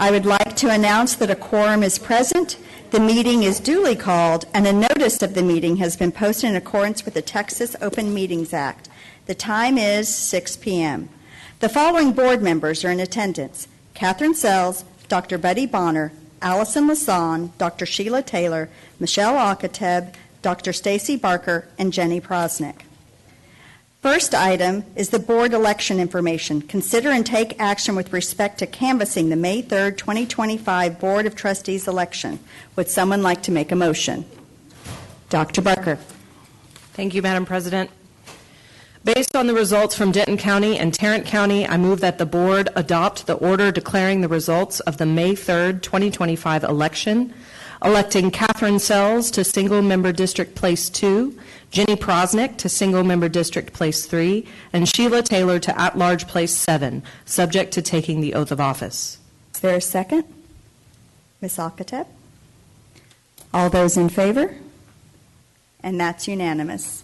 I would like to announce that a quorum is present. The meeting is duly called, and a notice of the meeting has been posted in accordance with the Texas Open Meetings Act. The time is 6 p.m. The following board members are in attendance: Catherine Sells, Dr. Betty Bonner, Allison Lasan, Dr. Sheila Taylor, Michelle Akateb, Dr. Stacy Barker, and Jenny Prosnick. First item is the board election information. Consider and take action with respect to canvassing the May 3rd, 2025 Board of Trustees election. Would someone like to make a motion? Dr. Barker. Thank you, Madam President. Based on the results from Denton County and Tarrant County, I move that the board adopt the order declaring the results of the May 3rd, 2025 election, electing Catherine Sells to single-member District Place 2, Jenny Prosnick to single-member District Place 3, and Sheila Taylor to at-large Place 7, subject to taking the oath of office. Is there a second? Ms. Akateb? All those in favor? And that's unanimous.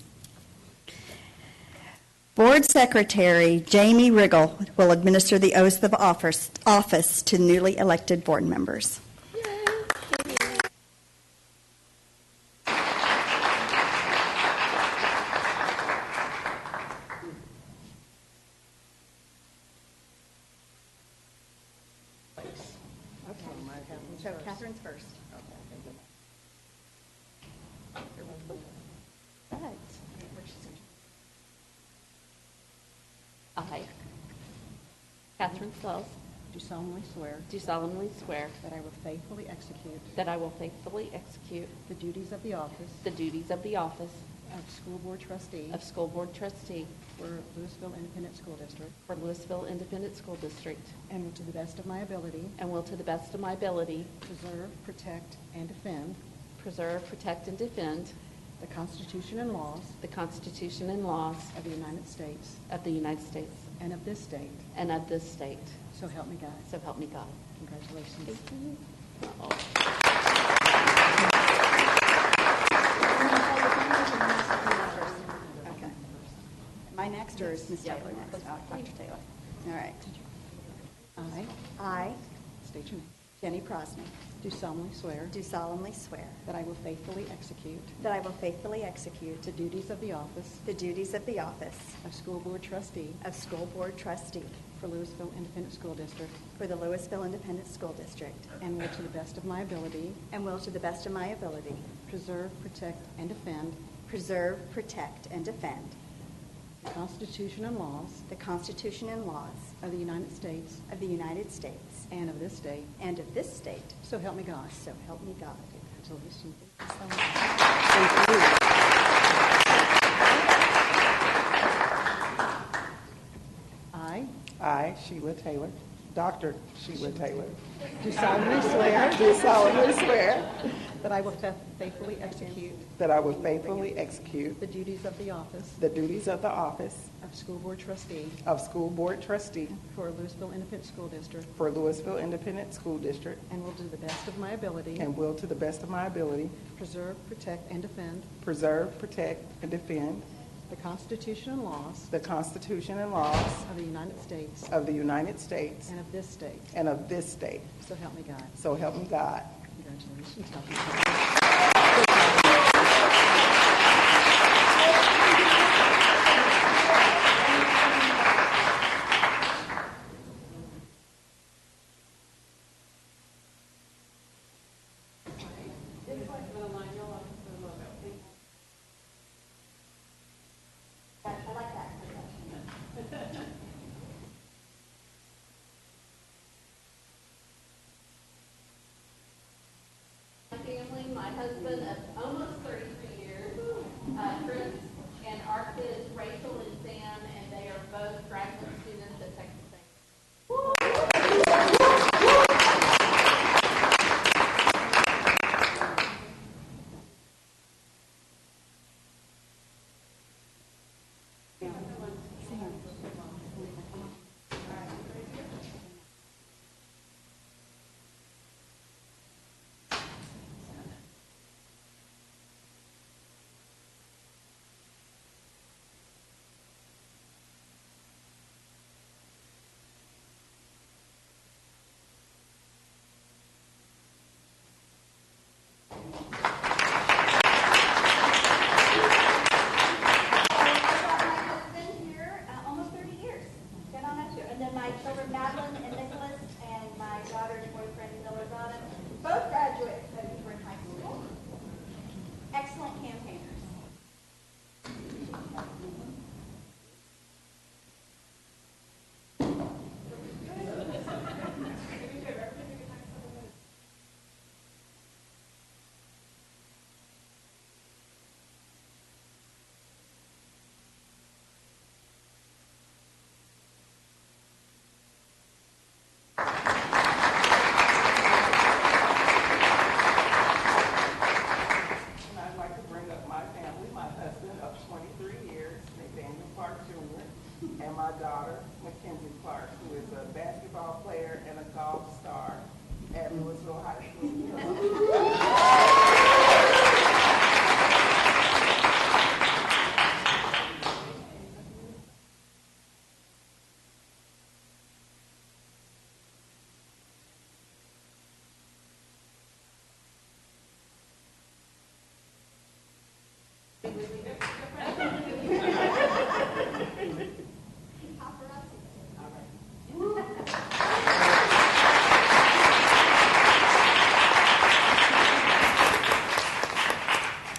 Board Secretary Jamie Riggle will administer the oath of office to newly elected board members. So Catherine's first. I, Catherine Sells, Do solemnly swear that I will faithfully execute the duties of the office the duties of the office of School Board Trustee of School Board Trustee for Lewisville Independent School District, for Lewisville Independent School District, and will to the best of my ability and will to the best of my ability preserve, protect, and defend preserve, protect, and defend the Constitution and laws the Constitution and laws of the United States of the United States and of this state. and of this state. So help me God. So help me God. Congratulations. Okay. Am I next, or is Ms. Taylor next? Oh, Dr. Taylor. All right. I, State your name. Jenny Prosnick, Do solemnly swear do solemnly swear that I will faithfully execute that I will faithfully execute the duties of the office the duties of the office of School Board Trustee of School Board Trustee for Lewisville Independent School District, for the Lewisville Independent School District, and will to the best of my ability and will, to the best of my ability, preserve, protect, and defend preserve, protect, and defend the Constitution and laws the Constitution and laws of the United States of the United States and of this state. and of this state. So help me God. So help me God. Congratulations. I, Sheila Taylor, Dr. Sheila Taylor, Do solemnly swear that I will faithfully execute that I will faithfully execute the duties of the office the duties of the office of School Board Trustee of School Board Trustee for Lewisville Independent School District, for Lewisville Independent School District, and will to the best of my ability and will, to the best of my ability, preserve, protect, and defend preserve, protect, and defend the Constitution and laws the Constitution and laws of the United States of the United States and of this state. and of this state. So help me God. So help me God. Congratulations, Dr. Taylor. My family, my and my daughter, Mackenzie Clark, who is a basketball player and a golf star at Lewisville High School.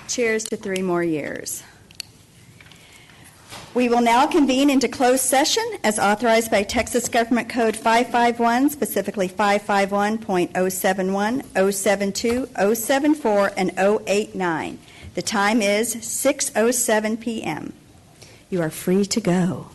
Cheers to 3 more years. We will now convene into closed session as authorized by Texas Government Code 551, specifically 551.071, 072, 074, and 089. The time is 6:07 p.m. You are free to go.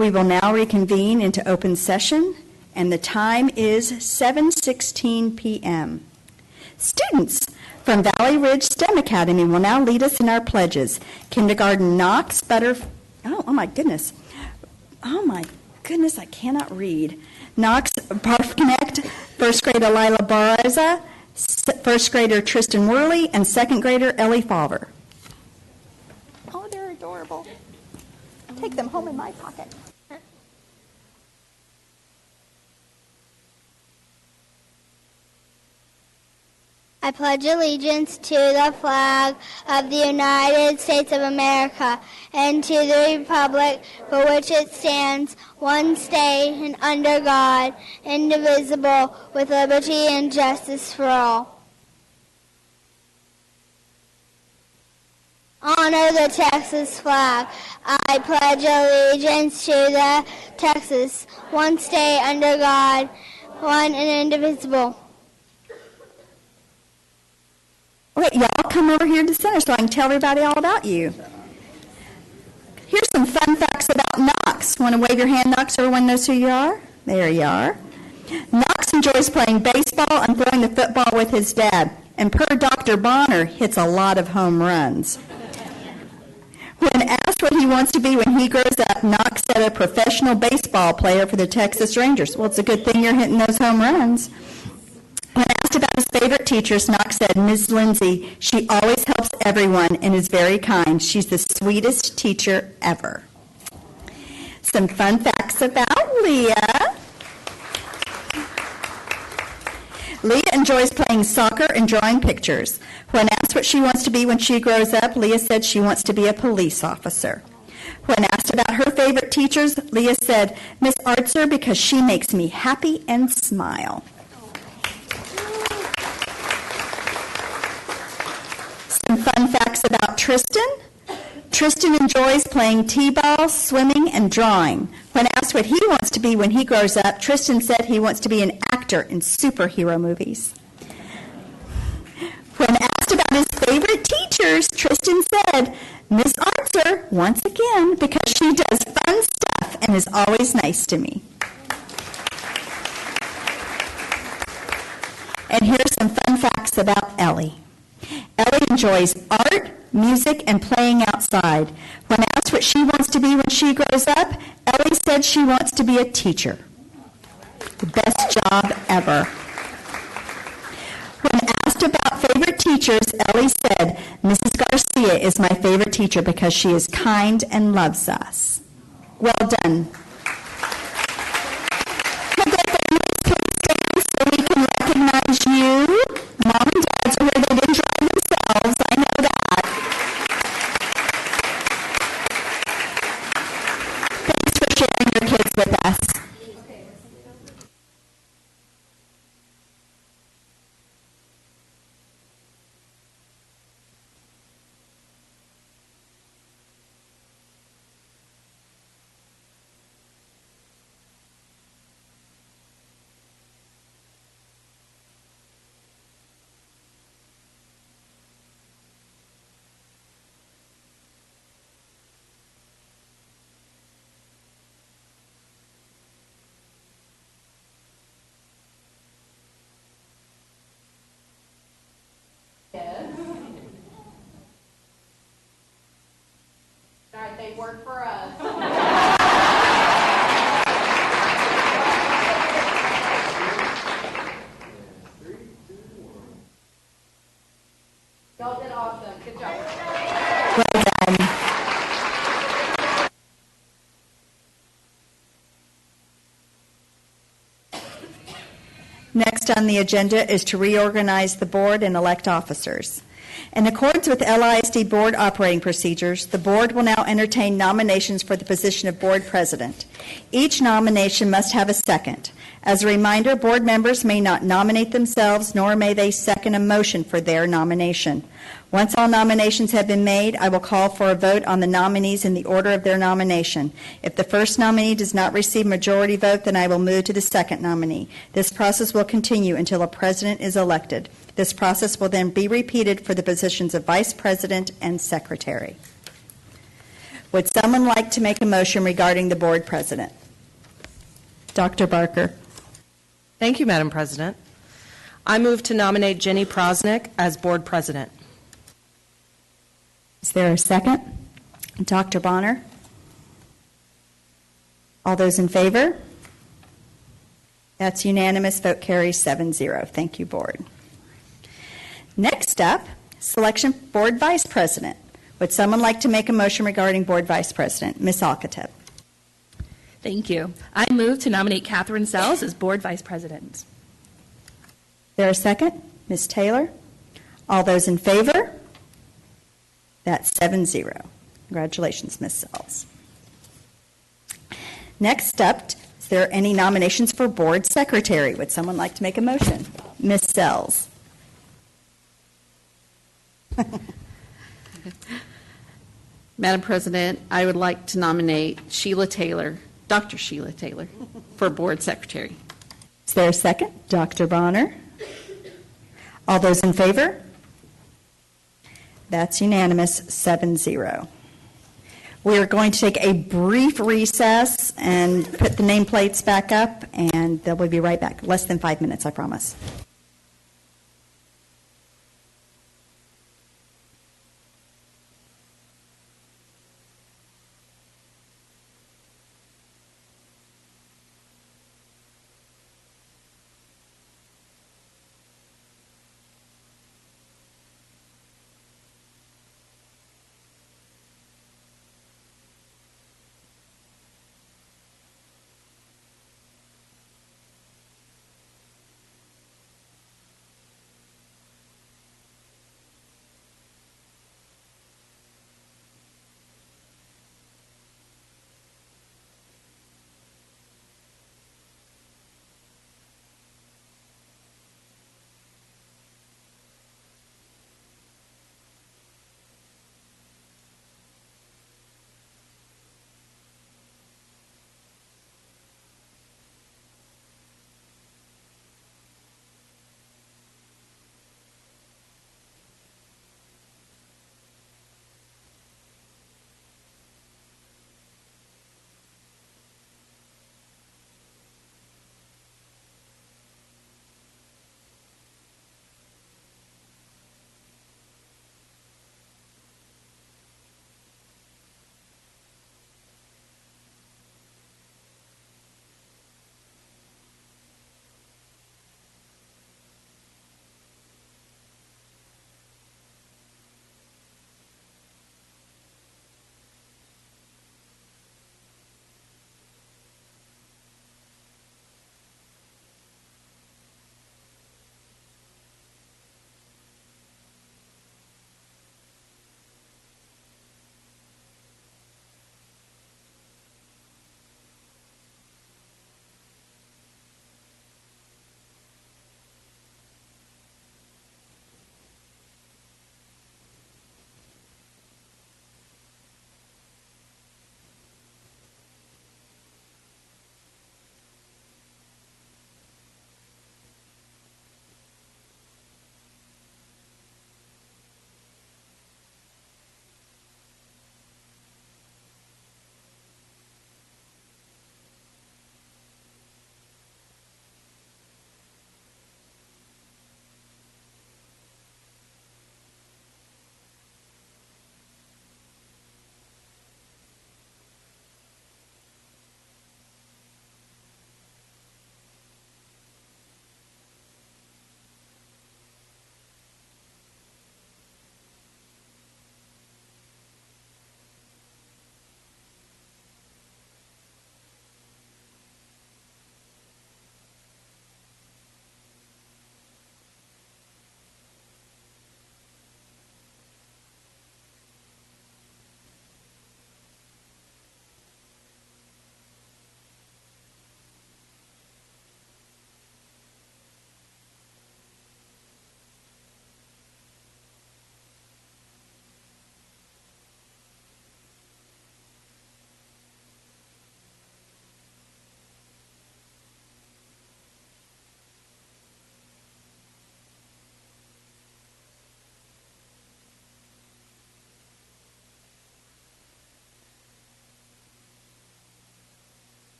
We will now reconvene into open session, and the time is 7:16 p.m. Students from Valley Ridge STEM Academy will now lead us in our pledges. Kindergarten Knox, oh my goodness, I cannot read. Knox Barf Connect, first grader Lila Barraza, first grader Tristan Worley, and second grader Ellie Falver. Oh, they're adorable. Take them home in my pocket. I pledge allegiance to the flag of the United States of America and to the republic for which it stands, one state and under God, indivisible, with liberty and justice for all. Honor the Texas flag. I pledge allegiance to the Texas, one state under God, one and indivisible. Wait, y'all come over here to the center so I can tell everybody all about you. Here's some fun facts about Knox. Want to wave your hand, Knox? Everyone knows who you are? There you are. Knox enjoys playing baseball and throwing the football with his dad. And per Dr. Bonner, hits a lot of home runs. When asked what he wants to be when he grows up, Knox said a professional baseball player for the Texas Rangers. Well, it's a good thing you're hitting those home runs. When asked about his favorite teachers, Knox said, Ms. Lindsay, she always helps everyone and is very kind. She's the sweetest teacher ever. Some fun facts about Leah. Leah enjoys playing soccer and drawing pictures. When asked what she wants to be when she grows up, Leah said she wants to be a police officer. When asked about her favorite teachers, Leah said, Miss Artser, because she makes me happy and smile. Some fun facts about Tristan. Tristan enjoys playing t-ball, swimming, and drawing. When asked what he wants to be when he grows up, Tristan said he wants to be an actor in superhero movies. When asked about his favorite teachers, Tristan said, Miss Artser, once again, because she does fun stuff and is always nice to me. And here's some fun facts about Ellie. Ellie enjoys art, music, and playing outside. When asked what she wants to be when she grows up, Ellie said she wants to be a teacher. The best job ever. When asked about favorite teachers, Ellie said, Mrs. Garcia is my favorite teacher because she is kind and loves us. Well done. Could the families please stand so we can recognize you? Mom and dads are here. They didn't drive themselves. I know that. Thanks for sharing your kids with us. All right, they work for us. Y'all did awesome. Good job. Well done. Next on the agenda is to reorganize the board and elect officers. In accordance with LISD board operating procedures, the board will now entertain nominations for the position of board president. Each nomination must have a second. As a reminder, board members may not nominate themselves, nor may they second a motion for their nomination. Once all nominations have been made, I will call for a vote on the nominees in the order of their nomination. If the first nominee does not receive majority vote, then I will move to the second nominee. This process will continue until a president is elected. This process will then be repeated for the positions of vice president and secretary. Would someone like to make a motion regarding the board president? Dr. Barker. Thank you, Madam President. I move to nominate Jenny Prosnick as board president. Is there a second? Dr. Bonner? All those in favor? That's unanimous. Vote carries 7-0. Thank you, board. Next up, selection board vice president. Would someone like to make a motion regarding board vice president? Ms. Alcatab. Thank you. I move to nominate Catherine Sells as board vice president. Is there a second? Ms. Taylor? All those in favor? That's 7-0. Congratulations, Ms. Sells. Next up, is there any nominations for board secretary? Would someone like to make a motion? Ms. Sells. Madam President, I would like to nominate Sheila Taylor, Dr. Sheila Taylor, for board secretary. Is there a second? Dr. Bonner? All those in favor? That's unanimous, 7-0. We are going to take a brief recess and put the nameplates back up, and they'll be right back. Less than 5 minutes, I promise.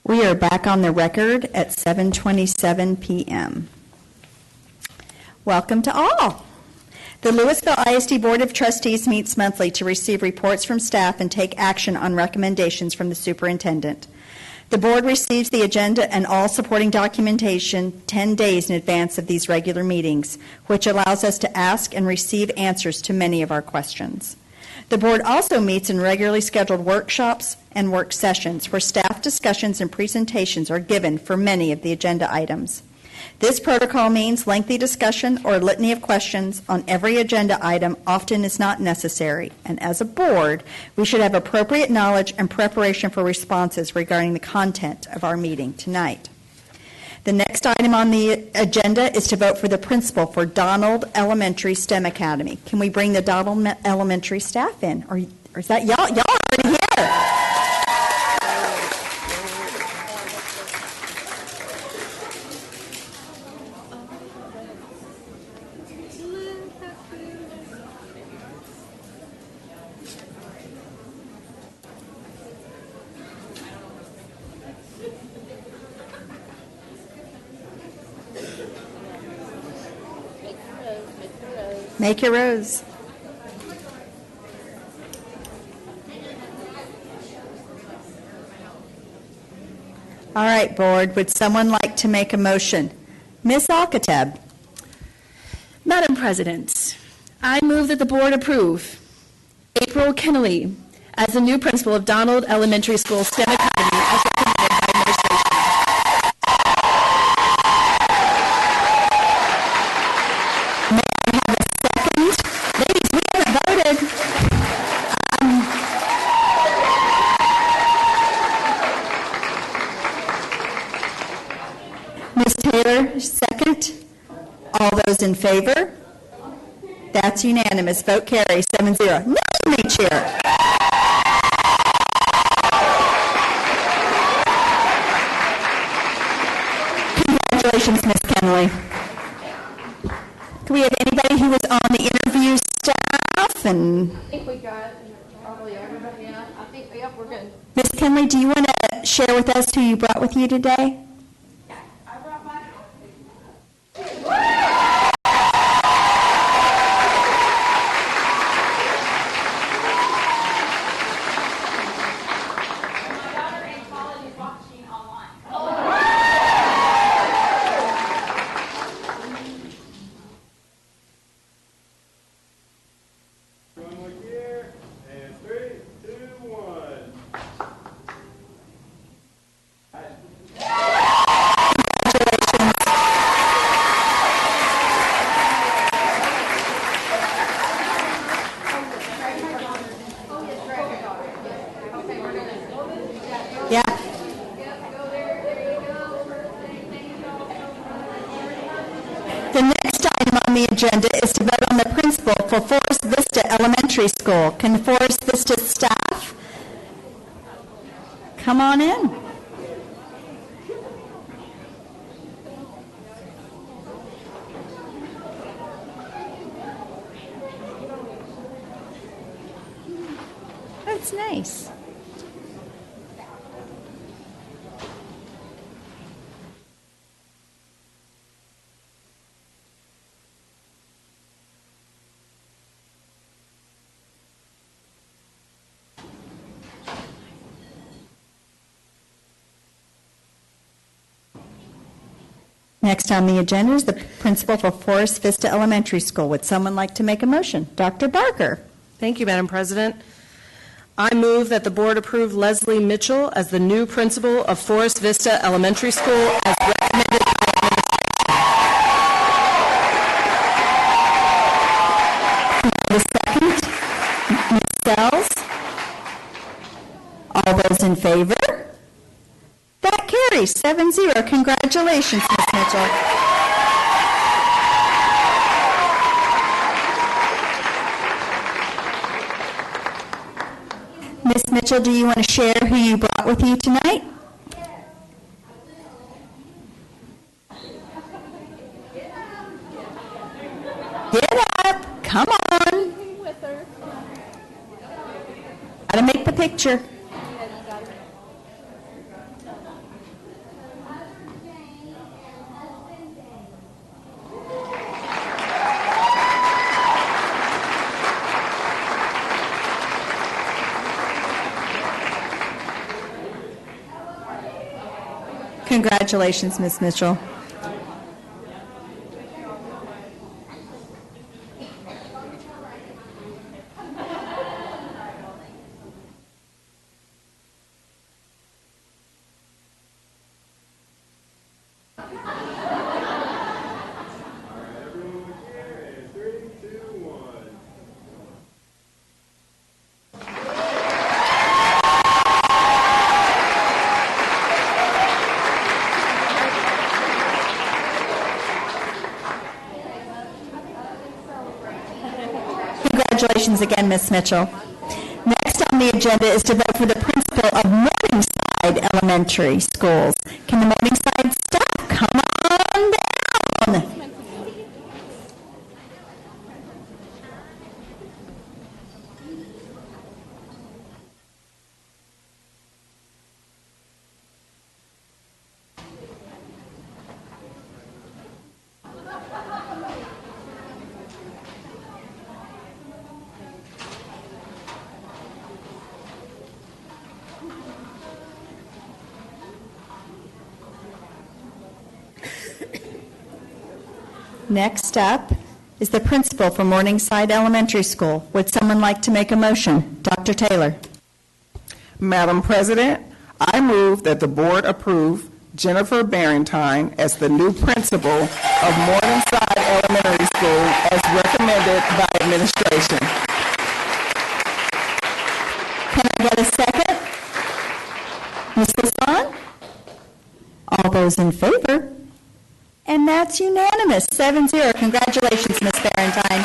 We are back on the record at 7:27 p.m. Welcome to all. The Lewisville ISD Board of Trustees meets monthly to receive reports from staff and take action on recommendations from the superintendent. The board receives the agenda and all supporting documentation 10 days in advance of these regular meetings, which allows us to ask and receive answers to many of our questions. The board also meets in regularly scheduled workshops and work sessions where staff discussions and presentations are given for many of the agenda items. This protocol means lengthy discussion or litany of questions on every agenda item often is not necessary, and as a board, we should have appropriate knowledge and preparation for responses regarding the content of our meeting tonight. The next item on the agenda is to vote for the principal for Donald Elementary STEM Academy. Can we bring the Donald Elementary staff in? Or is that y'all? Y'all are already here. Make your rows. All right, board, would someone like to make a motion? Ms. Alcatab. Madam President, I move that the board approve April Kennelly as the new principal of Donald Elementary School STEM Academy as recommended by administration. Ladies, we haven't voted. Ms. Taylor, second. All those in favor? That's unanimous. Vote carries 7-0. No, me cheer. Congratulations, Ms. Kennelly. Can we have anybody who was on the interview staff? And I think we got probably everybody, yeah. I think, yep, we're good. Ms. Kenley, do you want to share with us who you brought with you today? I brought my. My daughter in college is watching online. One more here, and 3, 2, 1. Yeah. The next item on the agenda is to vote on the principal for Forest Vista Elementary School. Can the Forest Vista staff come on in? That's nice. Next on the agenda is the principal for Forest Vista Elementary School. Would someone like to make a motion? Dr. Barker. Thank you, Madam President. I move that the board approve Leslie Mitchell as the new principal of Forest Vista Elementary School as recommended by The administration. second, Ms. Sells. All those in favor? That carries 7-0. Congratulations, Ms. Mitchell. Ms. Mitchell, do you want to share who you brought with you tonight? Get up. Come on. Gotta make the picture. Congratulations, Ms. Mitchell. Everyone again, and 3, 2, 1. Congratulations again, Ms. Mitchell. Next on the agenda is to vote for the principal of Morningside Elementary Schools. Can the Morningside staff come on down? Next up is the principal for Morningside Elementary School. Would someone like to make a motion? Dr. Taylor. Madam President, I move that the board approve Jennifer Barentine as the new principal of Morningside Elementary School as recommended by administration. Can I get a second? Ms. Hassan? All those in favor? And that's unanimous, 7-0. Congratulations, Ms. Barentine.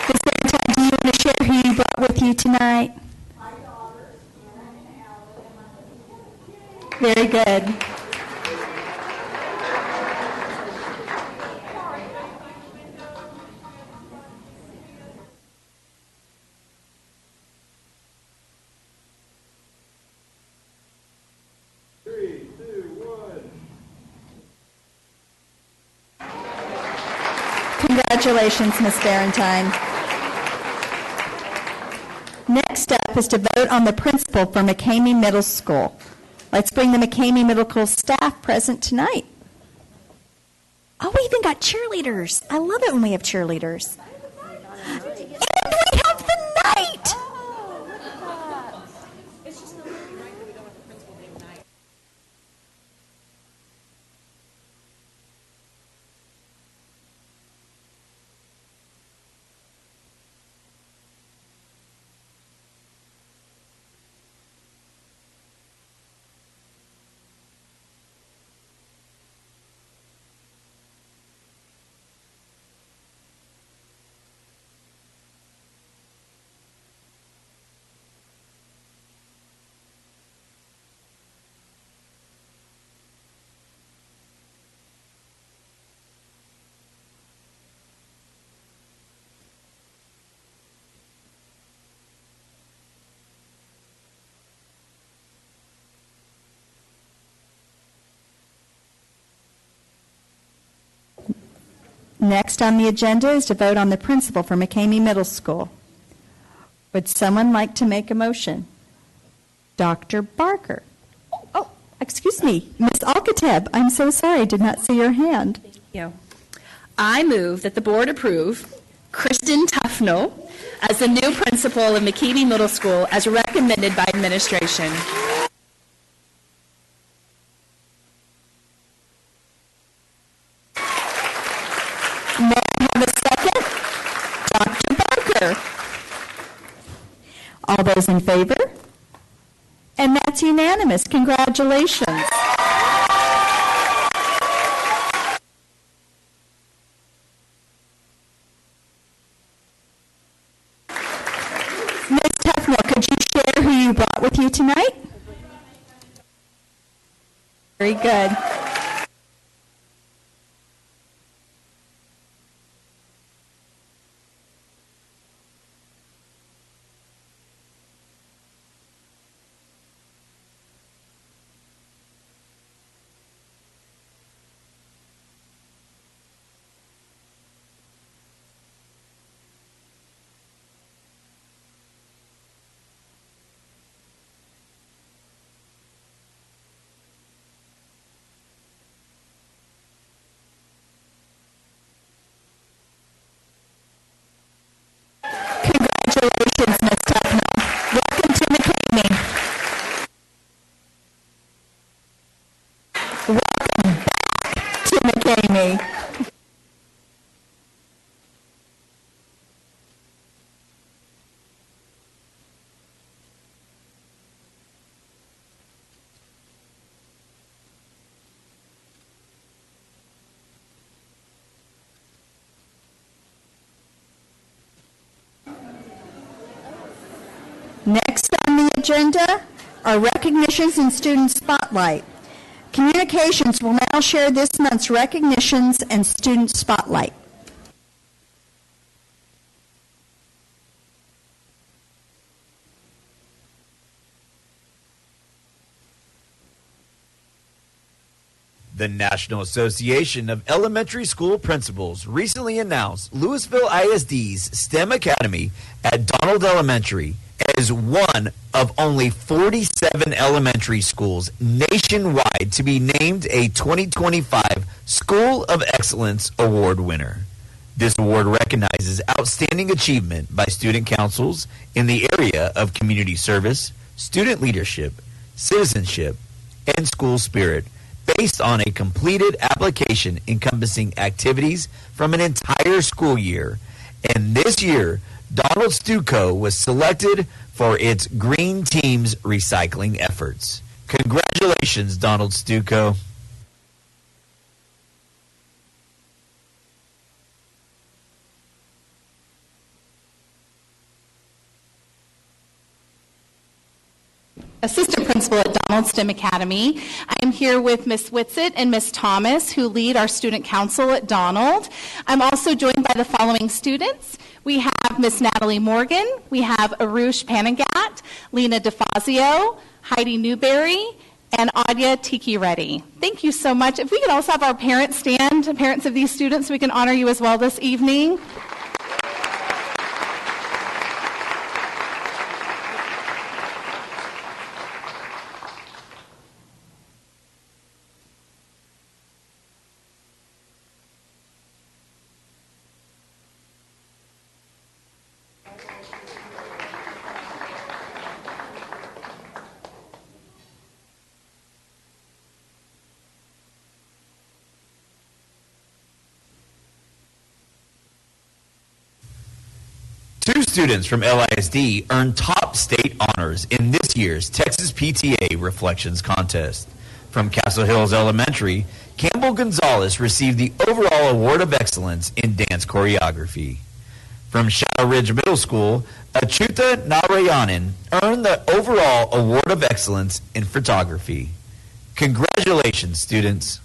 Ms. Barentine, do you want to share who you brought with you tonight? My daughters, Anna and Alan. Very good. Congratulations, Ms. Barentine. Next up is to vote on the principal for McCamey Middle School. Let's bring the McCamey Middle School staff present tonight. Oh, we even got cheerleaders. I love it when we have cheerleaders. And we have the night. Next on the agenda is to vote on the principal for McCamey Middle School. Would someone like to make a motion? Dr. Barker. Oh, excuse me, Ms. Alkateb. I'm so sorry, I did not see your hand. Thank you. I move that the board approve Kristen Tufnell as the new principal of McKeamy Middle School as recommended by administration. May I have a second? Dr. Barker. All those in favor? And that's unanimous. Congratulations. Ms. Tufnell, could you share who you brought with you tonight? Very good. Amy. Next on the agenda are recognitions and student spotlight. Communications will now share this month's recognitions and student spotlight. The National Association of Elementary School Principals recently announced Lewisville ISD's STEM Academy at Donald Elementary as one of only 47 elementary schools nationwide to be named a 2025 School of Excellence Award winner. This award recognizes outstanding achievement by student councils in the area of community service, student leadership, citizenship, and school spirit, based on a completed application encompassing activities from an entire school year. And this year, Donald Stuco was selected for its Green Team's recycling efforts. Congratulations, Donald Stuco. Assistant Principal at Donald STEM Academy. I am here with Ms. Whitsitt and Ms. Thomas, who lead our student council at Donald. I'm also joined by the following students. We have Ms. Natalie Morgan, we have Arush Panagat, Lena DeFazio, Heidi Newberry, and Adya Tiki Reddy. Thank you so much. If we could also have our parents stand, parents of these students, we can honor you as well this evening. Two students from LISD earned top state honors in this year's Texas PTA Reflections Contest. From Castle Hills Elementary, Campbell Gonzalez received the overall Award of Excellence in Dance Choreography. From Shadow Ridge Middle School, Achyuta Narayanan earned the overall Award of Excellence in Photography. Congratulations, students.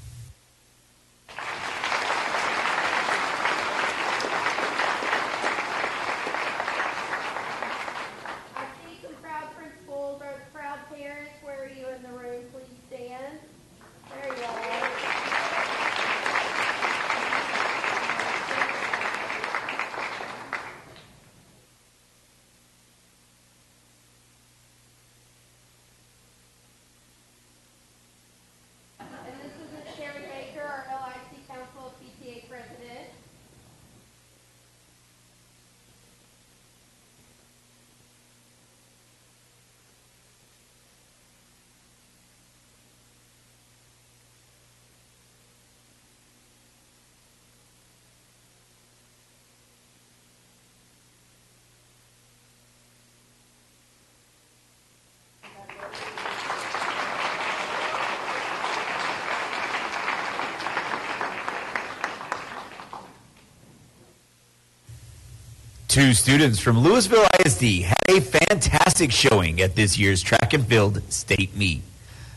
Two students from Lewisville ISD had a fantastic showing at this year's track and field state meet.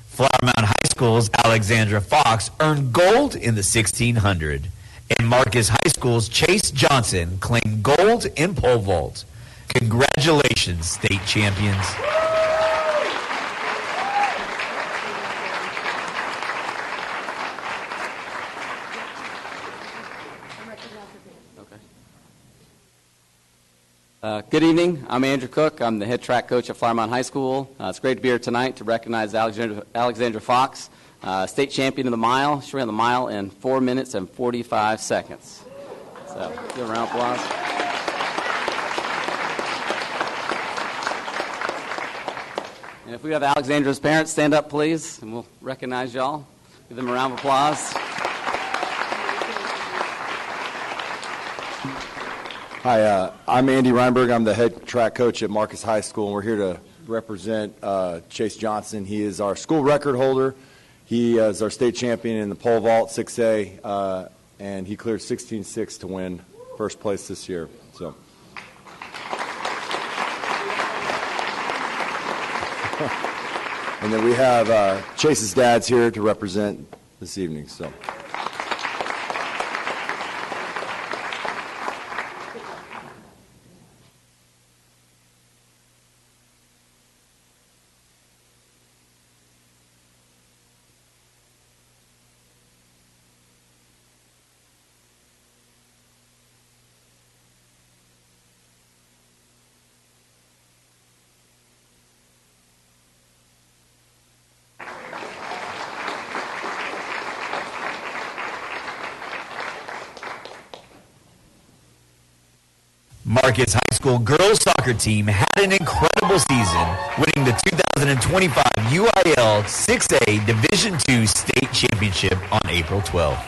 Flower Mound High School's Alexandra Fox earned gold in the 1600, and Marcus High School's Chase Johnson claimed gold in pole vault. Congratulations, state champions. Good evening. I'm Andrew Cook. I'm the head track coach at Flower Mound High School. It's great to be here tonight to recognize Alexandra Fox, state champion of the mile. She ran the mile in 4 minutes and 45 seconds. So, give a round of applause. And if we have Alexandra's parents, stand up, please, and we'll recognize y'all. Give them a round of applause. Hi, I'm Andy Reinberg. I'm the head track coach at Marcus High School, and we're here to represent Chase Johnson. He is our school record holder. He is our state champion in the pole vault 6A, and he cleared 16.6 to win first place this year. So, and then we have Chase's dad's here to represent this evening. So. Marcus High School girls soccer team had an incredible season, winning the 2025 UIL 6A Division II State Championship on April 12th.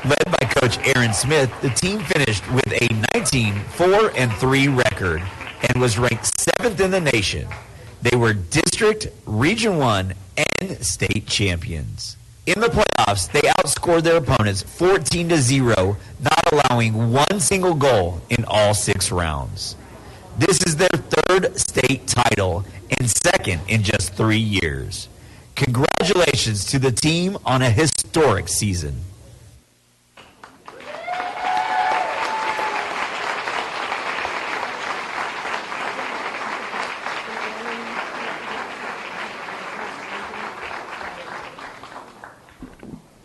Led by Coach Aaron Smith, the team finished with a 19-4-3 record and was ranked 7th in the nation. They were district, Region 1, and state champions. In the playoffs, they outscored their opponents 14-0, not allowing one single goal in all 6 rounds. This is their 3rd state title and 2nd in just 3 years. Congratulations to the team on a historic season.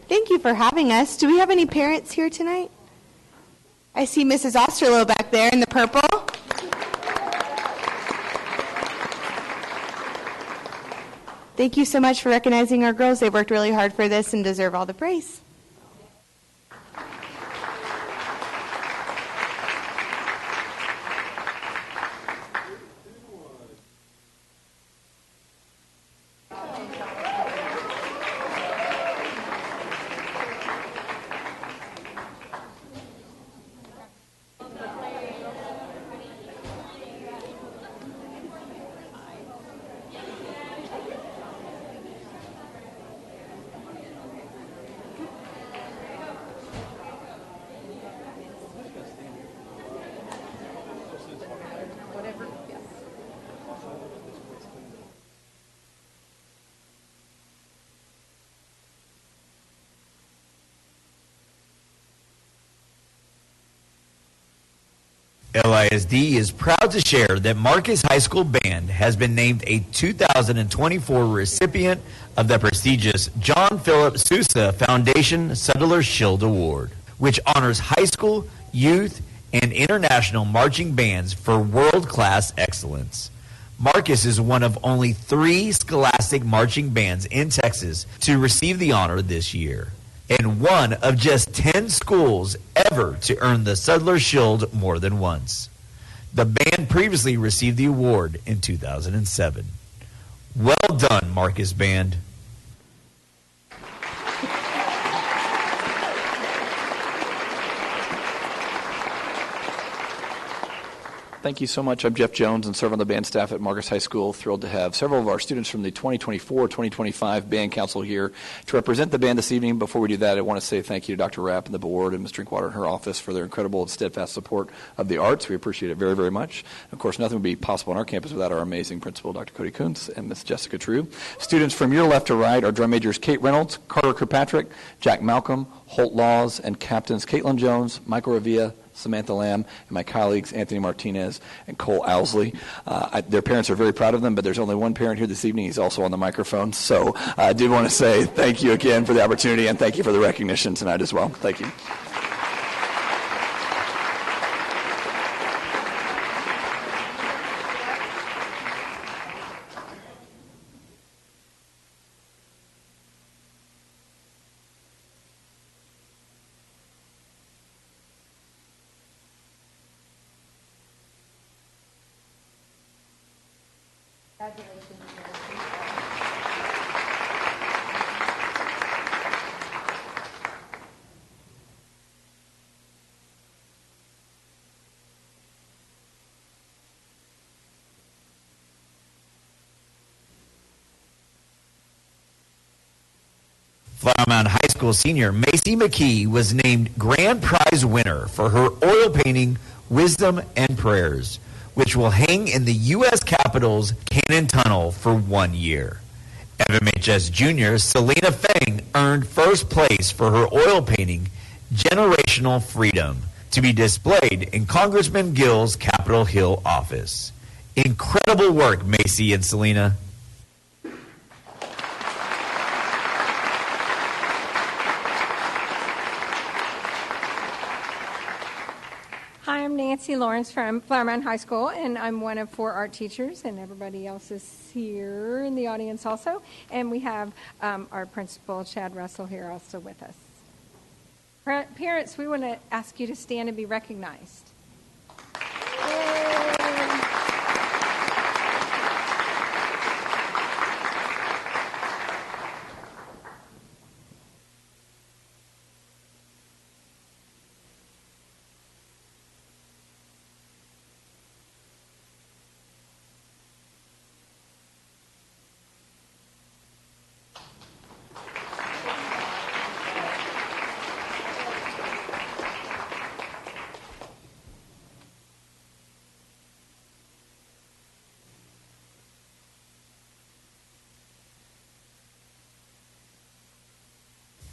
Thank you for having us. Do we have any parents here tonight? I see Mrs. Osterloh back there in the purple. Thank you so much for recognizing our girls. They've worked really hard for this and deserve all the praise. LISD is proud to share that Marcus High School Band has been named a 2024 recipient of the prestigious John Philip Sousa Foundation Sutler Shield Award, which honors high school, youth, and international marching bands for world-class excellence. Marcus is one of only 3 scholastic marching bands in Texas to receive the honor this year, and one of just 10 schools ever to earn the Sutler Shield more than once. The band previously received the award in 2007. Well done, Marcus Band. Thank you so much. I'm Jeff Jones and serve on the band staff at Marcus High School. Thrilled to have several of our students from the 2024-2025 Band Council here to represent the band this evening. Before we do that, I want to say thank you to Dr. Rapp and the board and Ms. Drinkwater and her office for their incredible and steadfast support of the arts. We appreciate it very, very much. Of course, nothing would be possible on our campus without our amazing principal, Dr. Cody Kuntz, and Ms. Jessica True. Students from your left to right are drum majors Kate Reynolds, Carter Kirkpatrick, Jack Malcolm, Holt Laws, and captains Caitlin Jones, Michael Ravia, Samantha Lamb, and my colleagues Anthony Martinez and Cole Owsley. Their parents are very proud of them, but there's only one parent here this evening. He's also on the microphone. So I did want to say thank you again for the opportunity, and thank you for the recognition tonight as well. Thank you. Flower Mound High School senior Macy McKee was named grand prize winner for her oil painting, Wisdom and Prayers, which will hang in the U.S. Capitol's Cannon Tunnel for 1 year. FMHS junior Selena Feng earned first place for her oil painting, Generational Freedom, to be displayed in Congressman Gill's Capitol Hill office. Incredible work, Macy and Selena. Hi, I'm Nancy Lawrence from Flower Mound High School, and I'm one of 4 art teachers, and everybody else is here in the audience also. And we have our principal, Chad Russell, here also with us. Parents, we want to ask you to stand and be recognized. Yay.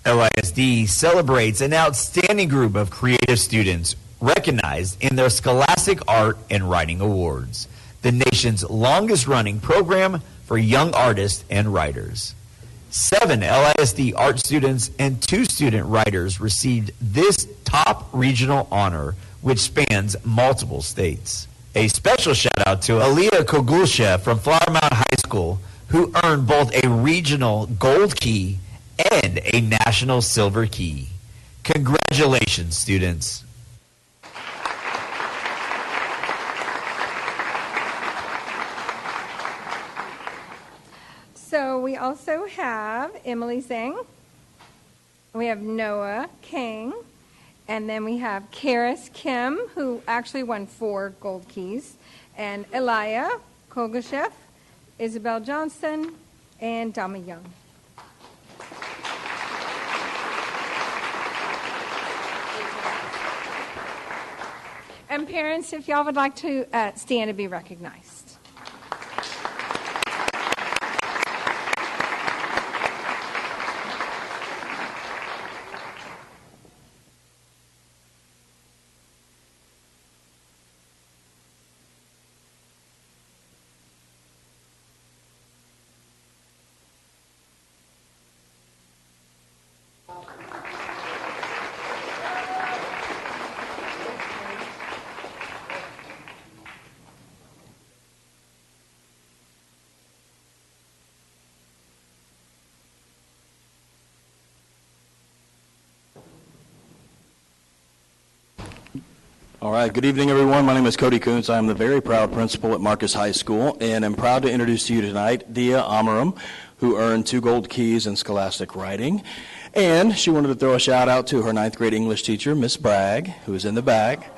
LISD celebrates an outstanding group of creative students recognized in their Scholastic Art and Writing Awards, the nation's longest-running program for young artists and writers. 7 LISD art students and 2 student writers received this top regional honor, which spans multiple states. A special shout-out to Aliyah Kogulsha from Flower Mound High School, who earned both a regional gold key and a national silver key. Congratulations, students. So we also have Emily Zhang, we have Noah Kang, and then we have Karis Kim, who actually won 4 gold keys, and Elia Kogashev, Isabel Johnson, and Dama Young. And parents, if y'all would like to stand and be recognized. All right, good evening, everyone. My name is Cody Kuntz. I'm the very proud principal at Marcus High School, and I'm proud to introduce to you tonight Dia Amaram, who earned 2 gold keys in Scholastic Writing. And she wanted to throw a shout out to her 9th grade English teacher, Miss Bragg, who is in the back,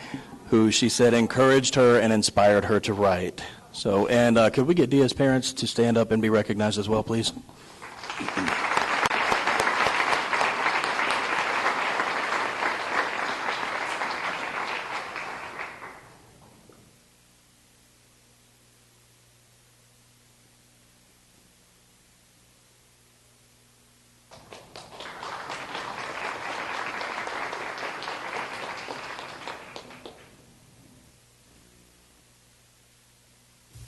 who she said encouraged her and inspired her to write. So, and could we get Dia's parents to stand up and be recognized as well, please?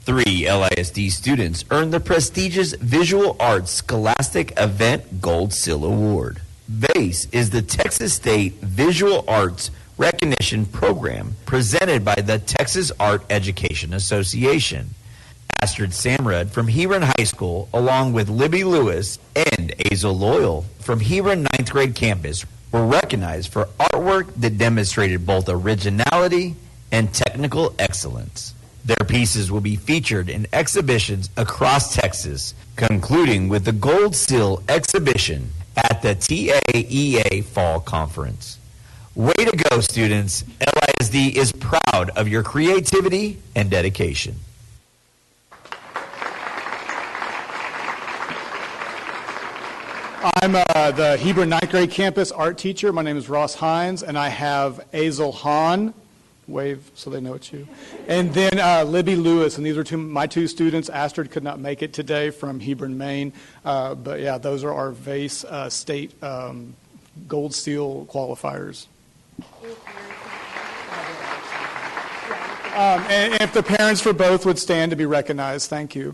Three LISD students earned the prestigious Visual Arts Scholastic Event Gold Seal Award. VACE is the Texas State Visual Arts Recognition Program presented by the Texas Art Education Association. Astrid Samrad from Hebron High School, along with Libby Lewis and Azel Loyal from Hebron 9th grade campus, were recognized for artwork that demonstrated both originality and technical excellence. Their pieces will be featured in exhibitions across Texas, concluding with the Gold Seal exhibition at the TAEA Fall Conference. Way to go, students. LISD is proud of your creativity and dedication. I'm the Hebron ninth grade campus art teacher. My name is Ross Hines, and I have Azel Hahn, wave so they know it's you, and then Libby Lewis, and these are my two students. Astrid could not make it today from Hebron, Maine, but yeah, those are our VASE state gold seal qualifiers. And if the parents for both would stand to be recognized, thank you.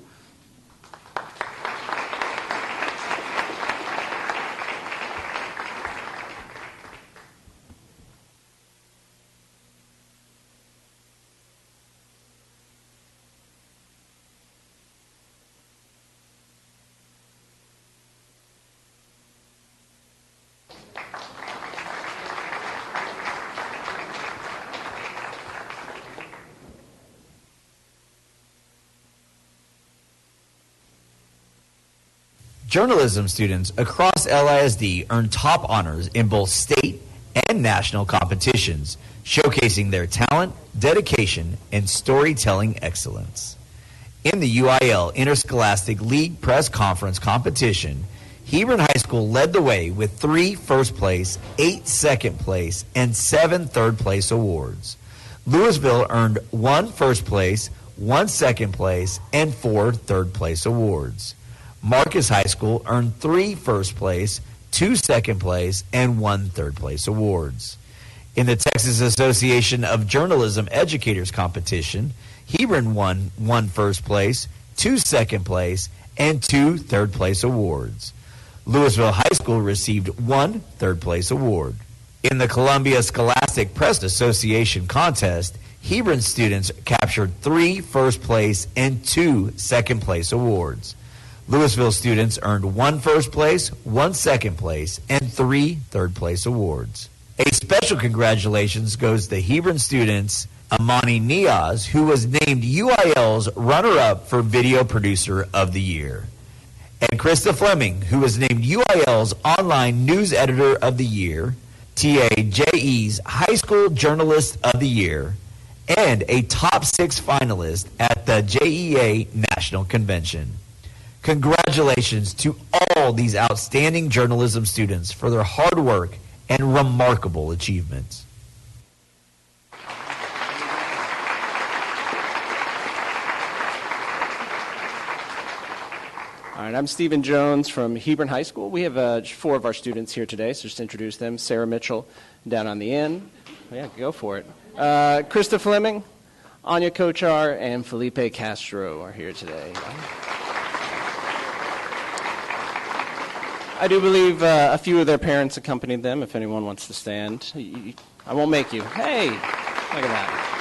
Journalism students across LISD earn top honors in both state and national competitions, showcasing their talent, dedication, and storytelling excellence. In the UIL Interscholastic League Press Conference competition, Hebron High School led the way with 3 first place, 8 second place, and 7 third place awards. Lewisville earned 1 first place, 1 second place, and 4 third place awards. Marcus High School earned 3 first place, 2 second place, and 1 third place awards. In the Texas Association of Journalism Educators competition, Hebron won 1 first place, 2 second place, and 2 third place awards. Lewisville High School received 1 third place award. In the Columbia Scholastic Press Association contest, Hebron students captured 3 first place and 2 second place awards. Lewisville students earned 1 first place, 1 second place, and 3 third place awards. A special congratulations goes to Hebron students Amani Niaz, who was named UIL's runner-up for Video Producer of the Year, and Krista Fleming, who was named UIL's Online News Editor of the Year, TAJE's High School Journalist of the Year, and a top 6 finalist at the JEA National Convention. Congratulations to all these outstanding journalism students for their hard work and remarkable achievements. All right, I'm Stephen Jones from Hebron High School. We have 4 of our students here today, so just to introduce them. Sarah Mitchell down on the end. Oh, yeah, go for it. Krista Fleming, Anya Kochar, and Felipe Castro are here today. I do believe a few of their parents accompanied them, if anyone wants to stand. I won't make you. Hey, look at that.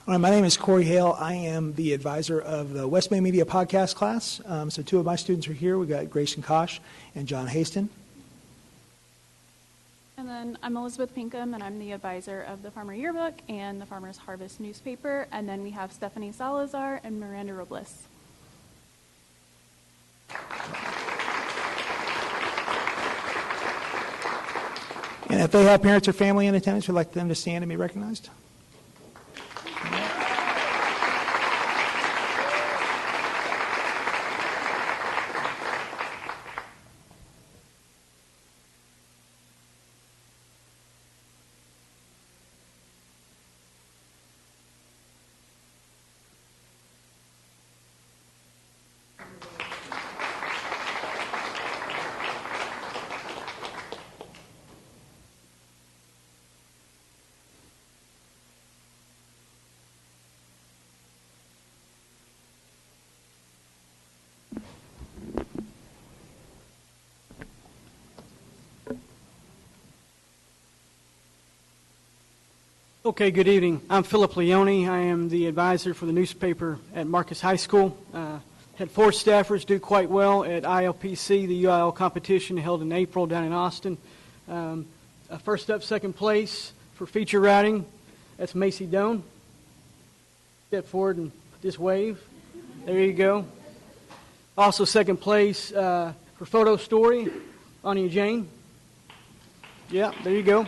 All right, my name is Corey Hale. I am the advisor of the West Bay Media podcast class. So 2 of my students are here. We've got Grayson Kosh and John Haston. And then I'm Elizabeth Pinkham, and I'm the advisor of the Farmer Yearbook and the Farmer's Harvest newspaper. And then we have Stephanie Salazar and Miranda Robles. And if they have parents or family in attendance, we'd like them to stand and be recognized. Okay, good evening. I'm Philip Leone. I am the advisor for the newspaper at Marcus High School. Had 4 staffers do quite well at ILPC, the UIL competition held in April down in Austin. First up, second place for feature writing, that's Macy Doan. Step forward and just wave. There you go. Also second place for photo story, Anya Jane. Yeah, there you go.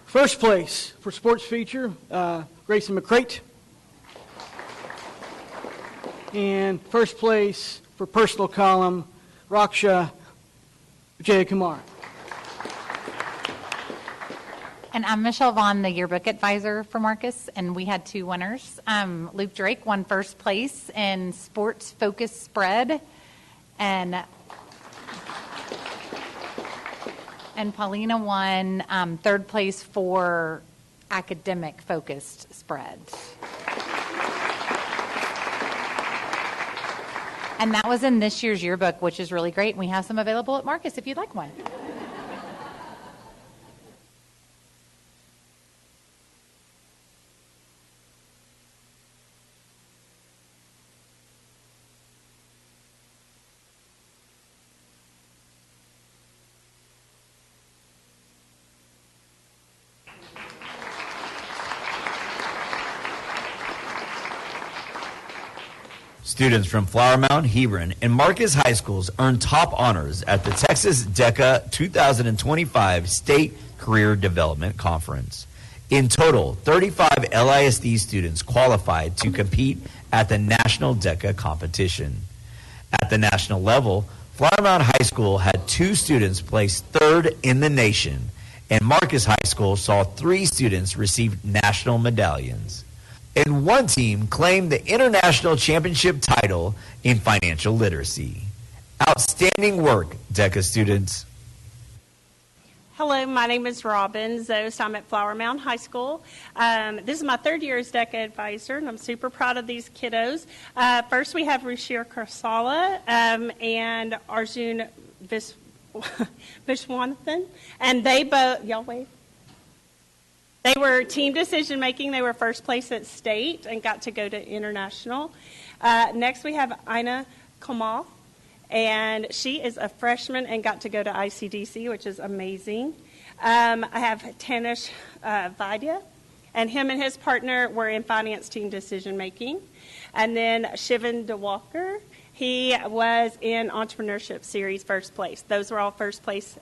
First place for sports feature, Grayson McCrate. And first place for personal column, Raksha Jayakumar. And I'm Michelle Vaughn, the yearbook advisor for Marcus, and we had 2 winners. Luke Drake won first place in sports focus spread, and Paulina won third place for academic focused spreads. And that was in this year's yearbook, which is really great. And we have some available at Marcus if you'd like one. Students from Flower Mound, Hebron, and Marcus High Schools earned top honors at the Texas DECA 2025 State Career Development Conference. In total, 35 LISD students qualified to compete at the National DECA competition. At the national level, Flower Mound High School had 2 students place 3rd in the nation, and Marcus High School saw 3 students receive national medallions. And 1 team claimed the international championship title in financial literacy. Outstanding work, DECA students. Hello, my name is Robin Zost. I'm at Flower Mound High School. This is my 3rd year as DECA advisor, and I'm super proud of these kiddos. First, we have Rushir Karsala and Arjun Vishwanathan, and they both, y'all wave. They were team decision making. They were first place at state and got to go to international. Next, we have Aina Kamal, and she is a freshman and got to go to ICDC, which is amazing. I have Tanish Vaidya, and him and his partner were in finance team decision making. And then Shivan DeWalker, he was in entrepreneurship series first place. Those were all first place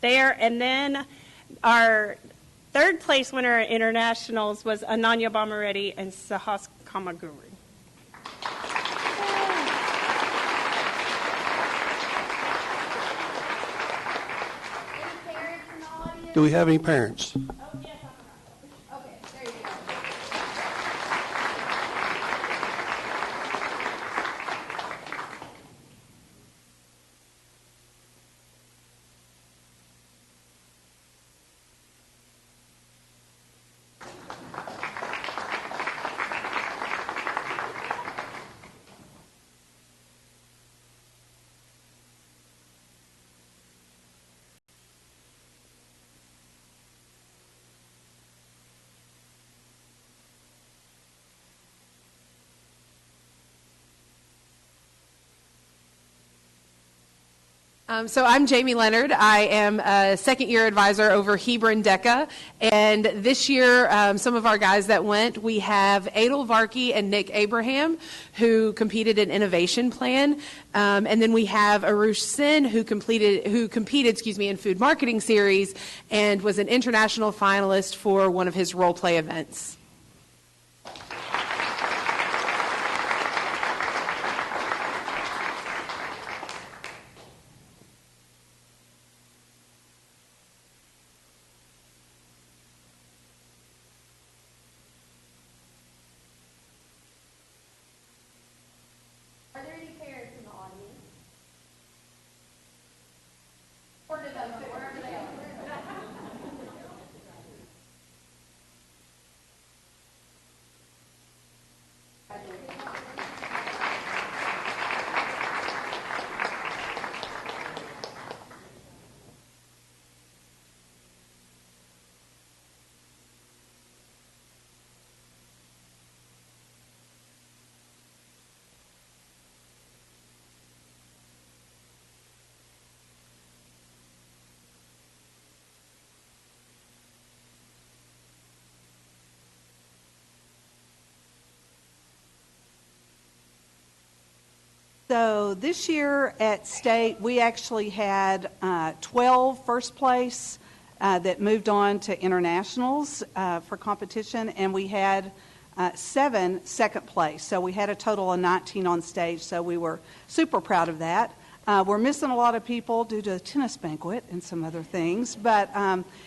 there. And then our 3rd place winner at internationals was Ananya Bamareddy and Sahas Kamaguru. Do we have any parents? So I'm Jamie Leonard. I am a second-year advisor over Hebron DECA. And this year, some of our guys that went, we have Adel Varkey and Nick Abraham, who competed in Innovation Plan. And then we have Arush Sin, who competed in Food Marketing Series and was an international finalist for one of his role play events. So this year at state, we actually had 12 first place that moved on to internationals for competition, and we had 7 second place. So we had a total of 19 on stage, so we were super proud of that. We're missing a lot of people due to a tennis banquet and some other things. But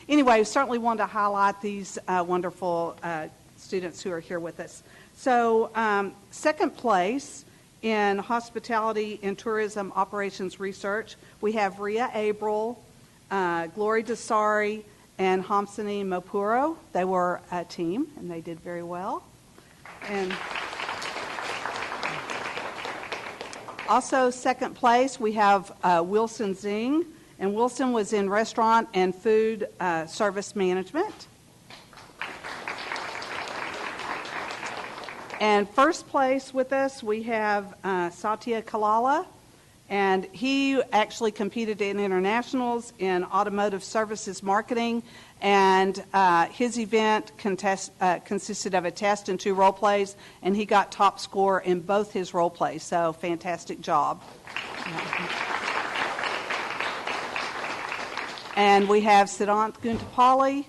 anyway, certainly wanted to highlight these wonderful students who are here with us. So second place in hospitality and tourism operations research, we have Ria Abril, Glory Desari, and Hamsini Mopuro. They were a team, and they did very well. And also second place, we have Wilson Zing, and Wilson was in restaurant and food service management. And first place with us, we have Satya Kalala, and he actually competed in internationals in automotive services marketing, and his event consisted of a test and 2 role plays, and he got top score in both his role plays, so fantastic job. And we have Siddhant Guntapalli.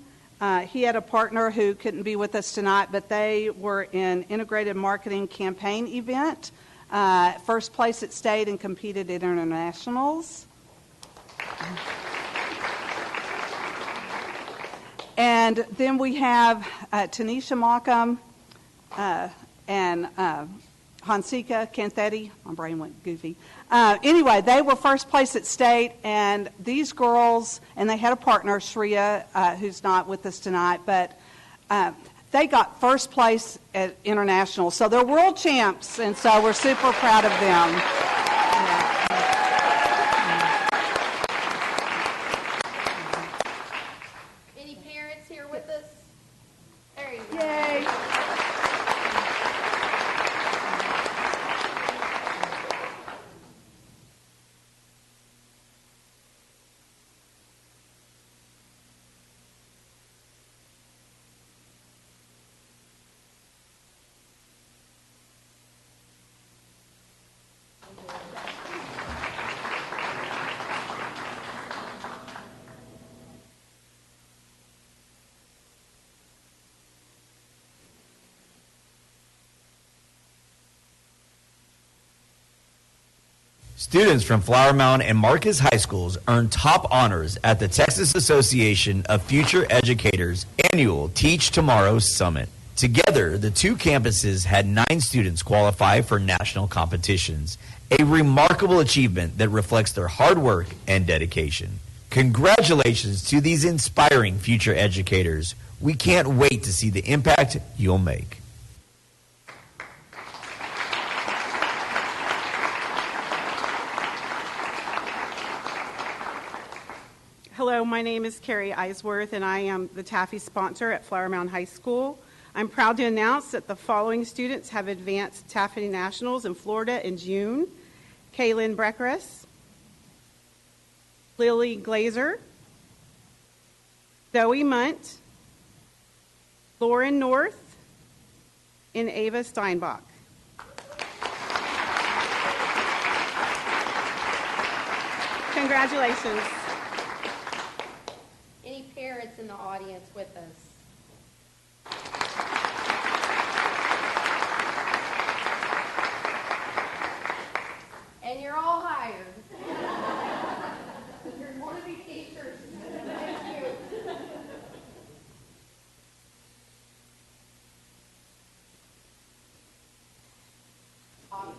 He had a partner who couldn't be with us tonight, but they were in integrated marketing campaign event. First place at state and competed in internationals. And then we have Tanisha Malcolm and Hansika Kanthetti. My brain went goofy. Anyway, they were first place at state, and these girls, and they had a partner, Shreya, who's not with us tonight, but they got first place at international. So they're world champs, and so we're super proud of them. Any parents here with us? There you go. Yay. Students from Flower Mound and Marcus High Schools earned top honors at the Texas Association of Future Educators annual Teach Tomorrow Summit. Together, the 2 campuses had 9 students qualify for national competitions, a remarkable achievement that reflects their hard work and dedication. Congratulations to these inspiring future educators. We can't wait to see the impact you'll make. Hello, my name is Carrie Eisworth, and I am the Taffy sponsor at Flower Mound High School. I'm proud to announce that the following students have advanced Taffy Nationals in Florida in June. Kaylin Breckress, Lily Glazer, Zoe Munt, Lauren North, and Ava Steinbach. Congratulations. Any parents in the audience with us? And you're all hired. You're going to be teachers. Thank you. Awesome.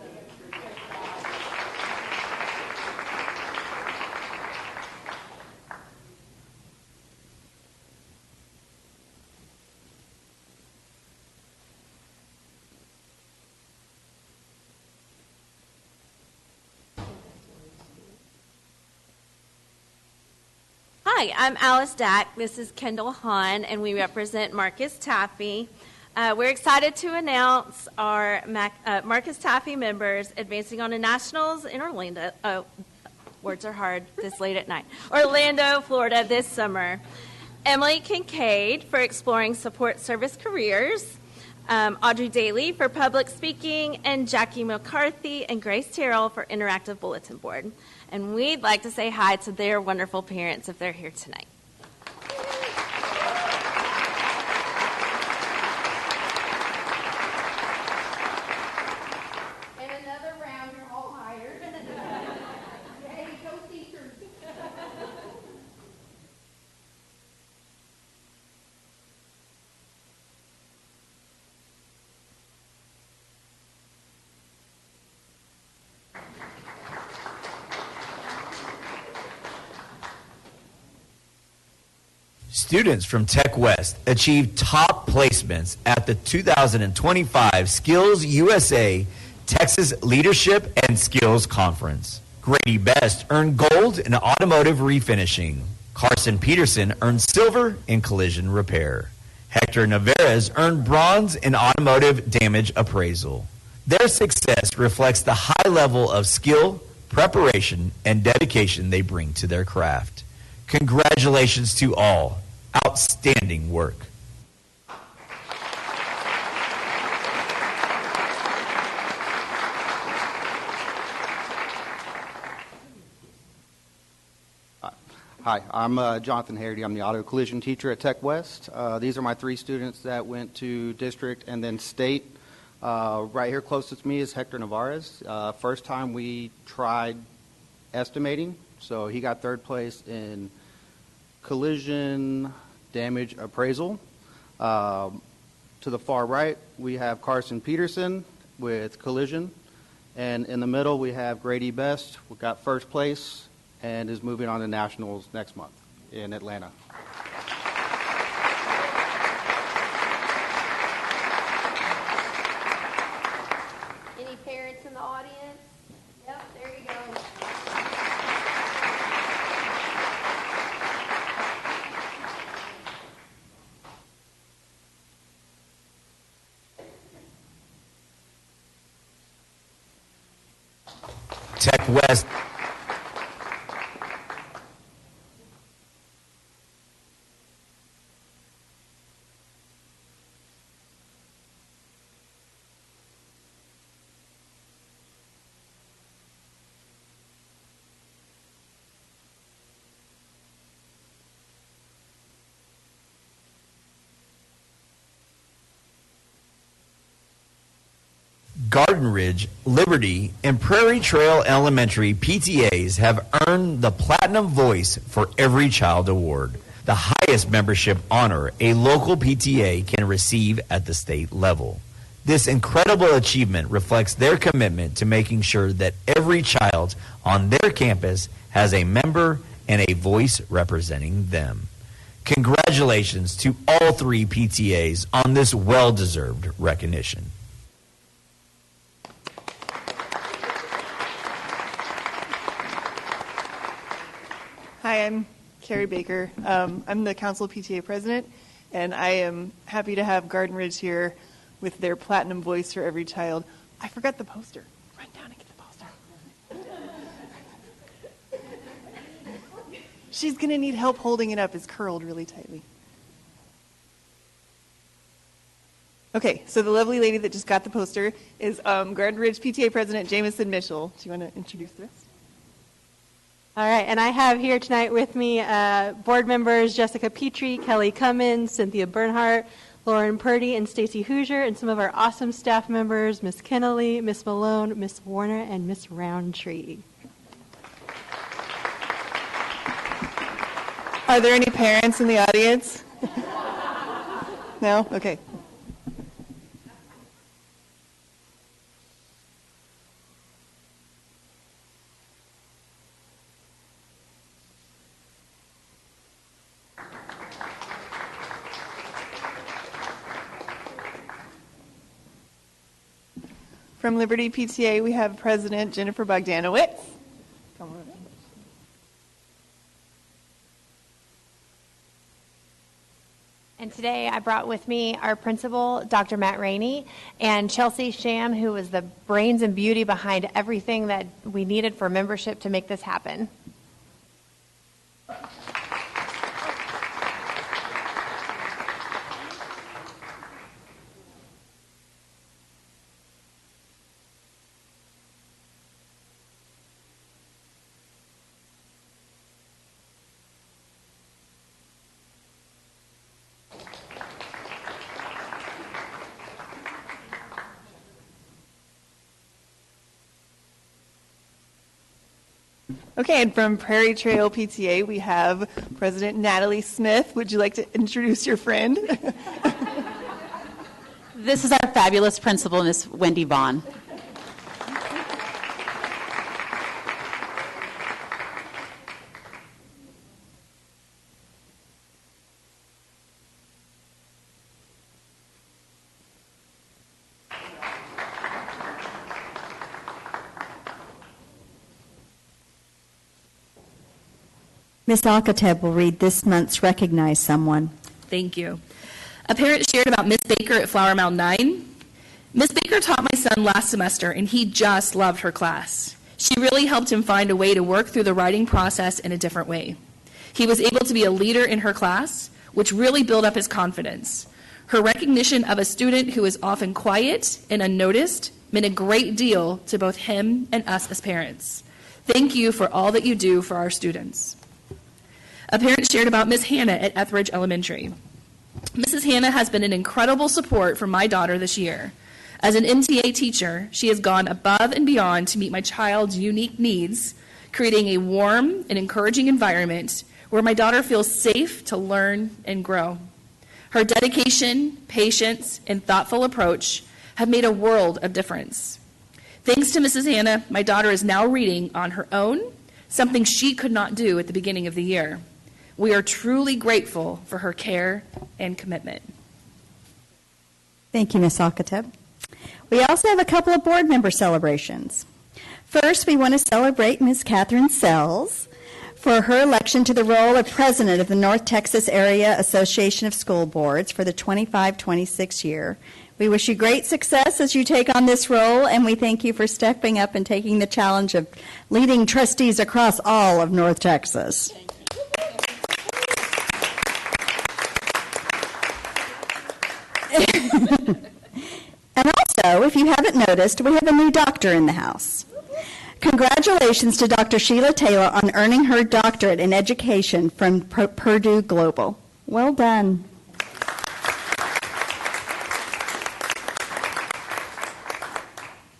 Hi, I'm Alice Dack. This is Kendall Hahn, and we represent Marcus Taffy. We're excited to announce our Marcus Taffy members advancing on to nationals in Orlando. Oh, words are hard this late at night. Orlando, Florida this summer. Emily Kincaid for exploring support service careers. Audrey Daly for public speaking, and Jackie McCarthy and Grace Terrell for interactive bulletin board. And we'd like to say hi to their wonderful parents if they're here tonight. And another round, you're all hired. Hey, go teachers. Students from Tech West achieved top placements at the 2025 Skills USA Texas Leadership and Skills Conference. Grady Best earned gold in automotive refinishing. Carson Peterson earned silver in collision repair. Hector Navarez earned bronze in automotive damage appraisal. Their success reflects the high level of skill, preparation, and dedication they bring to their craft. Congratulations to all. Outstanding work. Hi, I'm Jonathan Harity. I'm the auto collision teacher at Tech West. These are my 3 students that went to district and then state. Right here closest to me is Hector Navarez. First time we tried estimating, so he got 3rd place in collision damage appraisal. To the far right, we have Carson Peterson with collision. And in the middle, we have Grady Best, who got 1st place and is moving on to nationals next month in Atlanta. Any parents in the audience? Yep, there you go. Tech West. Garden Ridge, Liberty, and Prairie Trail Elementary PTAs have earned the Platinum Voice for Every Child Award, the highest membership honor a local PTA can receive at the state level. This incredible achievement reflects their commitment to making sure that every child on their campus has a member and a voice representing them. Congratulations to all 3 PTAs on this well-deserved recognition. Hi, I'm Carrie Baker. I'm the Council PTA President, and I am happy to have Garden Ridge here with their Platinum Voice for Every Child. I forgot the poster. Run down and get the poster. She's going to need help holding it up. It's curled really tightly. Okay, so the lovely lady that just got the poster is Garden Ridge PTA President Jamison Mitchell. Do you want to introduce the rest? All right, and I have here tonight with me board members Jessica Petrie, Kelly Cummins, Cynthia Bernhardt, Lauren Purdy, and Stacy Hoosier, and some of our awesome staff members, Miss Kennelly, Miss Malone, Miss Warner, and Miss Roundtree. Are there any parents in the audience? No? Okay. From Liberty PTA, we have President Jennifer Bogdanowicz. Come on. And today I brought with me our principal, Dr. Matt Rainey, and Chelsea Sham, who was the brains and beauty behind everything that we needed for membership to make this happen. Okay, and from Prairie Trail PTA, we have President Natalie Smith. Would you like to introduce your friend? This is our fabulous principal, Miss Wendy Vaughn. Ms. Alcatab will read this month's Recognize Someone. Thank you. A parent shared about Miss Baker at Flower Mound 9. Miss Baker taught my son last semester, and he just loved her class. She really helped him find a way to work through the writing process in a different way. He was able to be a leader in her class, which really built up his confidence. Her recognition of a student who is often quiet and unnoticed meant a great deal to both him and us as parents. Thank you for all that you do for our students. A parent shared about Miss Hannah at Etheridge Elementary. Mrs. Hannah has been an incredible support for my daughter this year. As an MTA teacher, she has gone above and beyond to meet my child's unique needs, creating a warm and encouraging environment where my daughter feels safe to learn and grow. Her dedication, patience, and thoughtful approach have made a world of difference. Thanks to Mrs. Hannah, my daughter is now reading on her own, something she could not do at the beginning of the year. We are truly grateful for her care and commitment. Thank you, Ms. Alcatab. We also have a couple of board member celebrations. First, we want to celebrate Ms. Catherine Sells for her election to the role of president of the North Texas Area Association of School Boards for the 25-26 year. We wish you great success as you take on this role, and we thank you for stepping up and taking the challenge of leading trustees across all of North Texas. And also, if you haven't noticed, we have a new doctor in the house. Congratulations to Dr. Sheila Taylor on earning her doctorate in education from Purdue Global. Well done.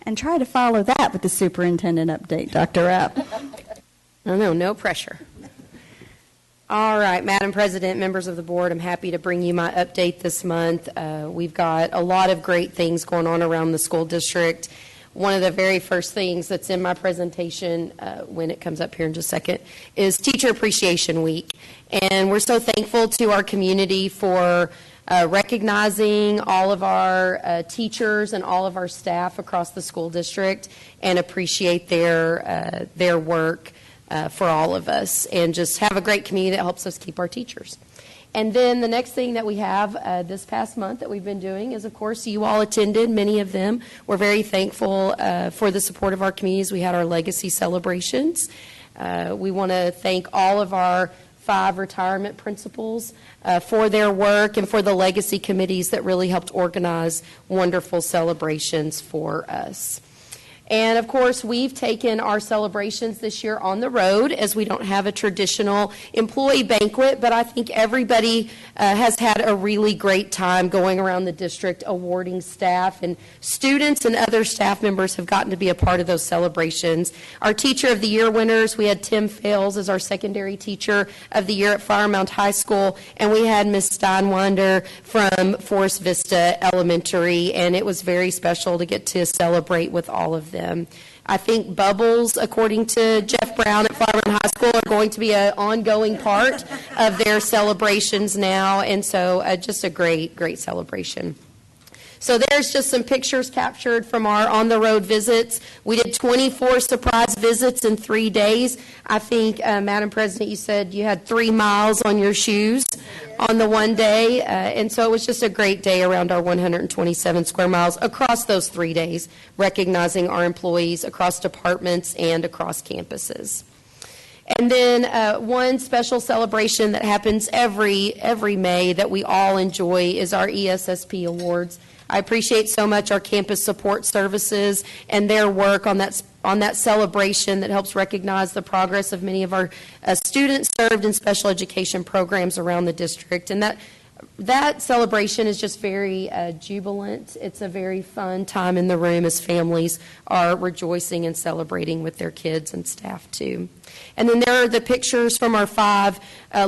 And try to follow that with the superintendent update, Dr. Rapp. No pressure. All right, Madam President, members of the board, I'm happy to bring you my update this month. We've got a lot of great things going on around the school district. One of the very first things that's in my presentation, when it comes up here in just a second, is Teacher Appreciation Week. And we're so thankful to our community for recognizing all of our teachers and all of our staff across the school district and appreciate their work for all of us, and just have a great community that helps us keep our teachers. And then the next thing that we have this past month that we've been doing is, of course, you all attended, many of them. We're very thankful for the support of our communities. We had our legacy celebrations. We want to thank all of our 5 retirement principals for their work, and for the legacy committees that really helped organize wonderful celebrations for us. And, of course, we've taken our celebrations this year on the road, as we don't have a traditional employee banquet, but I think everybody has had a really great time going around the district awarding staff, and students and other staff members have gotten to be a part of those celebrations. Our Teacher of the Year winners, we had Tim Fales as our secondary Teacher of the Year at Flower Mound High School, and we had Ms. Steinwander from Forest Vista Elementary, and it was very special to get to celebrate with all of them. I think bubbles, according to Jeff Brown at Flower Mound High School, are going to be an ongoing part of their celebrations now, and so just a great, great celebration. So there's just some pictures captured from our on-the-road visits. We did 24 surprise visits in 3 days. I think, Madam President, you said you had 3 miles on your shoes on the one day, and so it was just a great day around our 127 square miles across those 3 days, recognizing our employees across departments and across campuses. And then one special celebration that happens every May that we all enjoy is our ESSP Awards. I appreciate so much our campus support services and their work on that celebration that helps recognize the progress of many of our students served in special education programs around the district. And that that celebration is just very jubilant. It's a very fun time in the room as families are rejoicing and celebrating with their kids and staff too. And then there are the pictures from our 5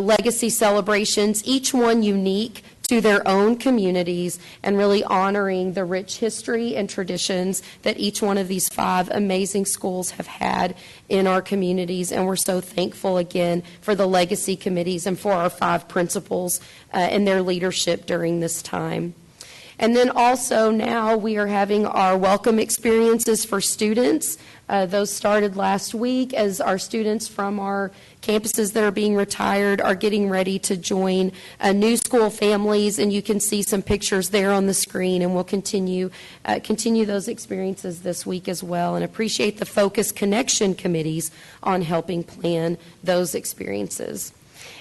legacy celebrations, each one unique to their own communities and really honoring the rich history and traditions that each one of these 5 amazing schools have had in our communities. And we're so thankful again for the legacy committees and for our 5 principals and their leadership during this time. And then also now we are having our welcome experiences for students. Those started last week as our students from our campuses that are being retired are getting ready to join new school families, and you can see some pictures there on the screen, and we'll continue those experiences this week as well, and appreciate the Focus Connection committees on helping plan those experiences.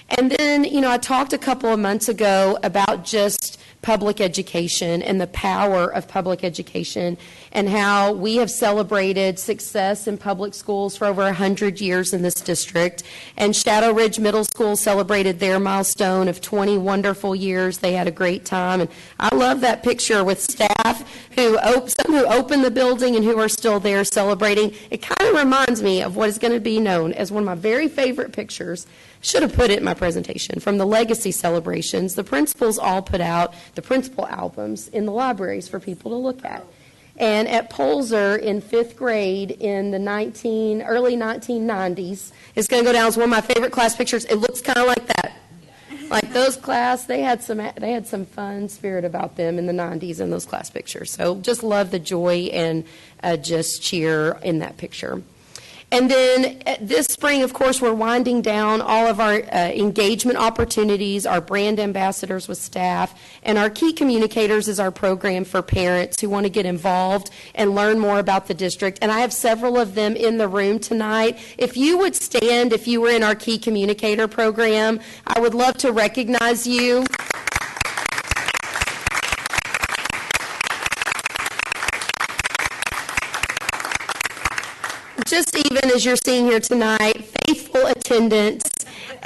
And then, I talked a couple of months ago about just public education and the power of public education and how we have celebrated success in public schools for over 100 years in this district. And Shadow Ridge Middle School celebrated their milestone of 20 wonderful years. They had a great time. And I love that picture with staff some who opened the building and who are still there celebrating. It kind of reminds me of what is going to be known as one of my very favorite pictures. Should have put it in my presentation. From the legacy celebrations, the principals all put out the principal albums in the libraries for people to look at. And at Polzer in 5th grade in the early 1990s, it's going to go down as one of my favorite class pictures. It looks kind of like that. Like those class, they had some fun spirit about them in the 90s in those class pictures. So just love the joy and just cheer in that picture. And then this spring, of course, we're winding down all of our engagement opportunities, our brand ambassadors with staff, and our key communicators is our program for parents who want to get involved and learn more about the district. And I have several of them in the room tonight. If you would stand, if you were in our key communicator program, I would love to recognize you. Just even as you're seeing here tonight, faithful attendance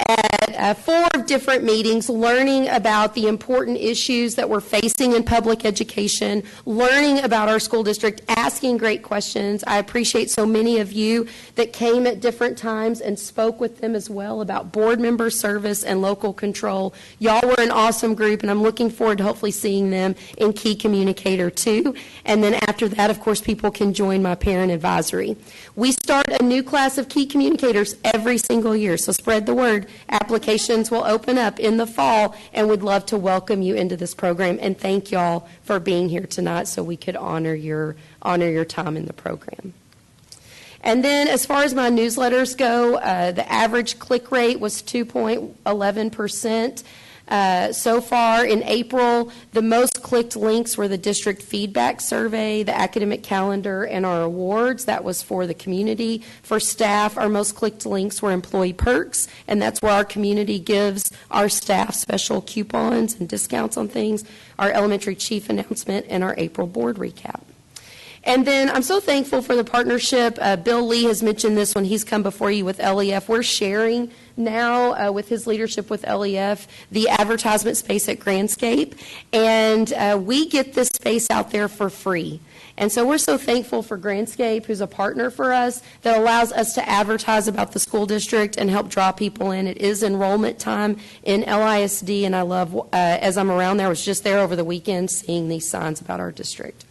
at 4 different meetings, learning about the important issues that we're facing in public education, learning about our school district, asking great questions. I appreciate so many of you that came at different times and spoke with them as well about board member service and local control. Y'all were an awesome group, and I'm looking forward to hopefully seeing them in Key Communicator too. And then after that, of course, people can join my parent advisory. We start a new class of Key Communicators every single year, so spread the word. Applications will open up in the fall, and we'd love to welcome you into this program. And thank y'all for being here tonight so we could honor your time in the program. And then as far as my newsletters go, the average click rate was 2.11%. So far in April, the most clicked links were the district feedback survey, the academic calendar, and our awards. That was for the community. For staff, our most clicked links were employee perks, and that's where our community gives our staff special coupons and discounts on things, our elementary chief announcement, and our April board recap. And then I'm so thankful for the partnership. Bill Lee has mentioned this when he's come before you with LEF. We're sharing now with his leadership with LEF the advertisement space at Grandscape, and we get this space out there for free. And so we're so thankful for Grandscape, who's a partner for us, that allows us to advertise about the school district and help draw people in. It is enrollment time in LISD, and I love, as I'm around there, I was just there over the weekend seeing these signs about our district.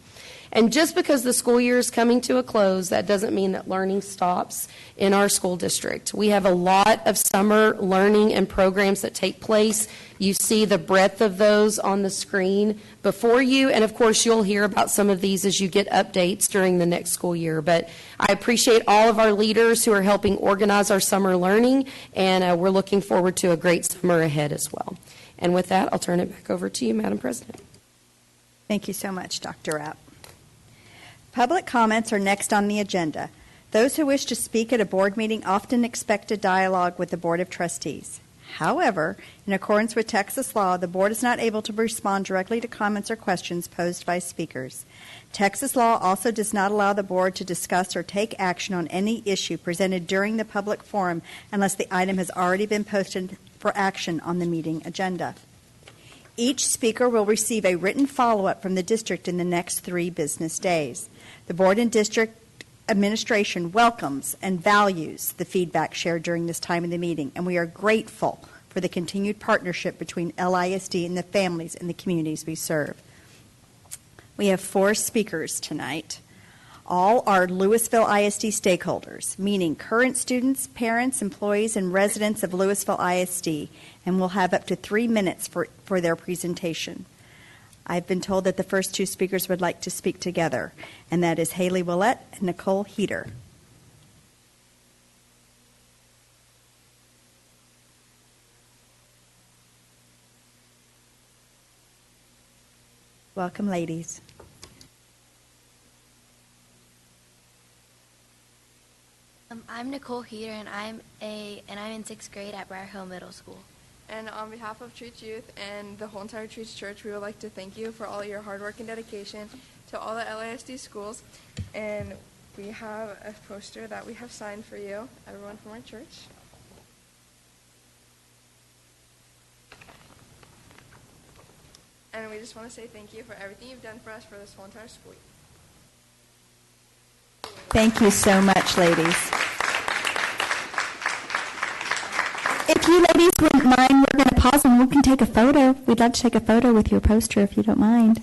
And just because the school year is coming to a close, that doesn't mean that learning stops in our school district. We have a lot of summer learning and programs that take place. You see the breadth of those on the screen before you, and of course you'll hear about some of these as you get updates during the next school year. But I appreciate all of our leaders who are helping organize our summer learning, and we're looking forward to a great summer ahead as well. And with that, I'll turn it back over to you, Madam President. Thank you so much, Dr. Rapp. Public comments are next on the agenda. Those who wish to speak at a board meeting often expect a dialogue with the Board of Trustees. However, in accordance with Texas law, the board is not able to respond directly to comments or questions posed by speakers. Texas law also does not allow the board to discuss or take action on any issue presented during the public forum unless the item has already been posted for action on the meeting agenda. Each speaker will receive a written follow-up from the district in the next 3 business days. The board and district administration welcomes and values the feedback shared during this time of the meeting, and we are grateful for the continued partnership between LISD and the families and the communities we serve. We have 4 speakers tonight. All are Lewisville ISD stakeholders, meaning current students, parents, employees, and residents of Lewisville ISD, and will have up to 3 minutes for their presentation. I've been told that the first 2 speakers would like to speak together, and that is Haley Willett and Nicole Heater. Welcome, ladies. I'm Nicole Heater, and I'm in 6th grade at Briar Hill Middle School. And on behalf of Treats Youth and the whole entire Treats Church, we would like to thank you for all your hard work and dedication to all the LISD schools. And we have a poster that we have signed for you, everyone from our church. And we just want to say thank you for everything you've done for us for this whole entire school year. Thank you so much, ladies. If you ladies wouldn't mind, we're going to pause and we can take a photo. We'd love to take a photo with your poster if you don't mind.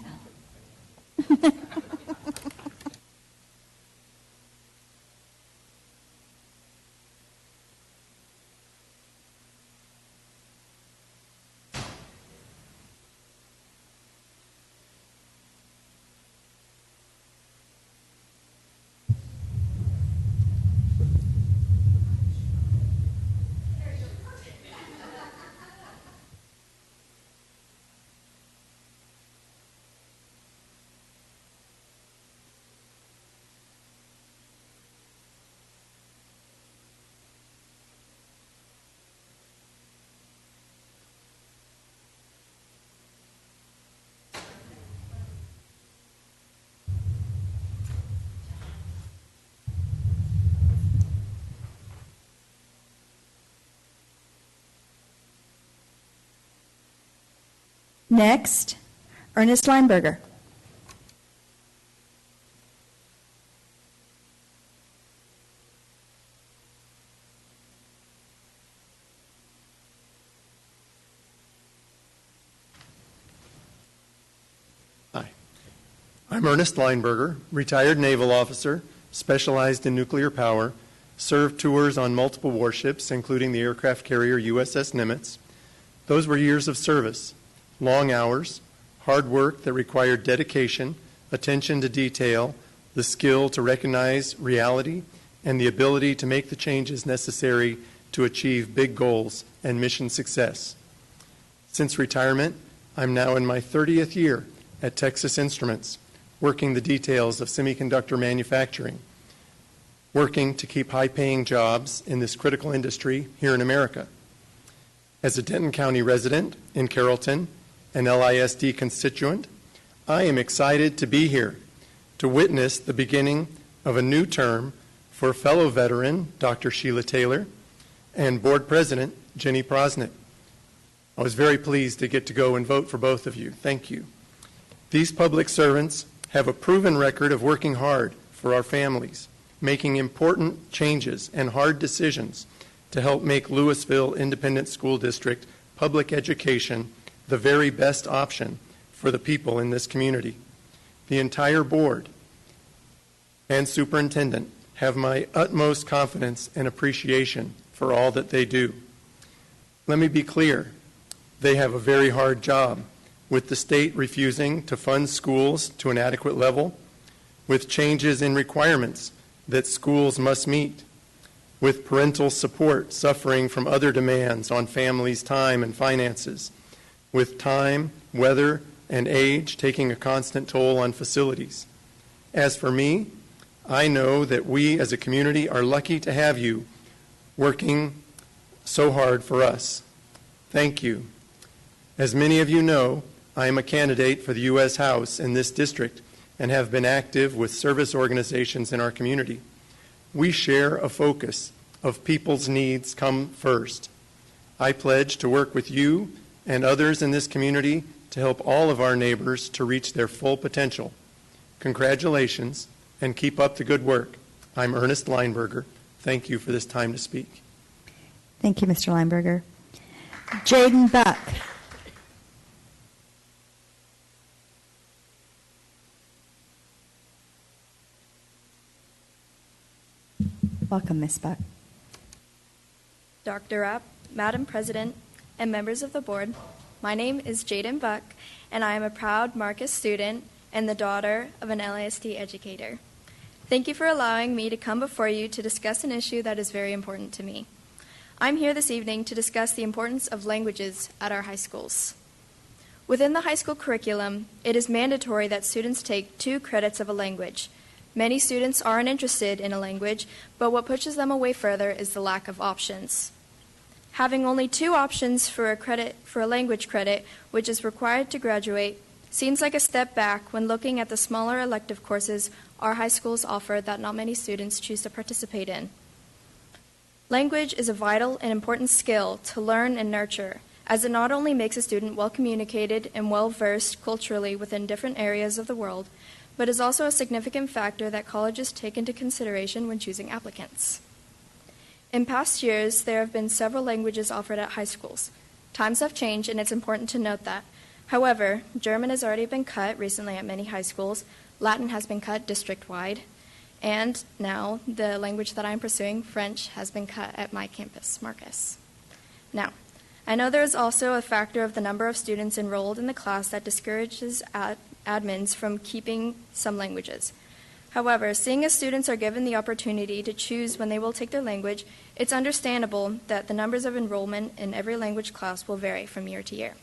Next, Ernest Lineberger. Hi, I'm Ernest Lineberger, retired naval officer, specialized in nuclear power, served tours on multiple warships, including the aircraft carrier USS Nimitz. Those were years of service. Long hours, hard work that required dedication, attention to detail, the skill to recognize reality, and the ability to make the changes necessary to achieve big goals and mission success. Since retirement, I'm now in my 30th year at Texas Instruments, working the details of semiconductor manufacturing, working to keep high-paying jobs in this critical industry here in America. As a Denton County resident in Carrollton, an LISD constituent, I am excited to be here to witness the beginning of a new term for fellow veteran Dr. Sheila Taylor and board president Jenny Prosnick. I was very pleased to get to go and vote for both of you. Thank you. These public servants have a proven record of working hard for our families, making important changes and hard decisions to help make Lewisville Independent School District public education the very best option for the people in this community. The entire board and superintendent have my utmost confidence and appreciation for all that they do. Let me be clear, they have a very hard job, with the state refusing to fund schools to an adequate level, with changes in requirements that schools must meet, with parental support suffering from other demands on families' time and finances, with time, weather, and age taking a constant toll on facilities. As for me, I know that we as a community are lucky to have you working so hard for us. Thank you. As many of you know, I am a candidate for the U.S. House in this district and have been active with service organizations in our community. We share a focus of people's needs come first. I pledge to work with you and others in this community to help all of our neighbors to reach their full potential. Congratulations, and keep up the good work. I'm Ernest Lineberger. Thank you for this time to speak. Thank you, Mr. Lineberger. Jaden Buck. Welcome, Ms. Buck. Dr. Rapp, Madam President, and members of the board, my name is Jaden Buck, and I am a proud Marcus student and the daughter of an LASD educator. Thank you for allowing me to come before you to discuss an issue that is very important to me. I'm here this evening to discuss the importance of languages at our high schools. Within the high school curriculum, it is mandatory that students take 2 credits of a language. Many students aren't interested in a language, but what pushes them away further is the lack of options. Having only 2 options for a language credit, which is required to graduate, seems like a step back when looking at the smaller elective courses our high schools offer that not many students choose to participate in. Language is a vital and important skill to learn and nurture, as it not only makes a student well communicated and well versed culturally within different areas of the world, but is also a significant factor that colleges take into consideration when choosing applicants. In past years, there have been several languages offered at high schools. Times have changed, and it's important to note that. However, German has already been cut recently at many high schools, Latin has been cut district-wide, and now the language that I'm pursuing, French, has been cut at my campus, Marcus. Now, I know there is also a factor of the number of students enrolled in the class that discourages admins from keeping some languages. However, seeing as students are given the opportunity to choose when they will take their language, it's understandable that the numbers of enrollment in every language class will vary from year to year.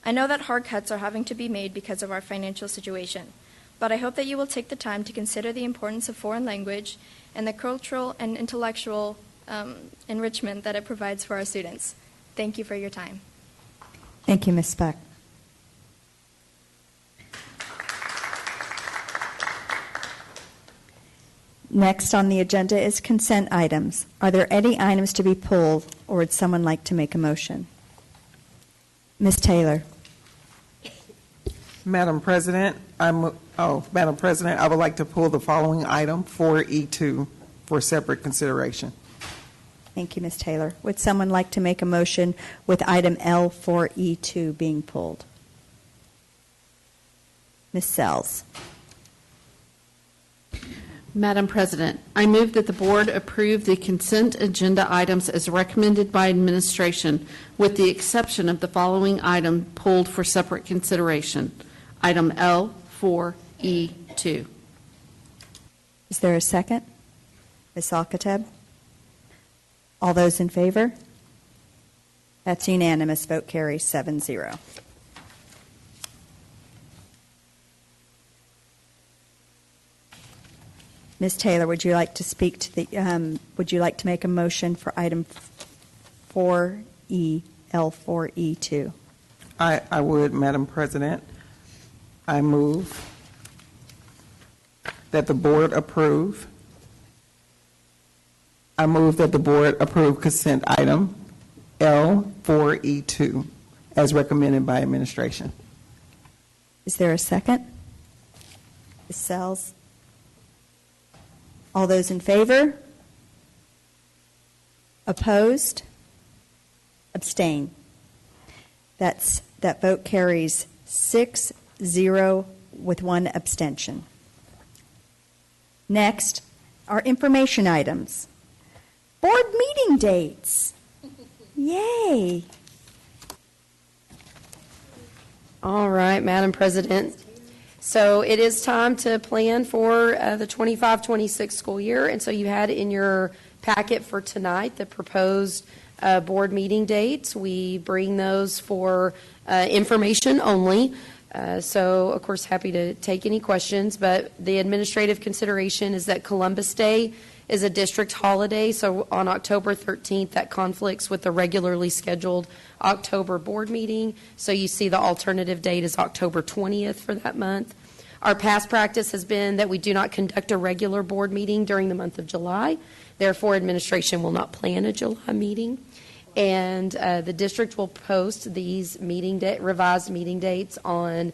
I know that hard cuts are having to be made because of our financial situation, but I hope that you will take the time to consider the importance of foreign language and the cultural and intellectual enrichment that it provides for our students. Thank you for your time. Thank you, Ms. Buck. Next on the agenda is consent items. Are there any items to be pulled, or would someone like to make a motion? Ms. Taylor. Madam President, I would like to pull the following item, 4E2, for separate consideration. Thank you, Ms. Taylor. Would someone like to make a motion with item L4E2 being pulled? Ms. Sells. Madam President, I move that the board approve the consent agenda items as recommended by administration, with the exception of the following item pulled for separate consideration. Item L4E2. Is there a second? Ms. Alcatab? All those in favor? That's unanimous. Vote carries 7-0. Ms. Taylor, would you like to speak to the, would you like to make a motion for item 4E, L4E2? I would, Madam President. I move that the board approve. I move that the board approve consent item L4E2 as recommended by administration. Is there a second? Ms. Sells? All those in favor? Opposed? Abstain. That vote carries 6-0 with 1 abstention. Next, our information items. Board meeting dates. Yay. All right, Madam President. So it is time to plan for the 25-26 school year, and so you had in your packet for tonight the proposed board meeting dates. We bring those for information only. So, of course, happy to take any questions, but the administrative consideration is that Columbus Day is a district holiday, so on October 13th, that conflicts with the regularly scheduled October board meeting, so you see the alternative date is October 20th for that month. Our past practice has been that we do not conduct a regular board meeting during the month of July. Therefore, administration will not plan a July meeting. And the district will post these revised meeting dates on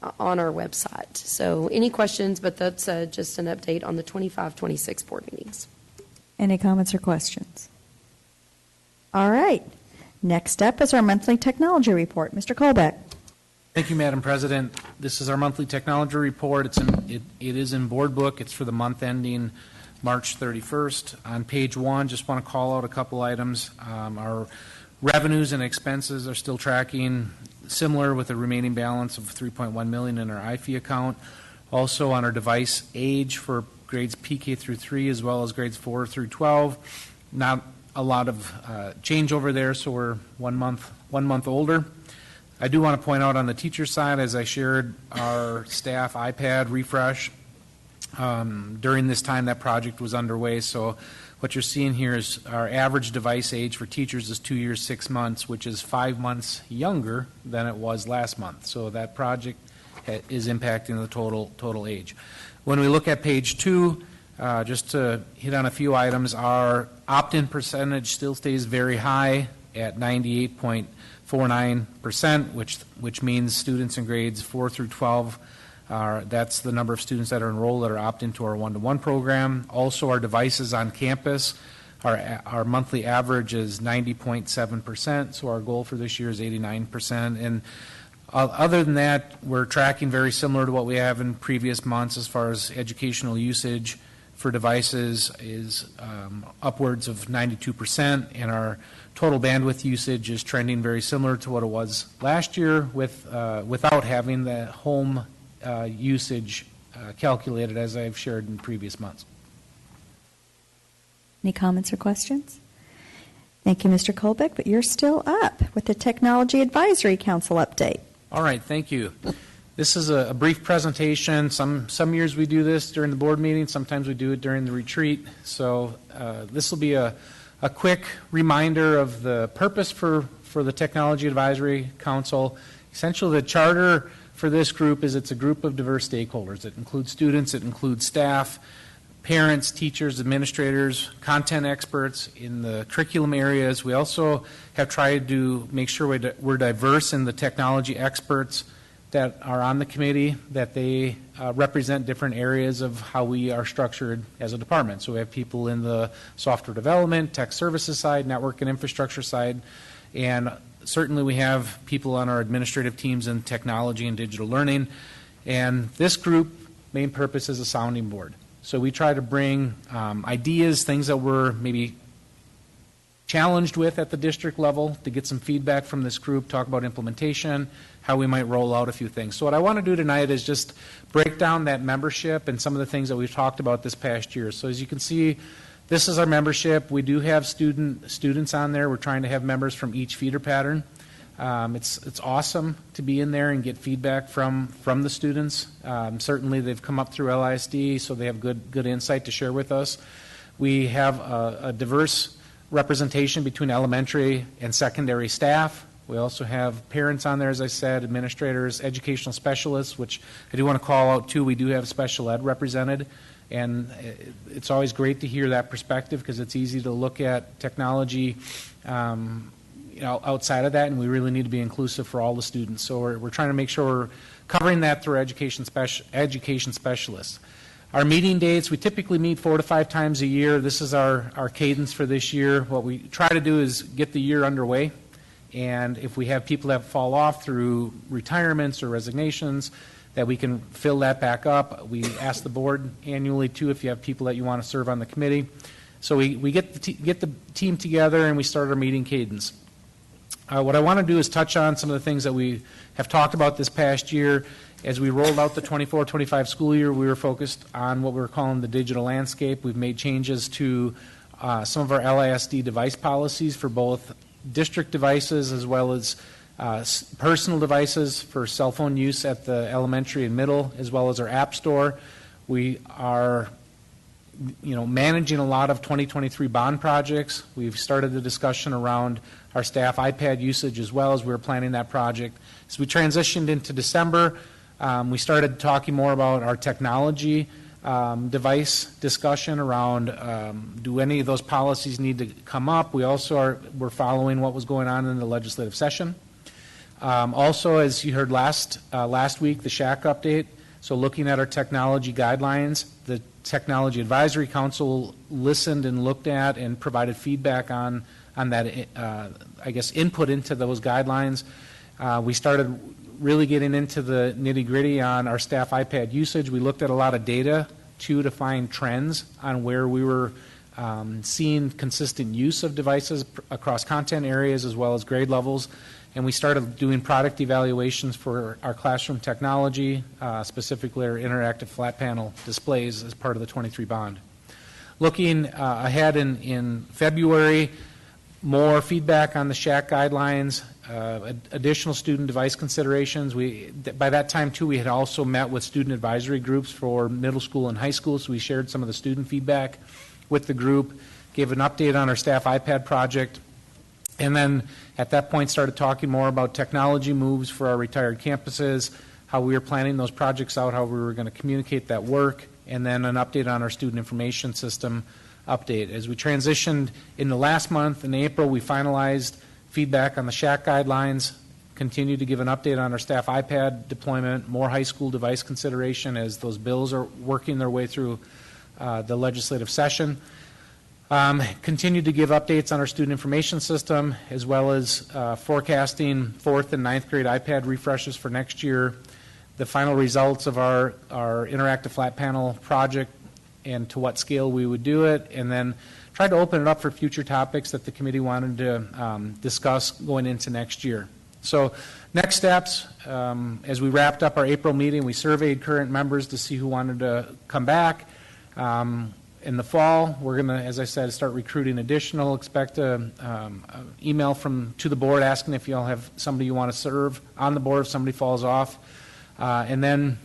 our website. So any questions, but that's just an update on the 25-26 board meetings. Any comments or questions? All right. Next up is our monthly technology report. Mr. Colbeck. Thank you, Madam President. This is our monthly technology report. It is in board book. It's for the month ending March 31st. On page 1, just want to call out a couple items. Our revenues and expenses are still tracking similar with a remaining balance of $3.1 million in our IFE account. Also on our device age for grades PK through 3 as well as grades 4 through 12. Not a lot of change over there, so we're one month older. I do want to point out on the teacher side, as I shared, our staff iPad refresh. During this time, that project was underway. So what you're seeing here is our average device age for teachers is 2 years, 6 months, which is 5 months younger than it was last month. So that project is impacting the total age. When we look at page 2, just to hit on a few items, our opt-in percentage still stays very high at 98.49%, which means students in grades 4 through 12 that's the number of students that are enrolled that are opt into our one-to-one program. Also, our devices on campus, our monthly average is 90.7%, so our goal for this year is 89%. And other than that, we're tracking very similar to what we have in previous months as far as educational usage for devices is upwards of 92%, and our total bandwidth usage is trending very similar to what it was last year without having the home usage calculated as I've shared in previous months. Any comments or questions? Thank you, Mr. Colbeck, but you're still up with the Technology Advisory Council update. All right, thank you. This is a brief presentation. Some years we do this during the board meeting, sometimes we do it during the retreat. So this will be a quick reminder of the purpose for the Technology Advisory Council. Essentially, the charter for this group is it's a group of diverse stakeholders. It includes students, it includes staff, parents, teachers, administrators, content experts in the curriculum areas. We also have tried to make sure we're diverse in the technology experts that are on the committee, that they represent different areas of how we are structured as a department. So we have people in the software development, tech services side, network and infrastructure side, and certainly we have people on our administrative teams in technology and digital learning. And this group, main purpose is a sounding board. So we try to bring ideas, things that we're maybe challenged with at the district level to get some feedback from this group, talk about implementation, how we might roll out a few things. So what I want to do tonight is just break down that membership and some of the things that we've talked about this past year. So as you can see, this is our membership. We do have students on there. We're trying to have members from each feeder pattern. It's awesome to be in there and get feedback from the students. Certainly they've come up through LISD, so they have good insight to share with us. We have a diverse representation between elementary and secondary staff. We also have parents on there, as I said, administrators, educational specialists, which I do want to call out too. We do have special ed represented. And it's always great to hear that perspective because it's easy to look at technology outside of that, and we really need to be inclusive for all the students. So we're trying to make sure we're covering that through education specialists. Our meeting dates, we typically meet 4 to 5 times a year. This is our cadence for this year. What we try to do is get the year underway, and if we have people that fall off through retirements or resignations, that we can fill that back up. We ask the board annually, too, if you have people that you want to serve on the committee. So we get the team together and we start our meeting cadence. What I want to do is touch on some of the things that we have talked about this past year. As we rolled out the 24-25 school year, we were focused on what we're calling the digital landscape. We've made changes to some of our LISD device policies for both district devices as well as personal devices for cell phone use at the elementary and middle, as well as our app store. We are managing a lot of 2023 bond projects. We've started the discussion around our staff iPad usage as well as we were planning that project. As we transitioned into December, we started talking more about our technology device discussion around do any of those policies need to come up. We're following what was going on in the legislative session. Also, as you heard last week, the SHAC update. So looking at our technology guidelines, the Technology Advisory Council listened and looked at and provided feedback on that, input into those guidelines. We started really getting into the nitty-gritty on our staff iPad usage. We looked at a lot of data, too, to find trends on where we were seeing consistent use of devices across content areas as well as grade levels. And we started doing product evaluations for our classroom technology, specifically our interactive flat panel displays as part of the 23 bond. Looking ahead in February, more feedback on the SHAC guidelines, additional student device considerations. By that time, too, we had also met with student advisory groups for middle school and high school, so we shared some of the student feedback with the group, gave an update on our staff iPad project, and then at that point started talking more about technology moves for our retired campuses, how we were planning those projects out, how we were going to communicate that work, and then an update on our student information system update. As we transitioned in the last month, in April, we finalized feedback on the SHAC guidelines, continued to give an update on our staff iPad deployment, more high school device consideration as those bills are working their way through the legislative session. Continued to give updates on our student information system, as well as forecasting 4th and 9th grade iPad refreshes for next year, the final results of our interactive flat panel project and to what scale we would do it, and then try to open it up for future topics that the committee wanted to discuss going into next year. So next steps, as we wrapped up our April meeting, we surveyed current members to see who wanted to come back. In the fall, we're going to, as I said, start recruiting additional. Expect an email to the board asking if you all have somebody you want to serve on the board if somebody falls off. And then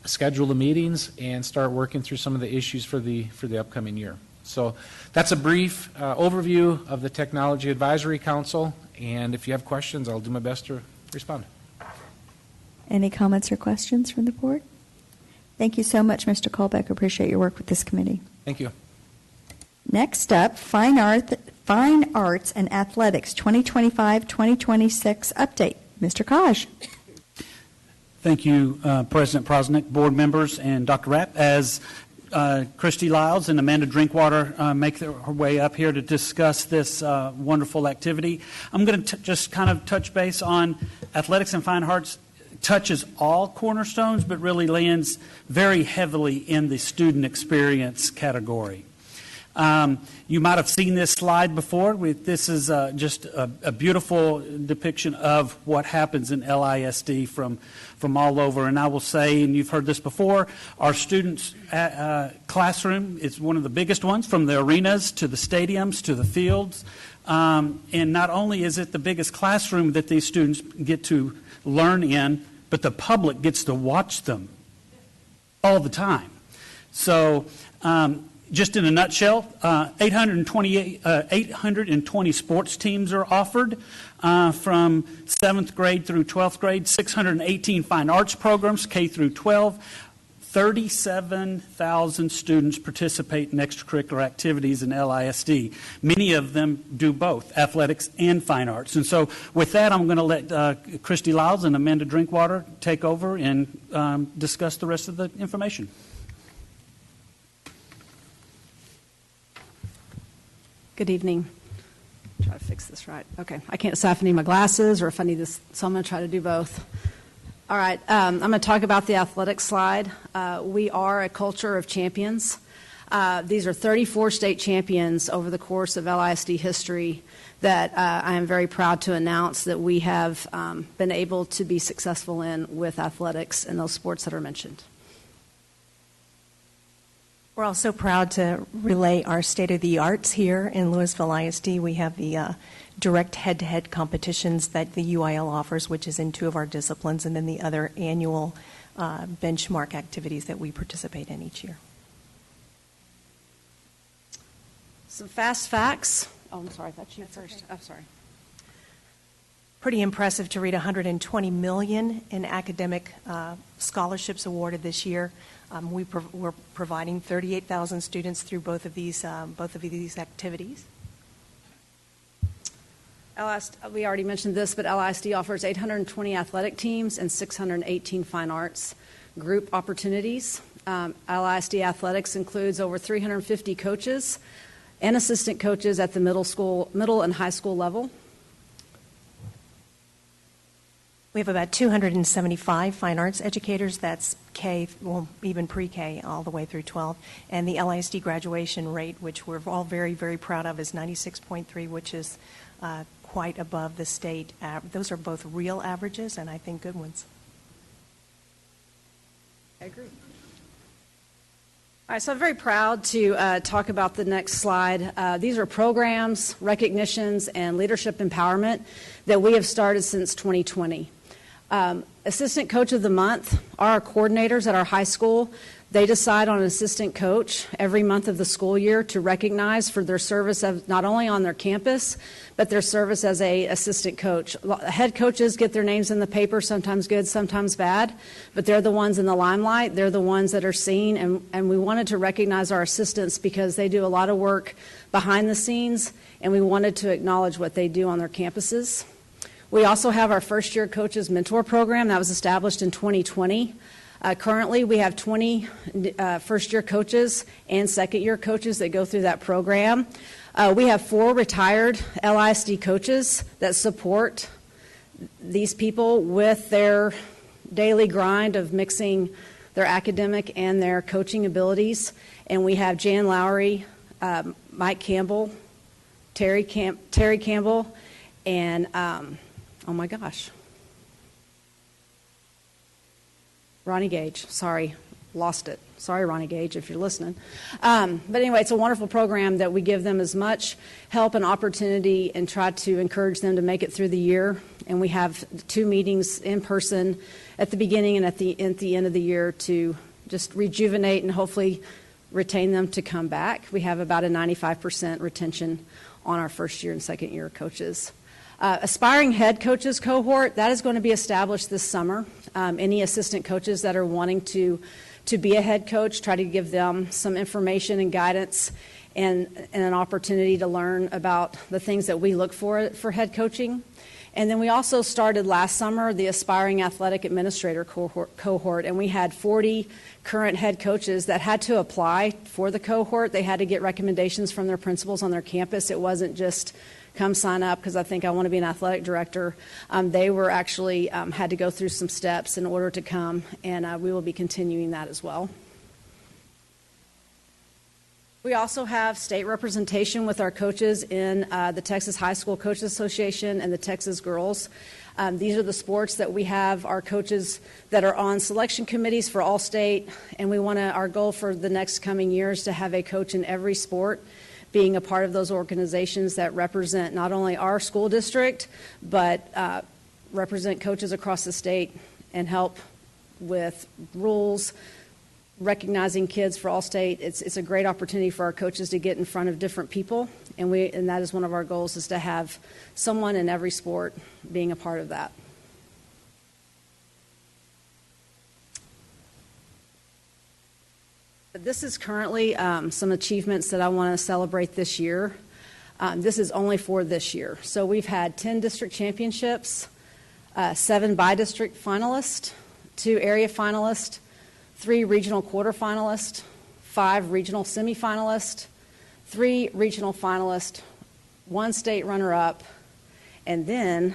schedule the meetings and start working through some of the issues for the upcoming year. So that's a brief overview of the Technology Advisory Council. And if you have questions, I'll do my best to respond. Any comments or questions from the board? Thank you so much, Mr. Colbeck. Appreciate your work with this committee. Thank you. Next up, Fine Arts and Athletics 2025-2026 update. Mr. Kaj. Thank you, President Prosnick, board members, and Dr. Rapp. As Christy Lyles and Amanda Drinkwater make their way up here to discuss this wonderful activity, I'm going to just kind of touch base on athletics and fine arts. Touches all cornerstones, but really lands very heavily in the student experience category. You might have seen this slide before. This is just a beautiful depiction of what happens in LISD from all over. And I will say, and you've heard this before, our students' classroom is one of the biggest ones, from the arenas to the stadiums to the fields. And not only is it the biggest classroom that these students get to learn in, but the public gets to watch them all the time. So just in a nutshell, 820 sports teams are offered from 7th grade through 12th grade, 618 fine arts programs, K through 12. 37,000 students participate in extracurricular activities in LISD. Many of them do both, athletics and fine arts. And so with that, I'm going to let Christy Lyles and Amanda Drinkwater take over and discuss the rest of the information. Good evening. Try to fix this right. Okay, I can't decide if I need my glasses or if I need this, so I'm going to try to do both. All right, I'm going to talk about the athletics slide. We are a culture of champions. These are 34 state champions over the course of LISD history that I am very proud to announce that we have been able to be successful in with athletics in those sports that are mentioned. We're also proud to relay our state of the arts here in Lewisville ISD. We have the direct head-to-head competitions that the UIL offers, which is in 2 of our disciplines, and then the other annual benchmark activities that we participate in each year. Some fast facts. Oh, I'm sorry, I thought you first. Okay. Oh, sorry. pretty impressive to read $120 million in academic scholarships awarded this year. We're providing 38,000 students through both of these activities. We already mentioned this, but LISD offers 820 athletic teams and 618 fine arts group opportunities. LISD athletics includes over 350 coaches and assistant coaches at the middle and high school level. We have about 275 fine arts educators. That's K, well, even pre-K, all the way through 12. And the LISD graduation rate, which we're all very, very proud of, is 96.3, which is quite above the state. Those are both real averages, and I think good ones. I agree. All right, so I'm very proud to talk about the next slide. These are programs, recognitions, and leadership empowerment that we have started since 2020. Assistant Coach of the Month are our coordinators at our high school. They decide on an assistant coach every month of the school year to recognize for their service of not only on their campus, but their service as a assistant coach. Head coaches get their names in the paper, sometimes good, sometimes bad, but they're the ones in the limelight. They're the ones that are seen, and we wanted to recognize our assistants because they do a lot of work behind the scenes, and we wanted to acknowledge what they do on their campuses. We also have our first-year coaches mentor program that was established in 2020. Currently, we have 20 first-year coaches and second-year coaches that go through that program. We have 4 retired LISD coaches that support these people with their daily grind of mixing their academic and their coaching abilities. And we have Jan Lowry, Mike Campbell, Terry Campbell, and oh my gosh, Ronnie Gage. Sorry, lost it. Sorry, Ronnie Gage, if you're listening. But anyway, it's a wonderful program that we give them as much help and opportunity and try to encourage them to make it through the year. And we have 2 meetings in person at the beginning and at the end of the year to just rejuvenate and hopefully retain them to come back. We have about a 95% retention on our first year and second year coaches. Aspiring head coaches cohort, that is going to be established this summer. Any assistant coaches that are wanting to be a head coach, try to give them some information and guidance and an opportunity to learn about the things that we look for head coaching. And then we also started last summer the Aspiring Athletic Administrator cohort, and we had 40 current head coaches that had to apply for the cohort. They had to get recommendations from their principals on their campus. It wasn't just come sign up because I think I want to be an athletic director. They were actually had to go through some steps in order to come, and we will be continuing that as well. We also have state representation with our coaches in the Texas High School Coaches Association and the Texas Girls. These are the sports that we have our coaches that are on selection committees for all state, and we want to, our goal for the next coming years to have a coach in every sport being a part of those organizations that represent not only our school district, but represent coaches across the state and help with rules, recognizing kids for all state. It's a great opportunity for our coaches to get in front of different people, and that is one of our goals, is to have someone in every sport being a part of that. This is currently some achievements that I want to celebrate this year. This is only for this year. So we've had 10 district championships, 7 by-district finalists, 2 area finalists, 3 regional quarterfinalists, 5 regional semifinalists, 3 regional finalists, 1 state runner-up, and then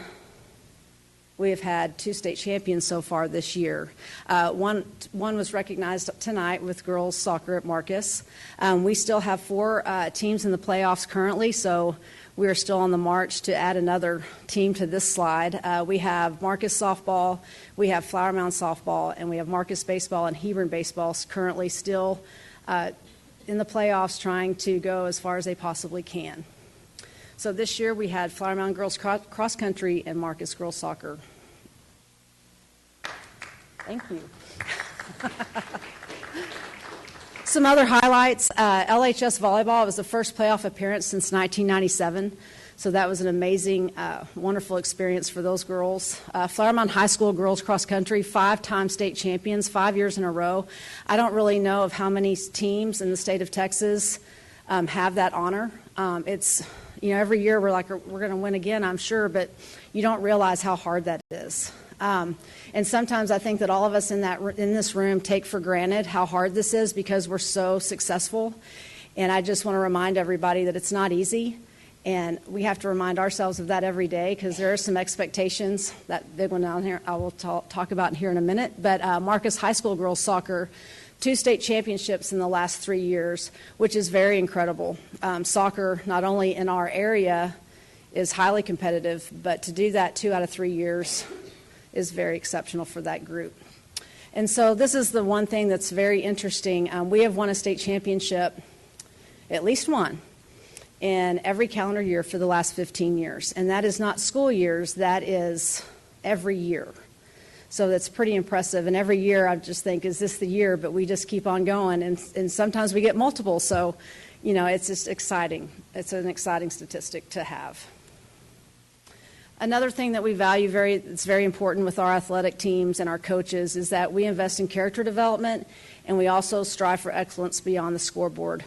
we have had 2 state champions so far this year. One was recognized tonight with girls soccer at Marcus. We still have 4 teams in the playoffs currently, so we are still on the march to add another team to this slide. We have Marcus softball, we have Flower Mound softball, and we have Marcus baseball and Hebron baseball currently still in the playoffs, trying to go as far as they possibly can. So this year we had Flower Mound girls cross country and Marcus girls soccer. Thank you. Some other highlights. LHS volleyball was the first playoff appearance since 1997. So that was an amazing, wonderful experience for those girls. Flower Mound High School girls cross country, 5-time state champions, 5 years in a row. I don't really know of how many teams in the state of Texas have that honor. It's, every year we're like, we're going to win again, I'm sure, but you don't realize how hard that is. And sometimes I think that all of us in this room take for granted how hard this is because we're so successful. And I just want to remind everybody that it's not easy. And we have to remind ourselves of that every day because there are some expectations. That big one down here I will talk about here in a minute. But Marcus High School girls soccer, 2 state championships in the last 3 years, which is very incredible. Soccer, not only in our area, is highly competitive, but to do that 2 out of 3 years is very exceptional for that group. And so this is the one thing that's very interesting. We have won a state championship, at least one, in every calendar year for the last 15 years. And that is not school years, that is every year. So that's pretty impressive. And every year I just think, is this the year? But we just keep on going. And sometimes we get multiple. So, it's just exciting. It's an exciting statistic to have. Another thing that we value it's very important with our athletic teams and our coaches is that we invest in character development and we also strive for excellence beyond the scoreboard.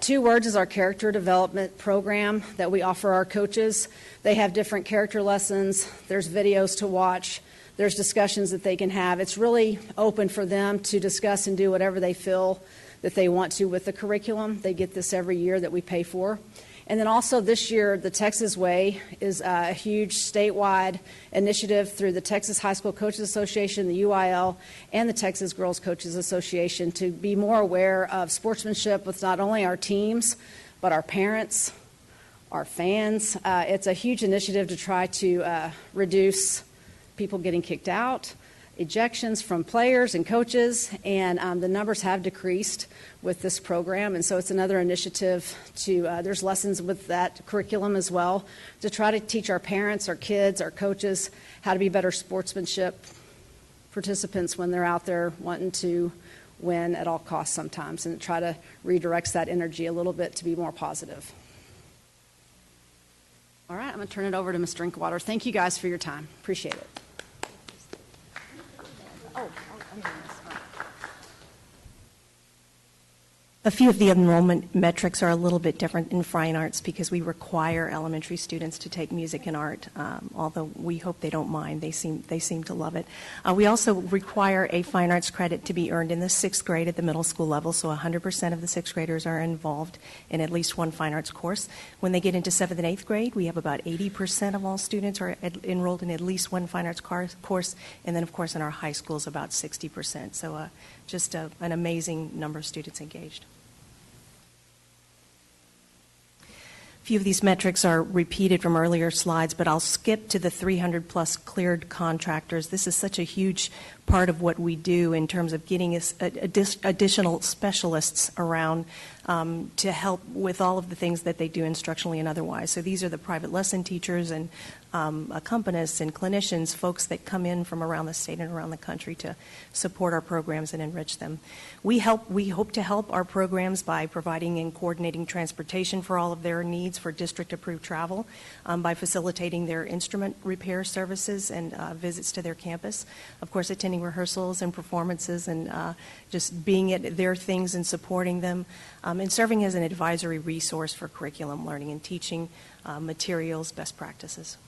2 Words is our character development program that we offer our coaches. They have different character lessons. There's videos to watch. There's discussions that they can have. It's really open for them to discuss and do whatever they feel that they want to with the curriculum. They get this every year that we pay for. And then also this year, the Texas Way is a huge statewide initiative through the Texas High School Coaches Association, the UIL, and the Texas Girls Coaches Association to be more aware of sportsmanship with not only our teams, but our parents, our fans. It's a huge initiative to try to reduce people getting kicked out, ejections from players and coaches, and the numbers have decreased with this program. And so it's another initiative there's lessons with that curriculum as well to try to teach our parents, our kids, our coaches how to be better sportsmanship participants when they're out there wanting to win at all costs sometimes, and try to redirect that energy a little bit to be more positive. All right, I'm going to turn it over to Ms. Drinkwater. Thank you guys for your time. Appreciate it. Oh, I'm doing this. A few of the enrollment metrics are a little bit different in fine arts because we require elementary students to take music and art, although we hope they don't mind. They seem to love it. We also require a fine arts credit to be earned in the 6th grade at the middle school level, so 100% of the 6th graders are involved in at least one fine arts course. When they get into 7th and 8th grade, we have about 80% of all students are enrolled in at least one fine arts course, and then, of course, in our high schools, about 60%. So just an amazing number of students engaged. A few of these metrics are repeated from earlier slides, but I'll skip to the 300-plus cleared contractors. This is such a huge part of what we do in terms of getting us additional specialists around to help with all of the things that they do instructionally and otherwise. So these are the private lesson teachers and accompanists and clinicians, folks that come in from around the state and around the country to support our programs and enrich them. We hope to help our programs by providing and coordinating transportation for all of their needs for district-approved travel, by facilitating their instrument repair services and visits to their campus. Of course, attending rehearsals and performances and just being at their things and supporting them, and serving as an advisory resource for curriculum learning and teaching materials, best practices.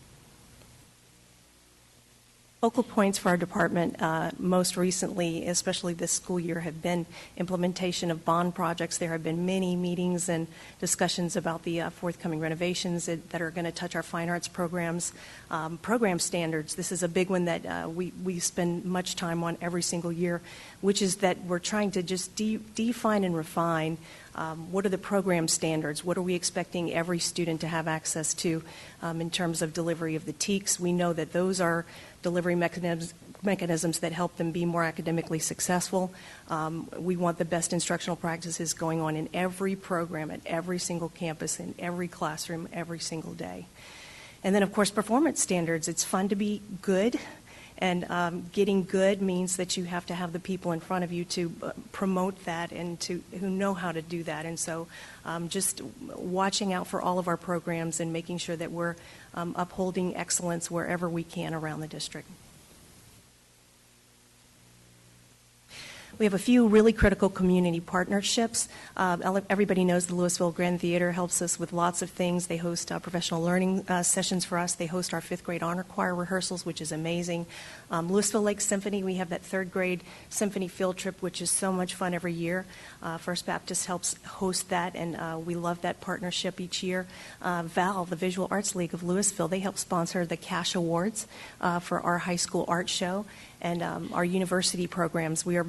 Focal points for our department most recently, especially this school year, have been implementation of bond projects. There have been many meetings and discussions about the forthcoming renovations that are going to touch our fine arts programs. Program standards, this is a big one that we spend much time on every single year, which is that we're trying to just define and refine what are the program standards? What are we expecting every student to have access to in terms of delivery of the TEKS? We know that those are delivery mechanisms that help them be more academically successful. We want the best instructional practices going on in every program, at every single campus, in every classroom, every single day. And then, of course, performance standards. It's fun to be good, And getting good means that you have to have the people in front of you to promote that and who know how to do that. And so just watching out for all of our programs and making sure that we're upholding excellence wherever we can around the district. We have a few really critical community partnerships. Everybody knows the Lewisville Grand Theater helps us with lots of things. They host professional learning sessions for us. They host our 5th grade honor choir rehearsals, which is amazing. Lewisville Lake Symphony, we have that 3rd grade symphony field trip, which is so much fun every year. First Baptist helps host that, and we love that partnership each year. VAL, the Visual Arts League of Lewisville, they help sponsor the Cash Awards for our high school art show. And our university programs, we are,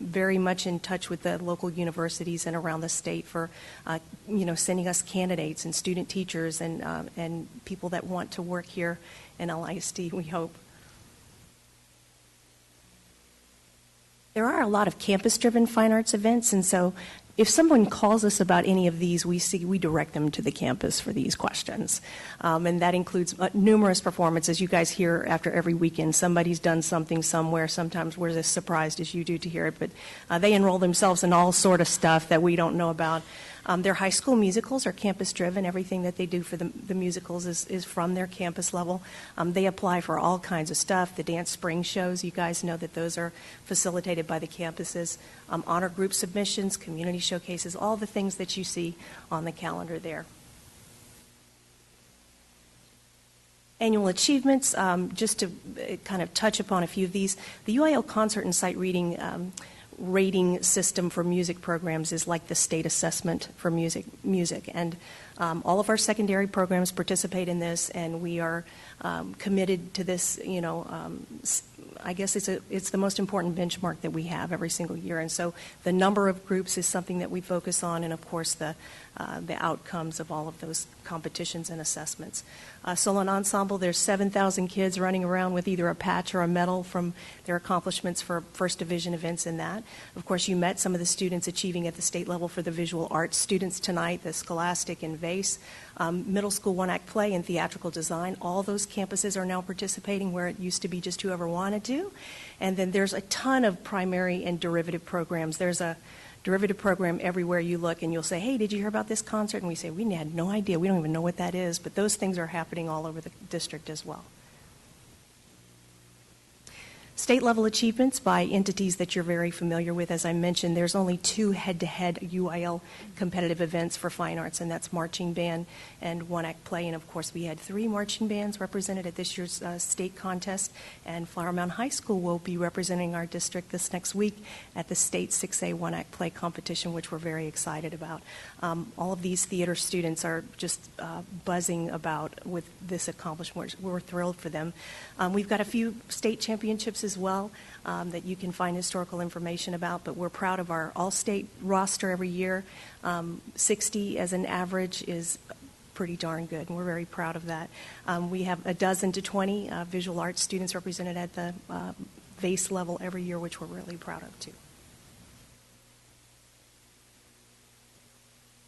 very much in touch with the local universities and around the state for, sending us candidates and student teachers and people that want to work here in LISD, we hope. There are a lot of campus-driven fine arts events, and so if someone calls us about any of these, we direct them to the campus for these questions. And that includes numerous performances. You guys hear after every weekend, somebody's done something somewhere. Sometimes we're as surprised as you do to hear it, but they enroll themselves in all sort of stuff that we don't know about. Their high school musicals are campus-driven. Everything that they do for the musicals is from their campus level. They apply for all kinds of stuff. The dance spring shows, you guys know that those are facilitated by the campuses. Honor group submissions, community showcases, all the things that you see on the calendar there. Annual achievements, just to kind of touch upon a few of these. The UIL concert and sight reading rating system for music programs is like the state assessment for music. And all of our secondary programs participate in this, and we are committed to this, I guess it's the most important benchmark that we have every single year. And so the number of groups is something that we focus on, and of course the outcomes of all of those competitions and assessments. Solo and ensemble, there's 7,000 kids running around with either a patch or a medal from their accomplishments for first division events in that. Of course, you met some of the students achieving at the state level for the visual arts students tonight, the Scholastic and VASE. Middle school one-act play and theatrical design, all those campuses are now participating where it used to be just whoever wanted to. And then there's a ton of primary and derivative programs. There's a derivative program everywhere you look, and you'll say, hey, did you hear about this concert? And we say, we had no idea. We don't even know what that is. But those things are happening all over the district as well. State level achievements by entities that you're very familiar with. As I mentioned, there's only 2 head-to-head UIL competitive events for fine arts, and that's marching band and one-act play. And of course, we had 3 marching bands represented at this year's state contest, and Flower Mound High School will be representing our district this next week at the state 6A one-act play competition, which we're very excited about. All of these theater students are just buzzing about with this accomplishment. We're thrilled for them. We've got a few state championships as well that you can find historical information about, but we're proud of our all-state roster every year. 60 as an average is pretty darn good, and we're very proud of that. We have a dozen to 20 visual arts students represented at the VASE level every year, which we're really proud of too.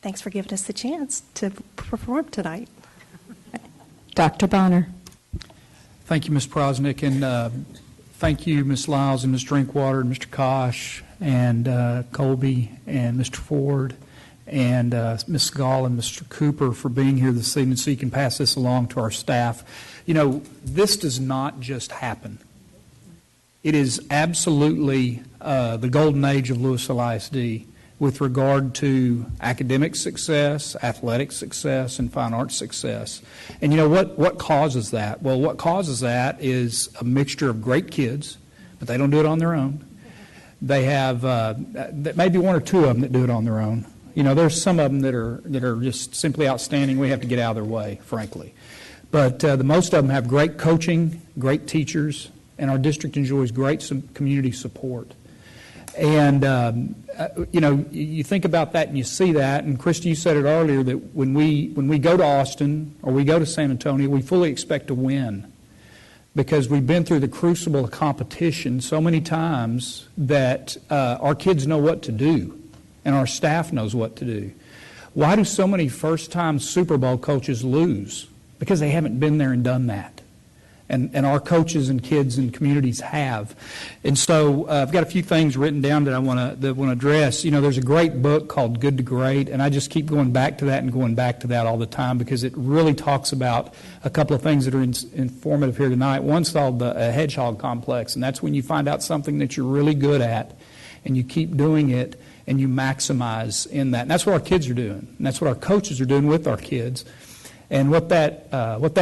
Thanks for giving us the chance to perform tonight. Dr. Bonner. Thank you, Ms. Prosnick, and thank you, Ms. Lyles and Ms. Drinkwater and Mr. Kosh and Colby and Mr. Ford and Ms. Gall and Mr. Cooper for being here this evening so you can pass this along to our staff. This does not just happen. It is absolutely the golden age of Lewisville ISD with regard to academic success, athletic success, and fine arts success. And what causes that? Well, what causes that is a mixture of great kids, but they don't do it on their own. They have maybe 1 or 2 of them that do it on their own. There's some of them that are just simply outstanding. We have to get out of their way, frankly. But the most of them have great coaching, great teachers, and our district enjoys great community support. And you think about that and you see that, and Christy, you said it earlier, that when we go to Austin or we go to San Antonio, we fully expect to win because we've been through the crucible of competition so many times that our kids know what to do and our staff knows what to do. Why do so many first-time Super Bowl coaches lose? Because they haven't been there and done that. And our coaches and kids and communities have. And so I've got a few things written down that I want to address. You know, there's a great book called Good to Great, and I just keep going back to that and going back to that all the time because it really talks about a couple of things that are informative here tonight. One's called the hedgehog complex, and that's when you find out something that you're really good at and you keep doing it and you maximize in that. And that's what our kids are doing, and that's what our coaches are doing with our kids. And what that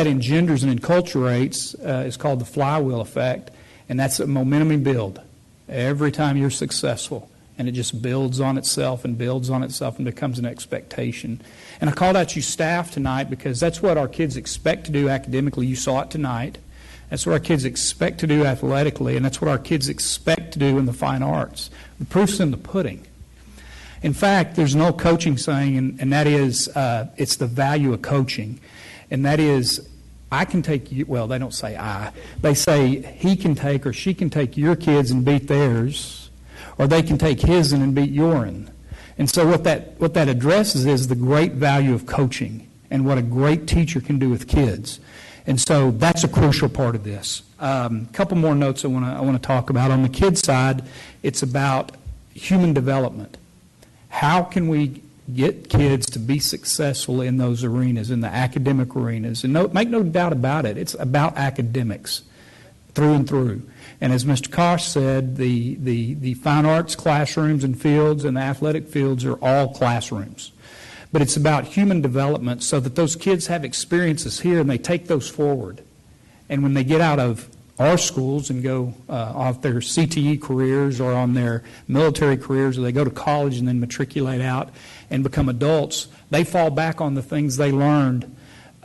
engenders and enculturates is called the flywheel effect, and that's a momentum build. Every time you're successful, and it just builds on itself and builds on itself and becomes an expectation. And I called out you staff tonight because that's what our kids expect to do academically. You saw it tonight. That's what our kids expect to do athletically, and that's what our kids expect to do in the fine arts. The proof's in the pudding. In fact, there's an old coaching saying, and that is, it's the value of coaching. And that is, I can take you, well, they don't say I. They say he can take or she can take your kids and beat theirs, or they can take his and beat your'n. And so what that addresses is the great value of coaching and what a great teacher can do with kids. And so that's a crucial part of this. A couple more notes I want to talk about. On the kids' side, it's about human development. How can we get kids to be successful in those arenas, in the academic arenas? And make no doubt about it, it's about academics through and through. And as Mr. Kosh said, the fine arts classrooms and fields and the athletic fields are all classrooms. But it's about human development so that those kids have experiences here and they take those forward. And when they get out of our schools and go off their CTE careers or on their military careers, or they go to college and then matriculate out and become adults, they fall back on the things they learned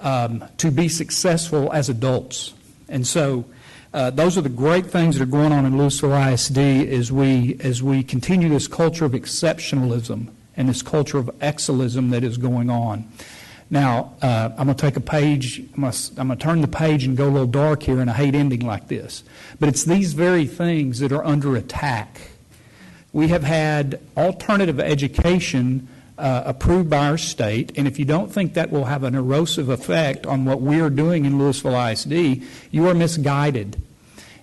to be successful as adults. And so those are the great things that are going on in Lewisville ISD as we continue this culture of exceptionalism and this culture of excellism that is going on. Now, I'm going to take a page, I'm going to turn the page and go a little dark here, and I hate ending like this. But it's these very things that are under attack. We have had alternative education approved by our state, and if you don't think that will have an erosive effect on what we are doing in Lewisville ISD, you are misguided.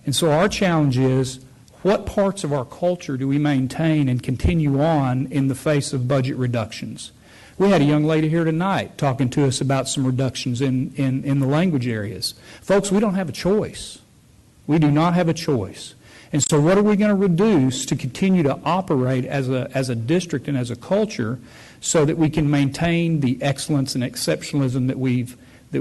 And so our challenge is, what parts of our culture do we maintain and continue on in the face of budget reductions? We had a young lady here tonight talking to us about some reductions in the language areas. Folks, we don't have a choice. We do not have a choice. And so what are we going to reduce to continue to operate as a district and as a culture so that we can maintain the excellence and exceptionalism that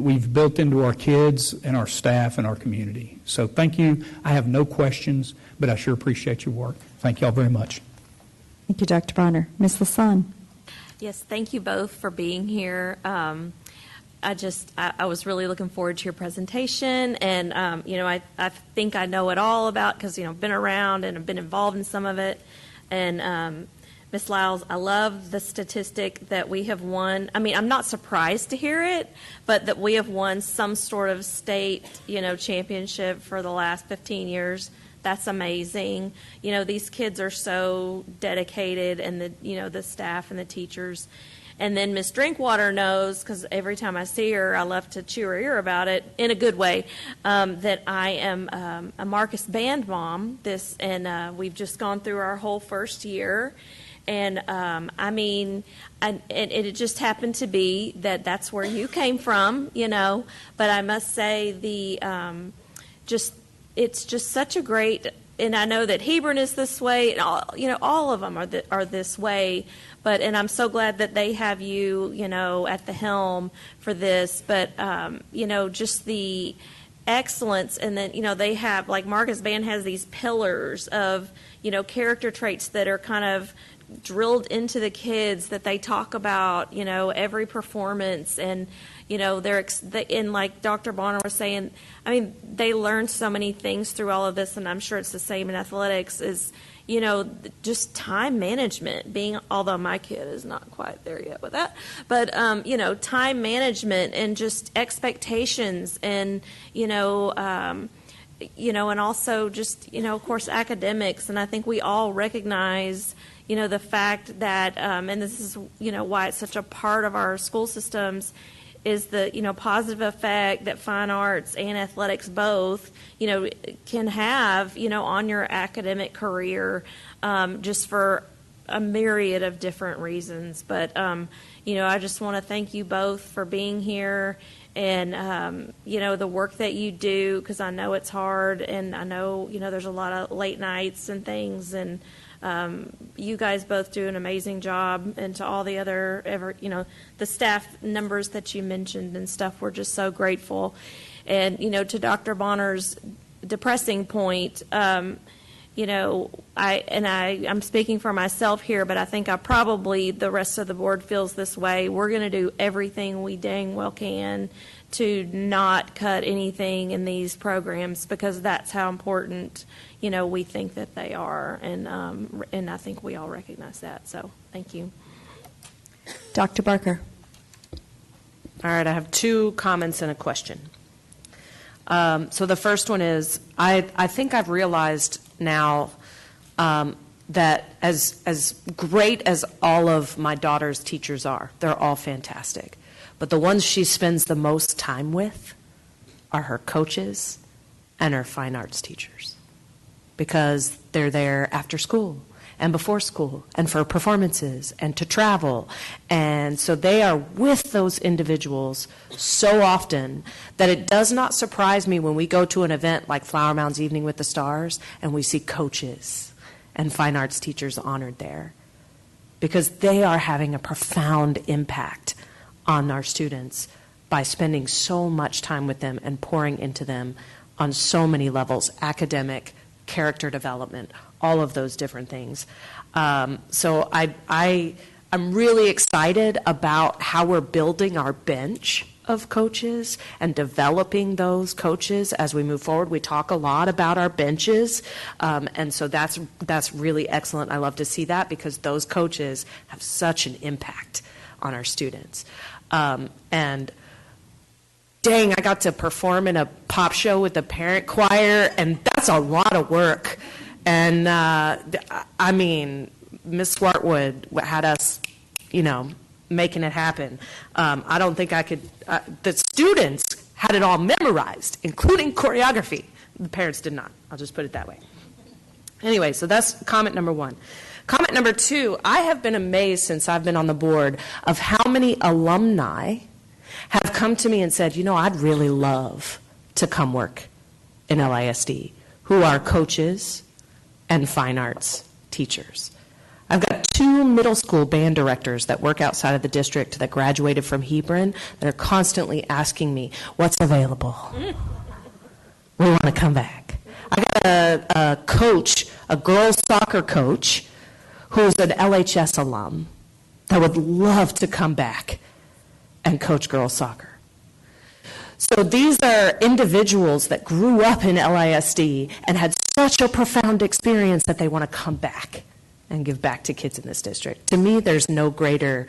we've built into our kids and our staff and our community? So thank you. I have no questions, but I sure appreciate your work. Thank you all very much. Thank you, Dr. Bonner. Ms. Lasan. Yes, thank you both for being here. I was really looking forward to your presentation, and I think I know it all about, because I've been around and I've been involved in some of it. And Ms. Lyles, I love the statistic that we have won. I mean, I'm not surprised to hear it, but that we have won some sort of state championship for the last 15 years. That's amazing. These kids are so dedicated, and the staff and the teachers. And then Miss Drinkwater knows, because every time I see her, I love to chew her ear about it in a good way, that I am a Marcus band mom. And we've just gone through our whole first year. And it just happened to be that that's where you came from, But I must say it's just such a great, and I know that Hebron is this way, and all of them are this way. And I'm so glad that they have you, at the helm for this. But just the excellence, and then they have, like Marcus Band has these pillars of character traits that are kind of drilled into the kids that they talk about, every performance. And and like Dr. Bonner was saying, I mean, they learn so many things through all of this, and I'm sure it's the same in athletics, is, just time management, although my kid is not quite there yet with that, but, time management and just expectations and, and also just, of course, academics. And I think we all recognize, the fact that, and this is, why it's such a part of our school systems, is the, positive effect that fine arts and athletics both, can have, on your academic career, just for a myriad of different reasons. But, I just want to thank you both for being here and, the work that you do, because I know it's hard, and I know, there's a lot of late nights and things, and you guys both do an amazing job, and to all the other, the staff numbers that you mentioned and stuff, we're just so grateful. And, to Dr. Bonner's depressing point, I'm speaking for myself here, but I think the rest of the board feels this way. We're going to do everything we dang well can to not cut anything in these programs, because that's how important, we think that they are, and I think we all recognize that. So, thank you. Dr. Barker. All right, I have 2 comments and a question. So the first one is, I think I've realized now that as great as all of my daughter's teachers are, they're all fantastic. But the ones she spends the most time with are her coaches and her fine arts teachers, because they're there after school and before school and for performances and to travel. And so they are with those individuals so often that it does not surprise me when we go to an event like Flower Mound's Evening with the Stars and we see coaches and fine arts teachers honored there, because they are having a profound impact on our students by spending so much time with them and pouring into them on so many levels: academic, character development, all of those different things. So I'm really excited about how we're building our bench of coaches and developing those coaches as we move forward. We talk a lot about our benches, and so that's really excellent. I love to see that, because those coaches have such an impact on our students. And dang, I got to perform in a pop show with the parent choir, and that's a lot of work. And I mean, Miss Swartwood had us, making it happen. I don't think I could. The students had it all memorized, including choreography. The parents did not. I'll just put it that way. Anyway, so that's comment number 1. Comment number 2, I have been amazed since I've been on the board of how many alumni have come to me and said, I'd really love to come work in LISD, who are coaches and fine arts teachers. I've got 2 middle school band directors that work outside of the district that graduated from Hebron that are constantly asking me, what's available? We want to come back. I got a coach, a girls soccer coach, who's an LHS alum that would love to come back and coach girls soccer. So these are individuals that grew up in LISD and had such a profound experience that they want to come back and give back to kids in this district. To me, there's no greater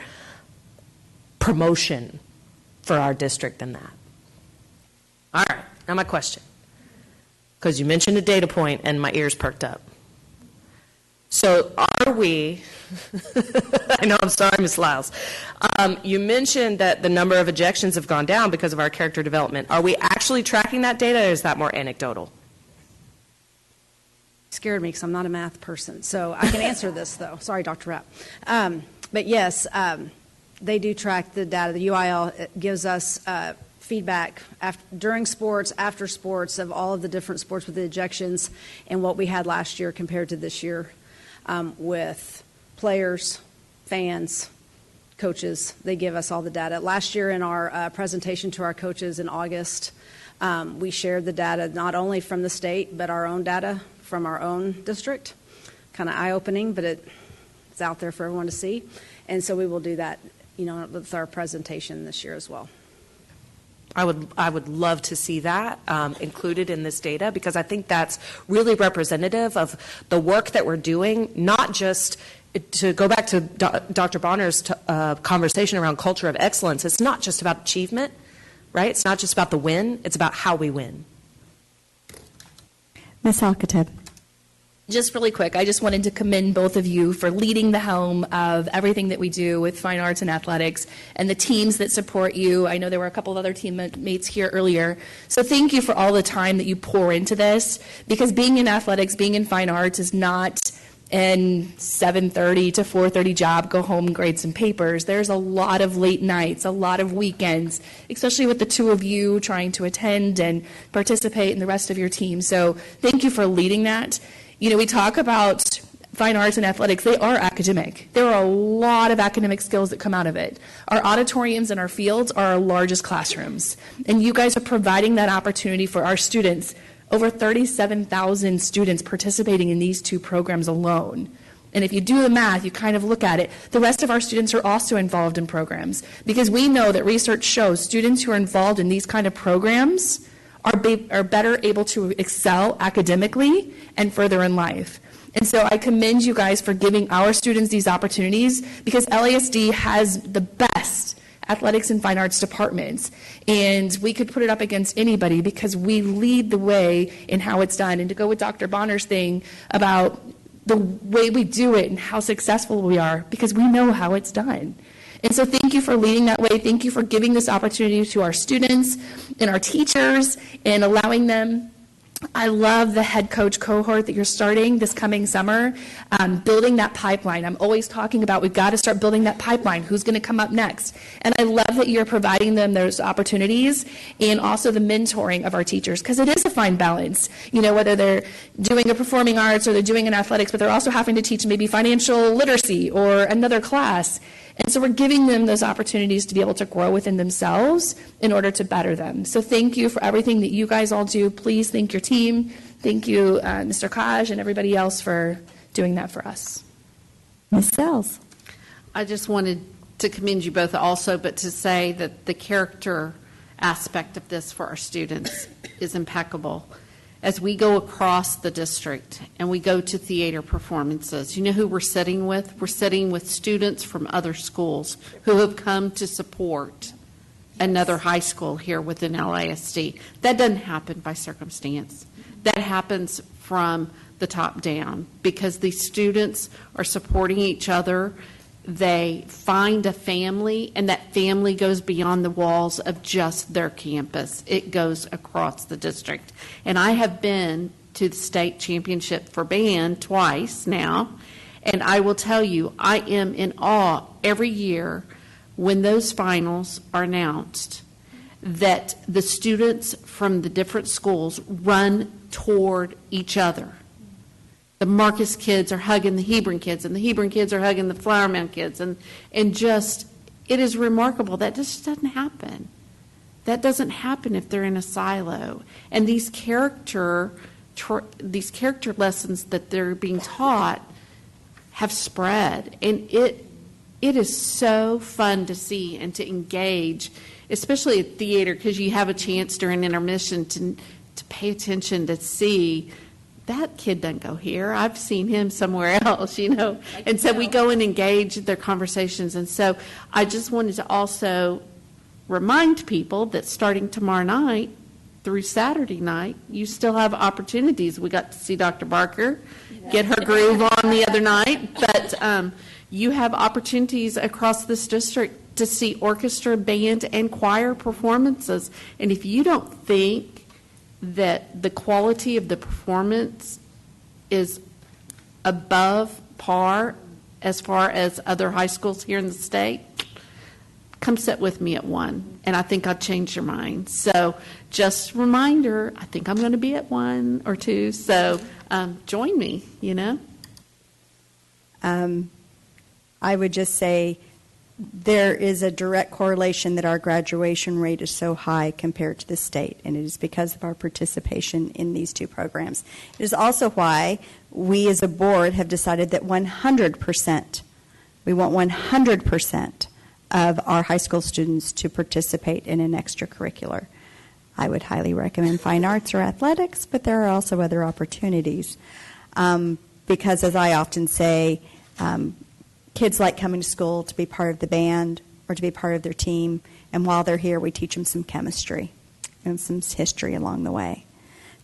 promotion for our district than that. All right, now my question, because you mentioned a data point and my ears perked up. So are we, I know, I'm sorry, Ms. Lyles. You mentioned that the number of ejections have gone down because of our character development. Are we actually tracking that data, or is that more anecdotal? Scared me because I'm not a math person. So I can answer this, though. Sorry, Dr. Rapp. But yes, they do track the data. The UIL gives us feedback during sports, after sports, of all of the different sports with the ejections and what we had last year compared to this year. With players, fans, coaches, they give us all the data. Last year in our presentation to our coaches in August, we shared the data not only from the state, but our own data from our own district. Kind of eye-opening, but it's out there for everyone to see. And so we will do that, with our presentation this year as well. I would love to see that included in this data, because I think that's really representative of the work that we're doing, not just to go back to Dr. Bonner's conversation around culture of excellence. It's not just about achievement, right? It's not just about the win. It's about how we win. Ms. Alcatab. Just really quick, I just wanted to commend both of you for leading the helm of everything that we do with fine arts and athletics and the teams that support you. I know there were a couple of other teammates here earlier. So thank you for all the time that you pour into this, because being in athletics, being in fine arts is not an 7:30 to 4:30 job, go home, grade some papers. There's a lot of late nights, a lot of weekends, especially with the two of you trying to attend and participate in the rest of your team. So thank you for leading that. You know, we talk about fine arts and athletics. They are academic. There are a lot of academic skills that come out of it. Our auditoriums and our fields are our largest classrooms. And you guys are providing that opportunity for our students. Over 37,000 students participating in these two programs alone. And if you do the math, you kind of look at it, the rest of our students are also involved in programs, because we know that research shows students who are involved in these kind of programs are better able to excel academically and further in life. And so I commend you guys for giving our students these opportunities, because LASD has the best athletics and fine arts departments, and we could put it up against anybody because we lead the way in how it's done. And to go with Dr. Bonner's thing about the way we do it and how successful we are, because we know how it's done. And so thank you for leading that way. Thank you for giving this opportunity to our students and our teachers and allowing them. I love the head coach cohort that you're starting this coming summer, building that pipeline. I'm always talking about we've got to start building that pipeline. Who's going to come up next? And I love that you're providing them those opportunities, and also the mentoring of our teachers, because it is a fine balance. You know, whether they're doing a performing arts or they're doing an athletics, but they're also having to teach maybe financial literacy or another class. And so we're giving them those opportunities to be able to grow within themselves in order to better them. So thank you for everything that you guys all do. Please thank your team. Thank you, Mr. Kaj, and everybody else for doing that for us. Ms. Sells. I just wanted to commend you both also, but to say that the character aspect of this for our students is impeccable. As we go across the district and we go to theater performances, you know who we're sitting with? We're sitting with students from other schools who have come to support another high school here within LASD. That doesn't happen by circumstance. That happens from the top down, because these students are supporting each other. They find a family, and that family goes beyond the walls of just their campus. It goes across the district. And I have been to the state championship for band twice now, and I will tell you, I am in awe every year when those finals are announced, that the students from the different schools run toward each other. The Marcus kids are hugging the Hebron kids, and the Hebron kids are hugging the Flower Mound kids, and just, it is remarkable. That just doesn't happen. That doesn't happen if they're in a silo. And these character lessons that they're being taught have spread, and it is so fun to see and to engage, especially at theater, because you have a chance during intermission to pay attention, to see that kid doesn't go here. I've seen him somewhere else, you know. And so we go and engage their conversations. And so I just wanted to also remind people that starting tomorrow night through Saturday night, you still have opportunities. We got to see Dr. Barker get her groove on the other night. But you have opportunities across this district to see orchestra, band, and choir performances. And if you don't think that the quality of the performance is above par as far as other high schools here in the state, come sit with me at one, and I think I'll change your mind. So just a reminder, I think I'm going to be at 1 or 2, so join me, you know. I would just say there is a direct correlation that our graduation rate is so high compared to the state, and it is because of our participation in these two programs. It is also why we as a board have decided that 100%, we want 100% of our high school students to participate in an extracurricular. I would highly recommend fine arts or athletics, but there are also other opportunities. Because as I often say, kids like coming to school to be part of the band or to be part of their team, and while they're here, we teach them some chemistry and some history along the way.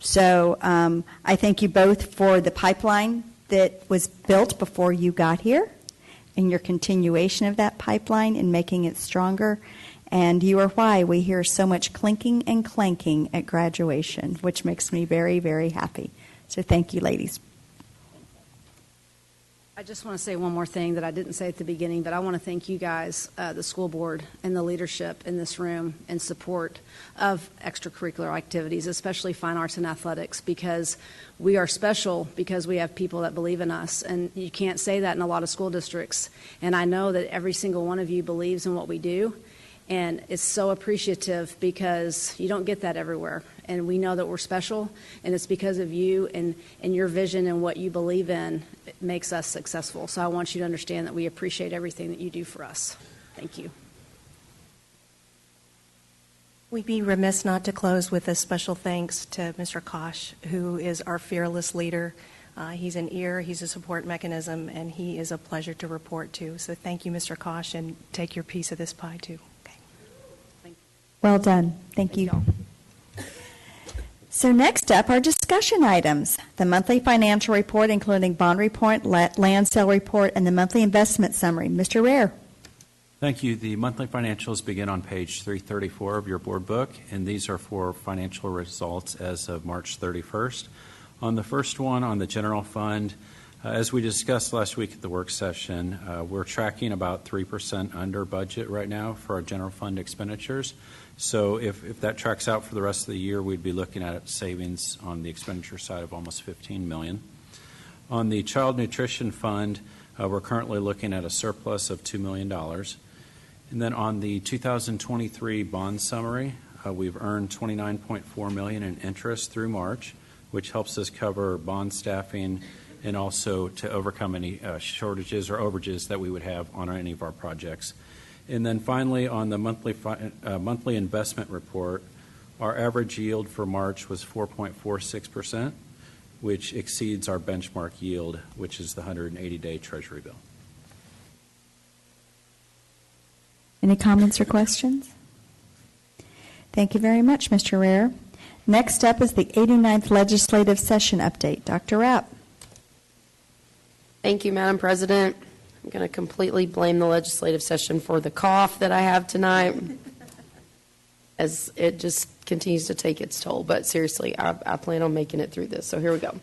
So I thank you both for the pipeline that was built before you got here and your continuation of that pipeline and making it stronger. And you are why we hear so much clinking and clanking at graduation, which makes me very, very happy. So thank you, ladies. I just want to say one more thing that I didn't say at the beginning, but I want to thank you guys, the school board and the leadership in this room in support of extracurricular activities, especially fine arts and athletics, because we are special because we have people that believe in us. And you can't say that in a lot of school districts. And I know that every single one of you believes in what we do. And it's so appreciative because you don't get that everywhere. And we know that we're special, and it's because of you and your vision and what you believe in it makes us successful. So I want you to understand that we appreciate everything that you do for us. Thank you. We'd be remiss not to close with a special thanks to Mr. Kosh, who is our fearless leader. He's an ear, he's a support mechanism, and he is a pleasure to report to. So thank you, Mr. Kosh, and take your piece of this pie, too. Well done. Thank you. So next up are discussion items. The monthly financial report, including bond report, land sale report, and the monthly investment summary. Mr. Rare. Thank you. The monthly financials begin on page 334 of your board book, and these are for financial results as of March 31st. On the first one, on the general fund, as we discussed last week at the work session, we're tracking about 3% under budget right now for our general fund expenditures. So if that tracks out for the rest of the year, we'd be looking at savings on the expenditure side of almost $15 million. On the child nutrition fund, we're currently looking at a surplus of $2 million. And then on the 2023 bond summary, we've earned $29.4 million in interest through March, which helps us cover bond staffing and also to overcome any shortages or overages that we would have on any of our projects. And then finally, on the monthly investment report, our average yield for March was 4.46%, which exceeds our benchmark yield, which is the 180-day Treasury bill. Any comments or questions? Thank you very much, Mr. Rare. Next up is the 89th legislative session update. Dr. Rapp. Thank you, Madam President. I'm going to completely blame the legislative session for the cough that I have tonight, as it just continues to take its toll. But seriously, I plan on making it through this. So here we go.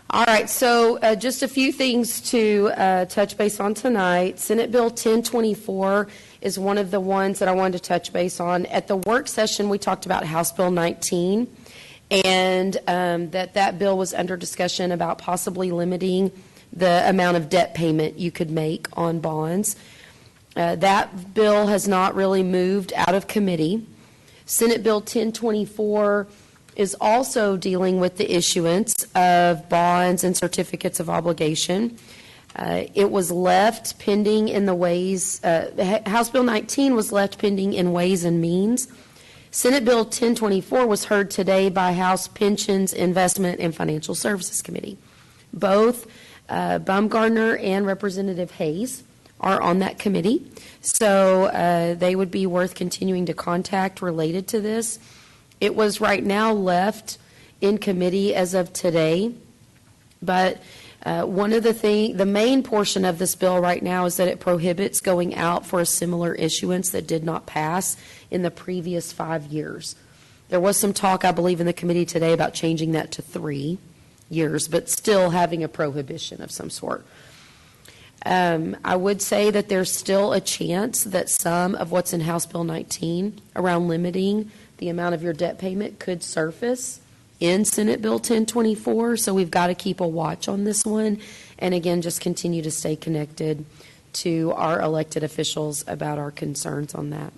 All right, so just a few things to touch base on tonight. Senate Bill 1024 is one of the ones that I wanted to touch base on. At the work session, we talked about House Bill 19, and that bill was under discussion about possibly limiting the amount of debt payment you could make on bonds. That bill has not really moved out of committee. Senate Bill 1024 is also dealing with the issuance of bonds and certificates of obligation. It was left pending in the ways, House Bill 19 was left pending in Ways and Means. Senate Bill 1024 was heard today by House Pensions, Investment, and Financial Services Committee. Both Baumgardner and Representative Hayes are on that committee, so they would be worth continuing to contact related to this. It was right now left in committee as of today, but one of the main portion of this bill right now is that it prohibits going out for a similar issuance that did not pass in the previous 5 years. There was some talk, I believe, in the committee today about changing that to 3 years, but still having a prohibition of some sort. I would say that there's still a chance that some of what's in House Bill 19 around limiting the amount of your debt payment could surface in Senate Bill 1024, so we've got to keep a watch on this one, and again, just continue to stay connected to our elected officials about our concerns on that.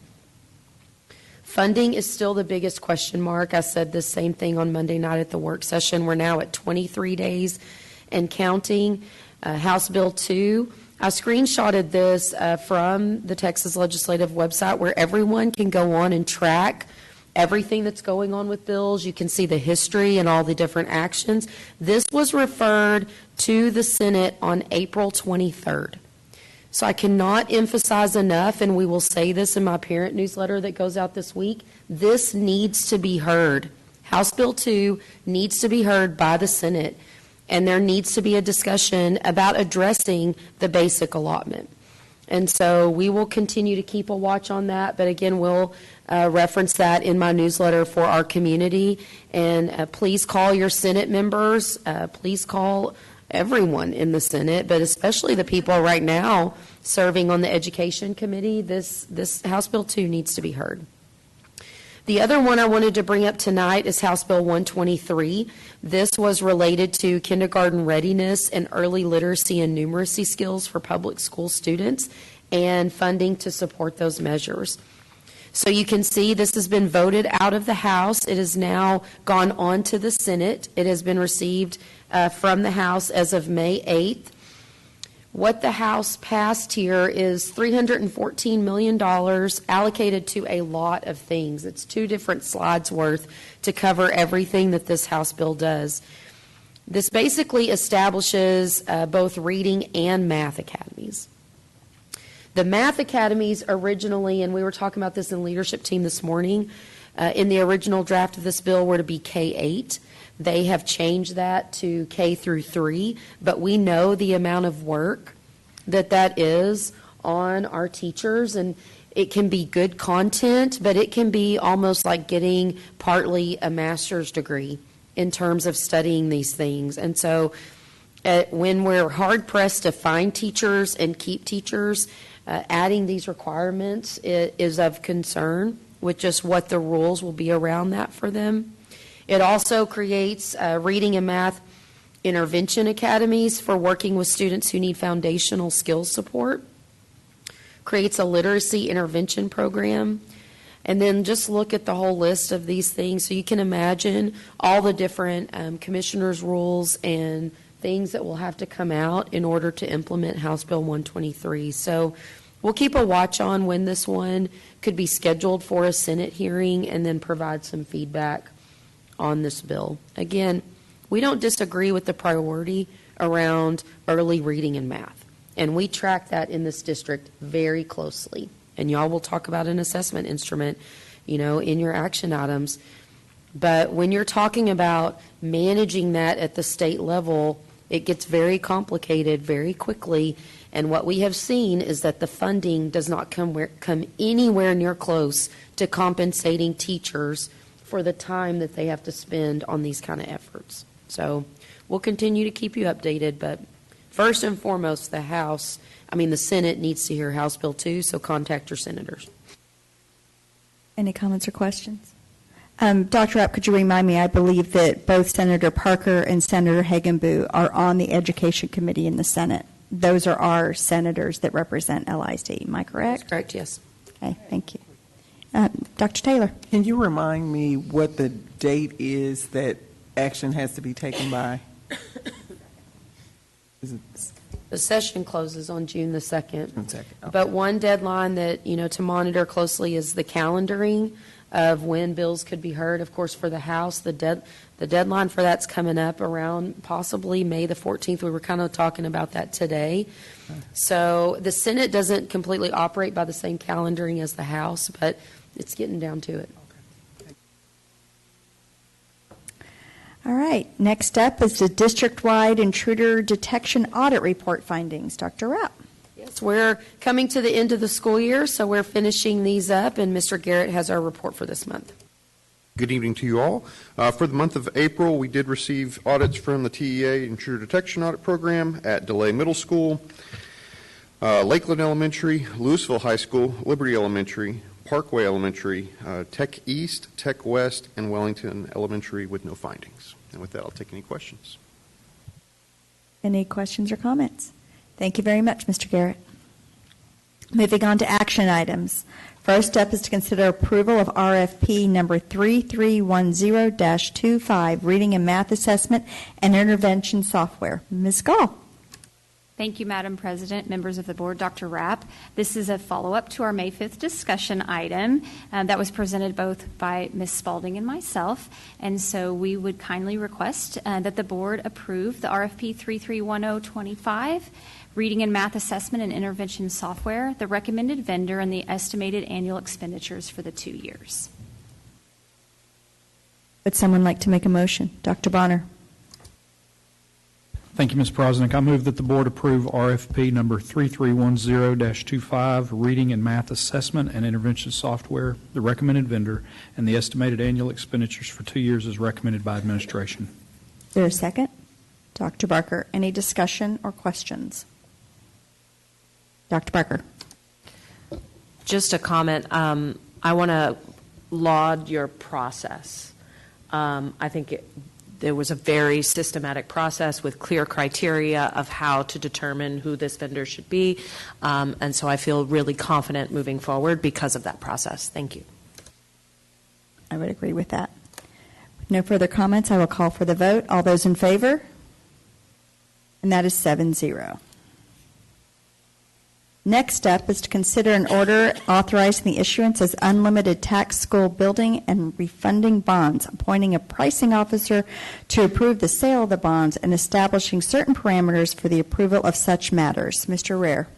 Funding is still the biggest question mark. I said the same thing on Monday night at the work session. We're now at 23 days and counting. House Bill 2, I screenshotted this from the Texas Legislative website where everyone can go on and track everything that's going on with bills. You can see the history and all the different actions. This was referred to the Senate on April 23rd. So I cannot emphasize enough, and we will say this in my parent newsletter that goes out this week, this needs to be heard. House Bill 2 needs to be heard by the Senate, and there needs to be a discussion about addressing the basic allotment. And so we will continue to keep a watch on that, but again, we'll reference that in my newsletter for our community. And please call your Senate members. Please call everyone in the Senate, but especially the people right now serving on the Education Committee. This House Bill 2 needs to be heard. The other one I wanted to bring up tonight is House Bill 123. This was related to kindergarten readiness and early literacy and numeracy skills for public school students and funding to support those measures. So you can see this has been voted out of the House. It has now gone on to the Senate. It has been received from the House as of May 8th. What the House passed here is $314 million allocated to a lot of things. It's 2 different slides worth to cover everything that this House bill does. This basically establishes both reading and math academies. The math academies originally, and we were talking about this in the leadership team this morning, in the original draft of this bill were to be K-8. They have changed that to K through 3, but we know the amount of work that is on our teachers, and it can be good content, but it can be almost like getting partly a master's degree in terms of studying these things. And so when we're hard-pressed to find teachers and keep teachers, adding these requirements is of concern with just what the rules will be around that for them. It also creates reading and math intervention academies for working with students who need foundational skills support. Creates a literacy intervention program. And then just look at the whole list of these things so you can imagine all the different commissioners' rules and things that will have to come out in order to implement House Bill 123. So we'll keep a watch on when this one could be scheduled for a Senate hearing and then provide some feedback on this bill. Again, we don't disagree with the priority around early reading and math, and we track that in this district very closely. And y'all will talk about an assessment instrument, in your action items. But when you're talking about managing that at the state level, it gets very complicated very quickly. And what we have seen is that the funding does not come anywhere near close to compensating teachers for the time that they have to spend on these kind of efforts. So we'll continue to keep you updated, but first and foremost, the Senate needs to hear House Bill 2, so contact your senators. Any comments or questions? Dr. Rapp, could you remind me, I believe that both Senator Parker and Senator Hagenbu are on the Education Committee in the Senate. Those are our senators that represent LISD. Am I correct? That's correct, yes. Okay, thank you. Dr. Taylor. Can you remind me what the date is that action has to be taken by? The session closes on June the 2nd. Okay. But one deadline that, to monitor closely is the calendaring of when bills could be heard. Of course, for the House, the deadline for that's coming up around possibly May the 14th. We were kind of talking about that today. So the Senate doesn't completely operate by the same calendaring as the House, but it's getting down to it. All right. Next up is the district-wide intruder detection audit report findings. Dr. Rapp. Yes, we're coming to the end of the school year, so we're finishing these up, and Mr. Garrett has our report for this month. Good evening to you all. For the month of April, we did receive audits from the TEA Intruder Detection Audit Program at DeLay Middle School, Lakeland Elementary, Lewisville High School, Liberty Elementary, Parkway Elementary, Tech East, Tech West, and Wellington Elementary with no findings. And with that, I'll take any questions. Any questions or comments? Thank you very much, Mr. Garrett. Moving on to action items. First up is to consider approval of RFP number 3310-25, Reading and Math Assessment and Intervention Software. Ms. Gall. Thank you, Madam President, members of the board, Dr. Rapp. This is a follow-up to our May 5th discussion item that was presented both by Ms. Spalding and myself, and so we would kindly request that the board approve the RFP 3310-25, Reading and Math Assessment and Intervention Software, the recommended vendor, and the estimated annual expenditures for the 2 years. Would someone like to make a motion? Dr. Bonner. Thank you, Ms. President. I move that the board approve RFP number 3310-25, Reading and Math Assessment and Intervention Software, the recommended vendor, and the estimated annual expenditures for 2 years as recommended by administration. Is there a second? Dr. Barker, any discussion or questions? Dr. Barker. Just a comment. I want to laud your process. I think there was a very systematic process with clear criteria of how to determine who this vendor should be. And so I feel really confident moving forward because of that process. Thank you. I would agree with that. With no further comments, I will call for the vote. All those in favor? And that is 7-0. Next up is to consider an order authorizing the issuance as unlimited tax school building and refunding bonds, appointing a pricing officer to approve the sale of the bonds, and establishing certain parameters for the approval of such matters. Mr. Rare.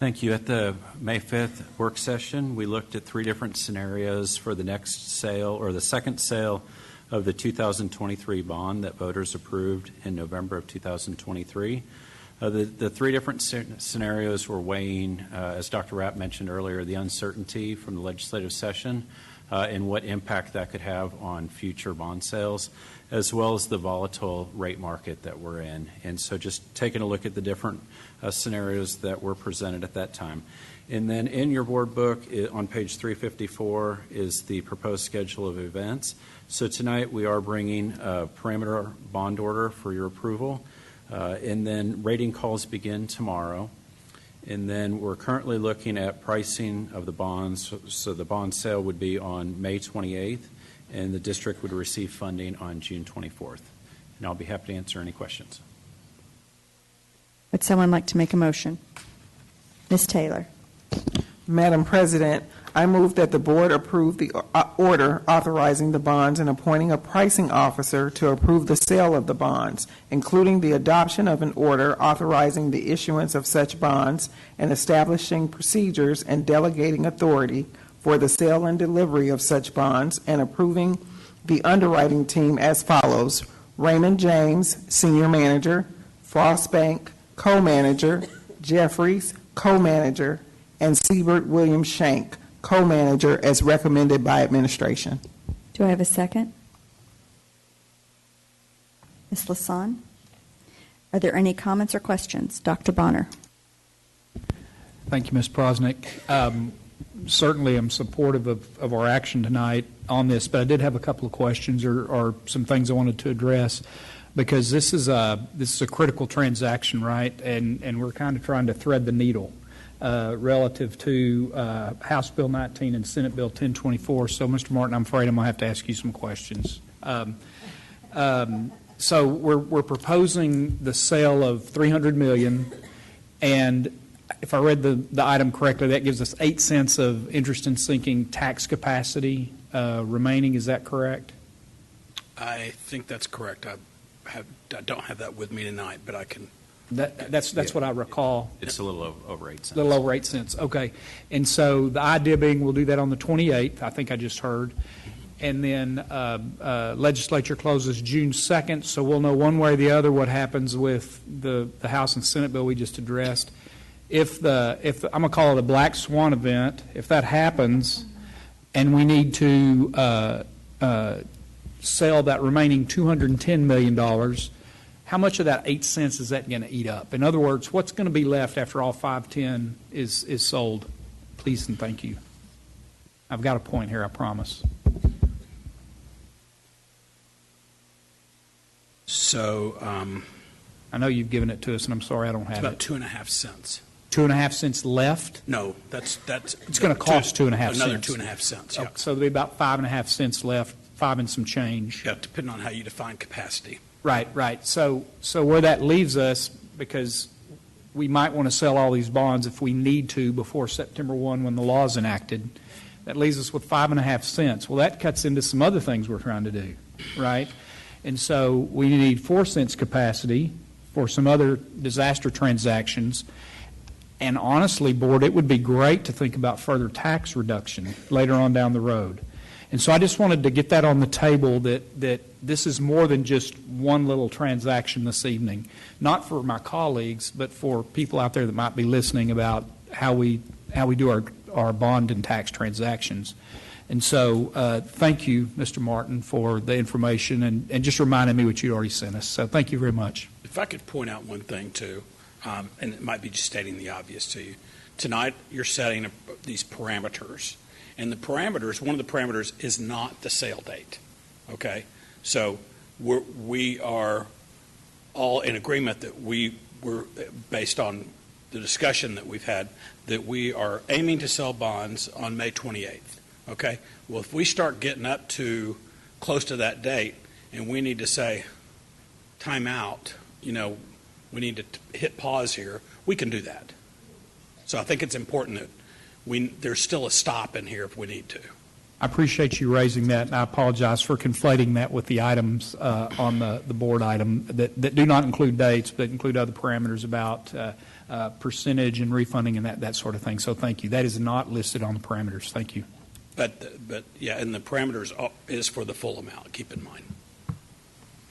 Thank you. At the May 5th work session, we looked at 3 different scenarios for the next sale or the second sale of the 2023 bond that voters approved in November of 2023. The 3 different scenarios were weighing, as Dr. Rapp mentioned earlier, the uncertainty from the legislative session and what impact that could have on future bond sales, as well as the volatile rate market that we're in. And so just taking a look at the different scenarios that were presented at that time. And then in your board book on page 354 is the proposed schedule of events. So tonight we are bringing a parameter bond order for your approval. And then rating calls begin tomorrow. And then we're currently looking at pricing of the bonds. So the bond sale would be on May 28th, and the district would receive funding on June 24th. And I'll be happy to answer any questions. Would someone like to make a motion? Ms. Taylor. Madam President, I move that the board approve the order authorizing the bonds and appointing a pricing officer to approve the sale of the bonds, including the adoption of an order authorizing the issuance of such bonds and establishing procedures and delegating authority for the sale and delivery of such bonds, and approving the underwriting team as follows: Raymond James, Senior Manager; Frostbank, Co-Manager; Jeffries, Co-Manager; and Siebert William Shank, Co-Manager, as recommended by administration. Do I have a second? Ms. Lasan? Are there any comments or questions? Dr. Bonner. Thank you, Ms. Prosnick. Certainly I'm supportive of our action tonight on this, but I did have a couple of questions or some things I wanted to address, because this is a critical transaction, right? And we're kind of trying to thread the needle relative to House Bill 19 and Senate Bill 1024. So, Mr. Martin, I'm afraid I'm going to have to ask you some questions. So we're proposing the sale of $300 million, and if I read the item correctly, that gives us 8 cents of interest in sinking tax capacity remaining. Is that correct? I think that's correct. I don't have that with me tonight, but I can. That's what I recall. It's a little over 8 cents. A little over 8 cents. Okay. And so the idea being we'll do that on the 28th, I think I just heard. And then legislature closes June 2nd, so we'll know one way or the other what happens with the House and Senate bill we just addressed. If I'm going to call it a black swan event, if that happens and we need to sell that remaining $210 million, how much of that 8 cents is that going to eat up? In other words, what's going to be left after all 510 is sold? Please and thank you. I've got a point here, I promise. So I know you've given it to us, and I'm sorry I don't have it's it. about 2.5 cents. 2.5 cents left? No, that's it's going to cost 2.5 cents. Another 2.5 cents. Yeah. So there'll be about 5.5 cents left, 5 and some change. Yeah, depending on how you define capacity. Right. So where that leaves us, because we might want to sell all these bonds if we need to before September 1 when the law is enacted, that leaves us with 5.5 cents. Well, that cuts into some other things we're trying to do, right? And so we need 4 cents capacity for some other disaster transactions. And honestly, Board, it would be great to think about further tax reduction later on down the road. And so I just wanted to get that on the table, that this is more than just one little transaction this evening, not for my colleagues, but for people out there that might be listening about how we do our bond and tax transactions. And so thank you, Mr. Martin, for the information and just reminding me what you already sent us. So thank you very much. If I could point out one thing, too, and it might be just stating the obvious to you. Tonight, you're setting these parameters. And the parameters, one of the parameters is not the sale date, okay? So we are all in agreement that we're based on the discussion that we've had, that we are aiming to sell bonds on May 28th, okay? Well, if we start getting up to close to that date and we need to say, time out, we need to hit pause here, we can do that. So I think it's important that there's still a stop in here if we need to. I appreciate you raising that, and I apologize for conflating that with the items on the board item that do not include dates, but include other parameters about percentage and refunding and that sort of thing. So thank you. That is not listed on the parameters. Thank you. But yeah, and the parameters is for the full amount, keep in mind.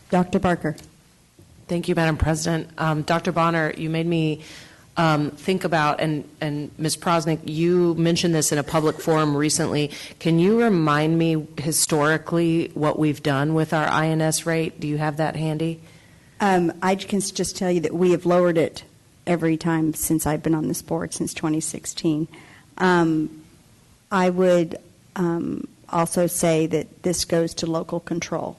Dr. Barker. Thank you, Madam President. Dr. Bonner, you made me think about, and Ms. Prosnick, you mentioned this in a public forum recently. Can you remind me historically what we've done with our INS rate? Do you have that handy? I can just tell you that we have lowered it every time since I've been on this board, since 2016. I would also say that this goes to local control.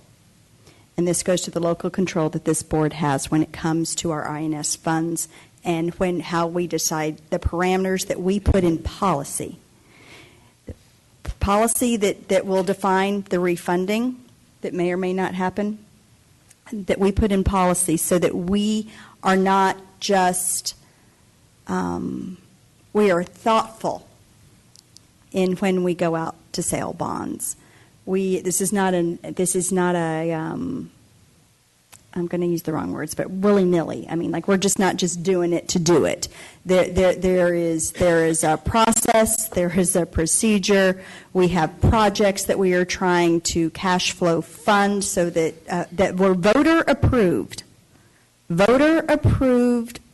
And this goes to the local control that this board has when it comes to our INS funds and how we decide the parameters that we put in policy. The policy that will define the refunding that may or may not happen, that we put in policy so that we are not just, we are thoughtful in when we go out to sell bonds. This is not a I'm going to use the wrong words, but willy-nilly. I mean, like, we're just not just doing it to do it. There is a process, there is a procedure. We have projects that we are trying to cash flow fund so that were voter approved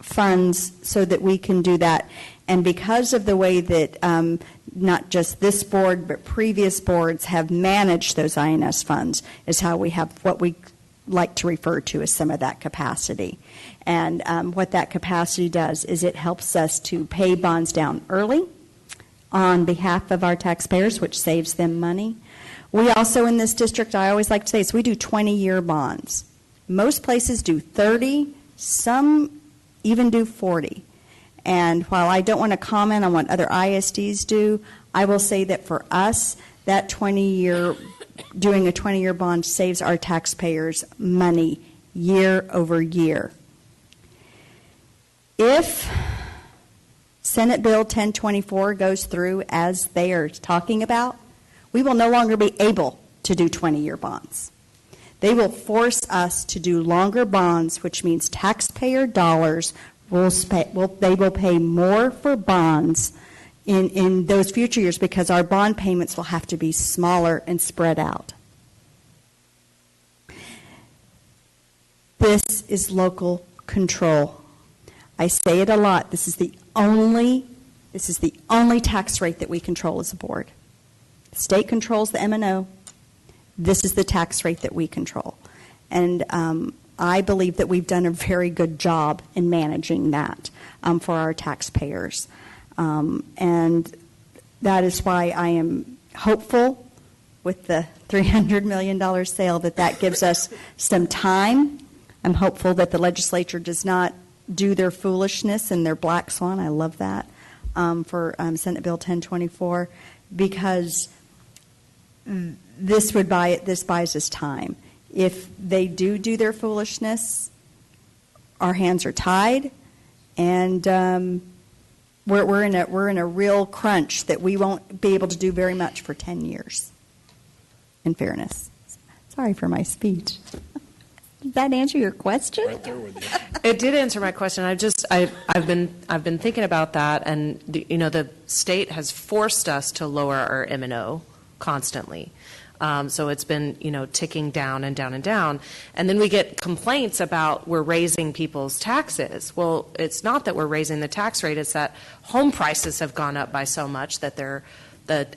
funds so that we can do that. And because of the way that not just this board but previous boards have managed those INS funds is how we have what we like to refer to as some of that capacity. And what that capacity does is it helps us to pay bonds down early on behalf of our taxpayers, which saves them money. We also in this district, I always like to say, is we do 20-year bonds. Most places do 30, some even do 40. And while I don't want to comment on what other ISDs do, I will say that for us, that doing a 20-year bond saves our taxpayers money year over year. If Senate Bill 1024 goes through as they are talking about, we will no longer be able to do 20-year bonds. They will force us to do longer bonds, which means taxpayer dollars they will pay more for bonds in those future years because our bond payments will have to be smaller and spread out. This is local control. I say it a lot. This is the only tax rate that we control as a board. The state controls the M&O. This is the tax rate that we control. And I believe that we've done a very good job in managing that for our taxpayers. And that is why I am hopeful with the $300 million sale that gives us some time. I'm hopeful that the legislature does not do their foolishness and their black swan. I love that for Senate Bill 1024 because this buys us time. If they do their foolishness, our hands are tied, and we're in a real crunch that we won't be able to do very much for 10 years. In fairness, sorry for my speech. Did that answer your question? Right there with you. It did answer my question. I've been thinking about that, and the state has forced us to lower our M&O constantly. So it's been, ticking down and down and down. And then we get complaints about we're raising people's taxes. Well, it's not that we're raising the tax rate, it's that home prices have gone up by so much that the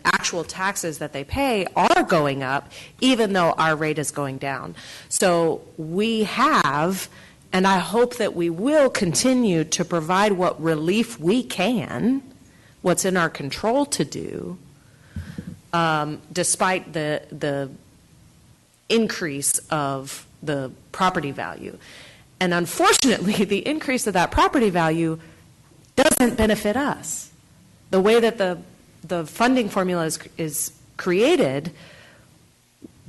actual taxes that they pay are going up, even though our rate is going down. So we have, and I hope that we will continue to provide what relief we can, what's in our control to do, despite the increase of the property value. And unfortunately, the increase of that property value doesn't benefit us. The way that the funding formula is created,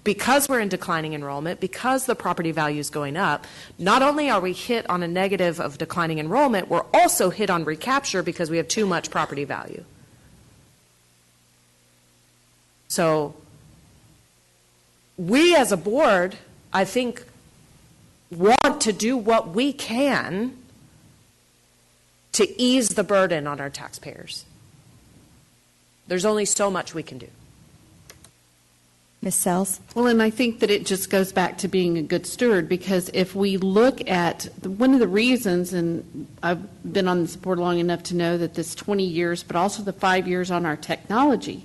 because we're in declining enrollment, because the property value is going up, not only are we hit on a negative of declining enrollment, we're also hit on recapture because we have too much property value. So we as a board, I think, want to do what we can to ease the burden on our taxpayers. There's only so much we can do. Ms. Sells? Well, and I think that it just goes back to being a good steward, because if we look at one of the reasons, and I've been on this board long enough to know that this 20 years, but also the 5 years on our technology,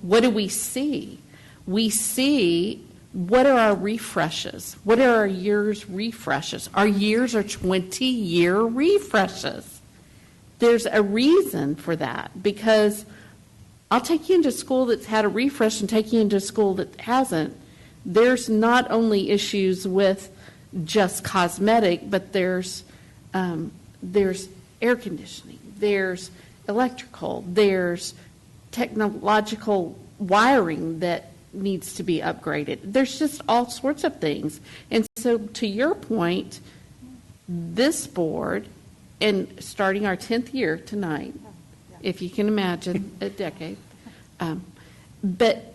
what do we see? We see what are our refreshes? What are our years refreshes? Our years are 20-year refreshes. There's a reason for that, because I'll take you into a school that's had a refresh and take you into a school that hasn't. There's not only issues with just cosmetic, but there's air conditioning, there's electrical, there's technological wiring that needs to be upgraded. There's just all sorts of things. And so to your point, this board, and starting our 10th year tonight, if you can imagine a decade. But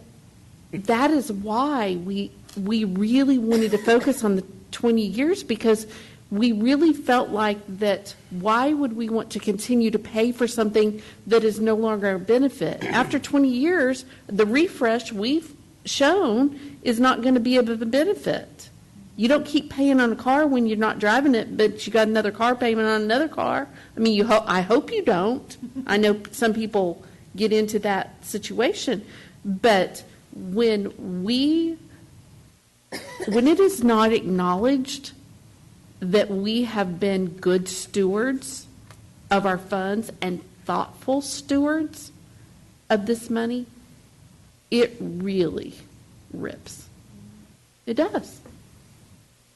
that is why we really wanted to focus on the 20 years, because we really felt like that why would we want to continue to pay for something that is no longer a benefit? After 20 years, the refresh we've shown is not going to be of a benefit. You don't keep paying on a car when you're not driving it, but you got another car payment on another car. I mean, I hope you don't. I know some people get into that situation. But when it is not acknowledged that we have been good stewards of our funds and thoughtful stewards of this money, it really rips. It does.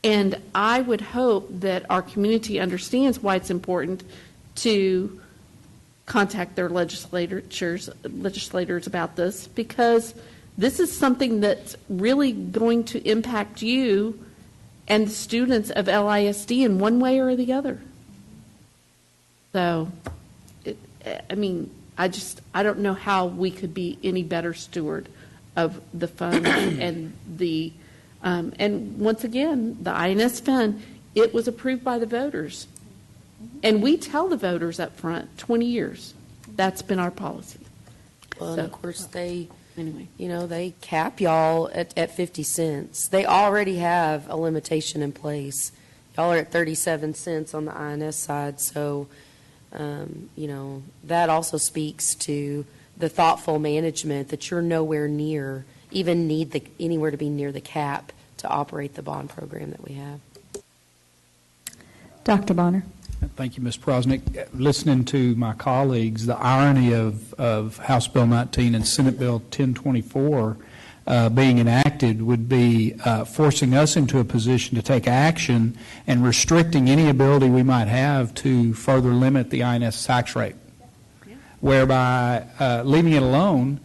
And I would hope that our community understands why it's important to contact their legislators about this, because this is something that's really going to impact you and the students of LISD in one way or the other. So, I don't know how we could be any better steward of the fund and once again, the INS fund, it was approved by the voters. And we tell the voters up front, 20 years. That's been our policy. Well, and of course, they cap y'all at 50 cents. They already have a limitation in place. Y'all are at 37 cents on the INS side. So, that also speaks to the thoughtful management that you're nowhere near, even anywhere to be near the cap to operate the bond program that we have. Dr. Bonner. Thank you, Ms. Prosnick. Listening to my colleagues, the irony of House Bill 19 and Senate Bill 1024 being enacted would be forcing us into a position to take action and restricting any ability we might have to further limit the INS tax rate, whereby leaving it alone,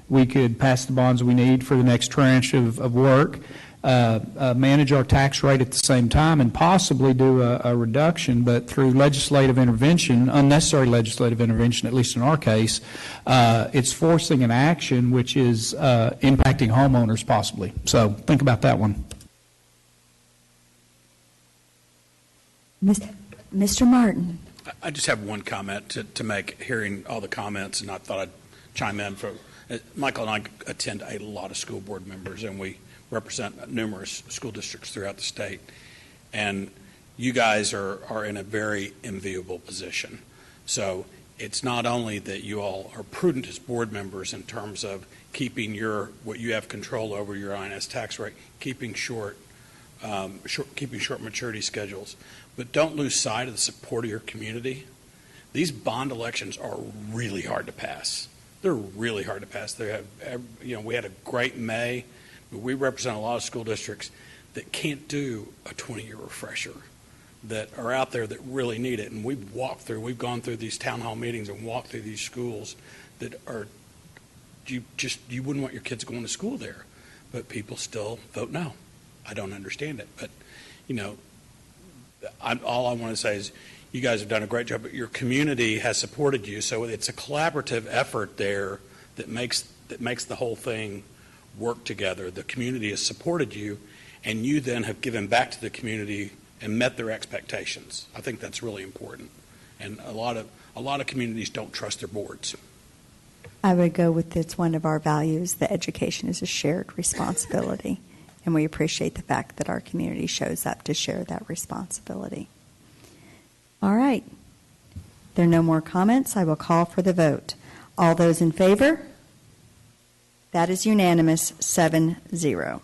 we could pass the bonds we need for the next tranche of work, manage our tax rate at the same time, and possibly do a reduction, but through legislative intervention, unnecessary legislative intervention, at least in our case, it's forcing an action which is impacting homeowners possibly. So think about that one. Mr. Martin. I just have one comment to make, hearing all the comments, and I thought I'd chime in Michael and I attend a lot of school board members, and we represent numerous school districts throughout the state. And you guys are in a very enviable position. So it's not only that you all are prudent as board members in terms of keeping what you have control over, your INS tax rate, keeping short maturity schedules, but don't lose sight of the support of your community. These bond elections are really hard to pass. They're really hard to pass. They have, we had a great May, but we represent a lot of school districts that can't do a 20-year refresher, that are out there that really need it. And we've gone through these town hall meetings and walked through these schools that are, you wouldn't want your kids going to school there, but people still vote no. I don't understand it, but all I want to say is you guys have done a great job, but your community has supported you, so it's a collaborative effort there that makes the whole thing work together. The community has supported you, and you then have given back to the community and met their expectations. I think that's really important, and a lot of communities don't trust their boards. I would go with it's one of our values that education is a shared responsibility, and we appreciate the fact that our community shows up to share that responsibility. All right. There are no more comments. I will call for the vote. All those in favor? That is unanimous, 7-0.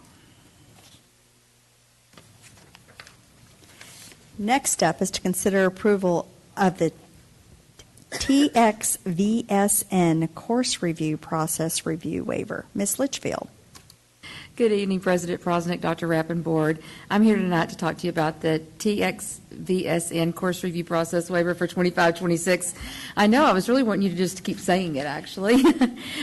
Next up is to consider approval of the TXVSN course review process review waiver. Ms. Litchfield. Good evening, President Prosnick, Dr. Rapp, and Board. I'm here tonight to talk to you about the TXVSN course review process waiver for 25-26. I know, I was really wanting you to just keep saying it, actually,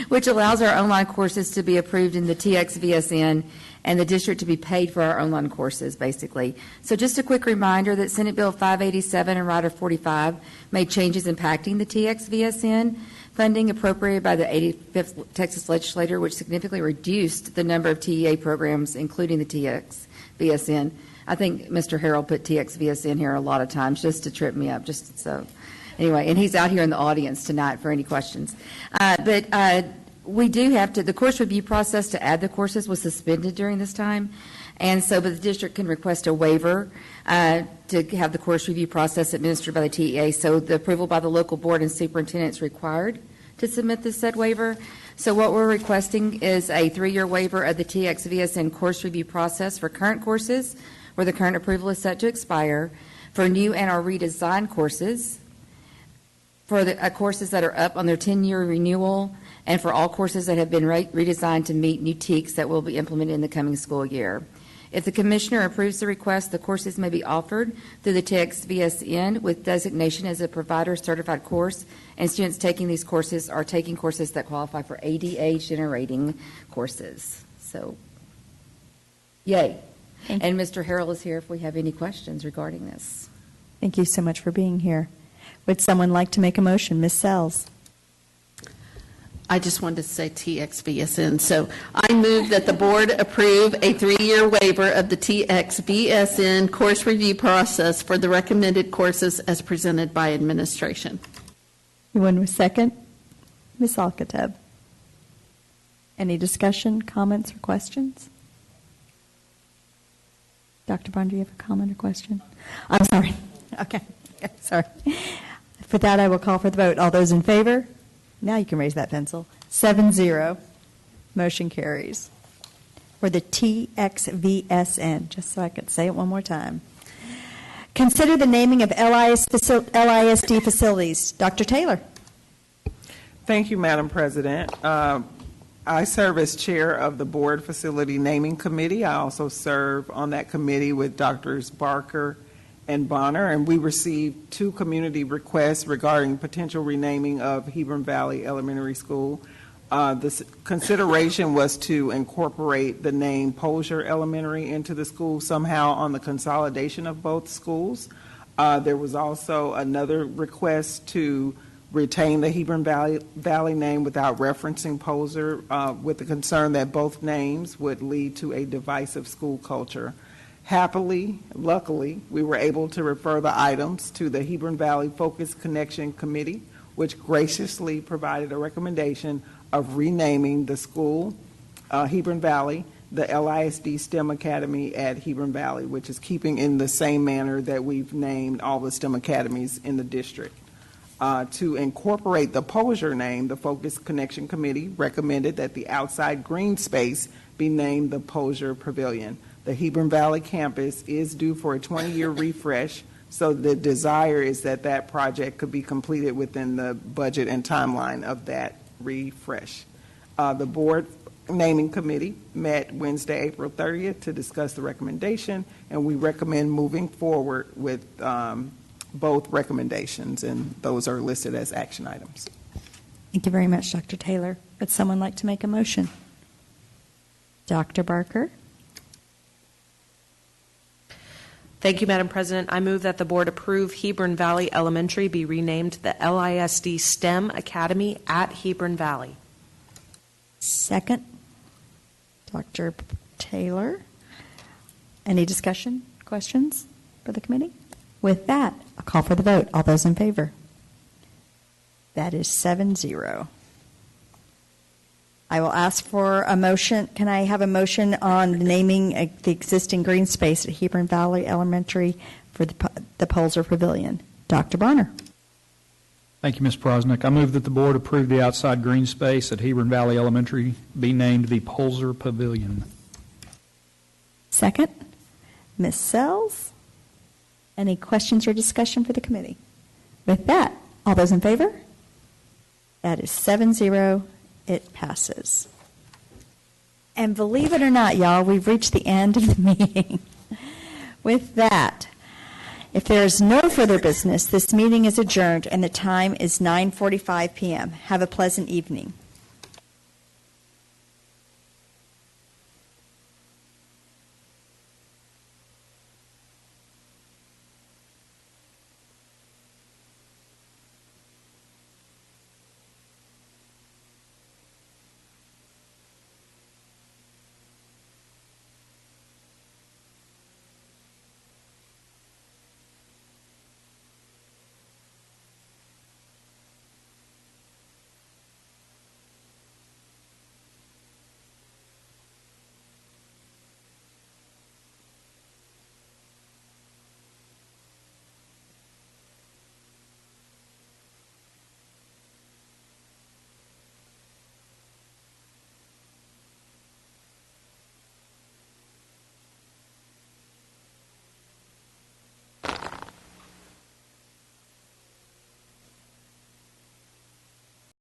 which allows our online courses to be approved in the TXVSN and the district to be paid for our online courses, basically. So just a quick reminder that Senate Bill 587 and Rider 45 made changes impacting the TXVSN funding appropriated by the 85th Texas Legislature, which significantly reduced the number of TEA programs, including the TXVSN. I think Mr. Harrell put TXVSN here a lot of times just to trip me up, just so. Anyway, and he's out here in the audience tonight for any questions. We do have to, the course review process to add the courses was suspended during this time, and so but the district can request a waiver to have the course review process administered by the TEA. So the approval by the local board and superintendent is required to submit this said waiver. So what we're requesting is a 3-year waiver of the TXVSN course review process for current courses where the current approval is set to expire, for new and or redesigned courses, for the courses that are up on their 10-year renewal, and for all courses that have been redesigned to meet new TEKs that will be implemented in the coming school year. If the commissioner approves the request, the courses may be offered through the TXVSN with designation as a provider certified course, and students taking these courses are taking courses that qualify for ADA generating courses. So, yay. And Mr. Harrell is here if we have any questions regarding this. Thank you so much for being here. Would someone like to make a motion? Ms. Sells. I just wanted to say TXVSN. So I move that the board approve a 3-year waiver of the TXVSN course review process for the recommended courses as presented by administration. Anyone with second? Ms. Alcatab. Any discussion, comments, or questions? Dr. Bond, do you have a comment or question? I'm sorry. Okay. Sorry. For that, I will call for the vote. All those in favor? Now you can raise that pencil. 7-0. Motion carries. For the TXVSN, just so I could say it one more time. Consider the naming of LISD facilities. Dr. Taylor. Thank you, Madam President. I serve as chair of the Board Facility Naming Committee. I also serve on that committee with Drs. Barker and Bonner, and we received 2 community requests regarding potential renaming of Hebron Valley Elementary School. This consideration was to incorporate the name Posher Elementary into the school somehow on the consolidation of both schools. There was also another request to retain the Hebron Valley name without referencing Posher, with the concern that both names would lead to a divisive school culture. Happily, luckily, we were able to refer the items to the Hebron Valley Focus Connection Committee, which graciously provided a recommendation of renaming the school, Hebron Valley, the LISD STEM Academy at Hebron Valley, which is keeping in the same manner that we've named all the STEM academies in the district. To incorporate the Posner name, the Focus Connection Committee recommended that the outside green space be named the Posner Pavilion. The Hebron Valley campus is due for a 20-year refresh, so the desire is that that project could be completed within the budget and timeline of that refresh. The board naming committee met Wednesday, April 30th to discuss the recommendation, and we recommend moving forward with both recommendations, and those are listed as action items. Thank you very much, Dr. Taylor. Would someone like to make a motion? Dr. Barker? Thank you, Madam President. I move that the board approve Hebron Valley Elementary be renamed the LISD STEM Academy at Hebron Valley. Second. Dr. Taylor? Any discussion, questions for the committee? With that, I'll call for the vote. All those in favor? That is 7-0. I will ask for a motion. Can I have a motion on naming the existing green space at Hebron Valley Elementary for the Posner Pavilion? Dr. Bonner. Thank you, Ms. Prosnick. I move that the board approve the outside green space at Hebron Valley Elementary be named the Posner Pavilion. Second. Ms. Sells? Any questions or discussion for the committee? With that, all those in favor? That is 7-0. It passes. And believe it or not, y'all, we've reached the end of the meeting. With that, if there is no further business, this meeting is adjourned and the time is 9:45 p.m. Have a pleasant evening.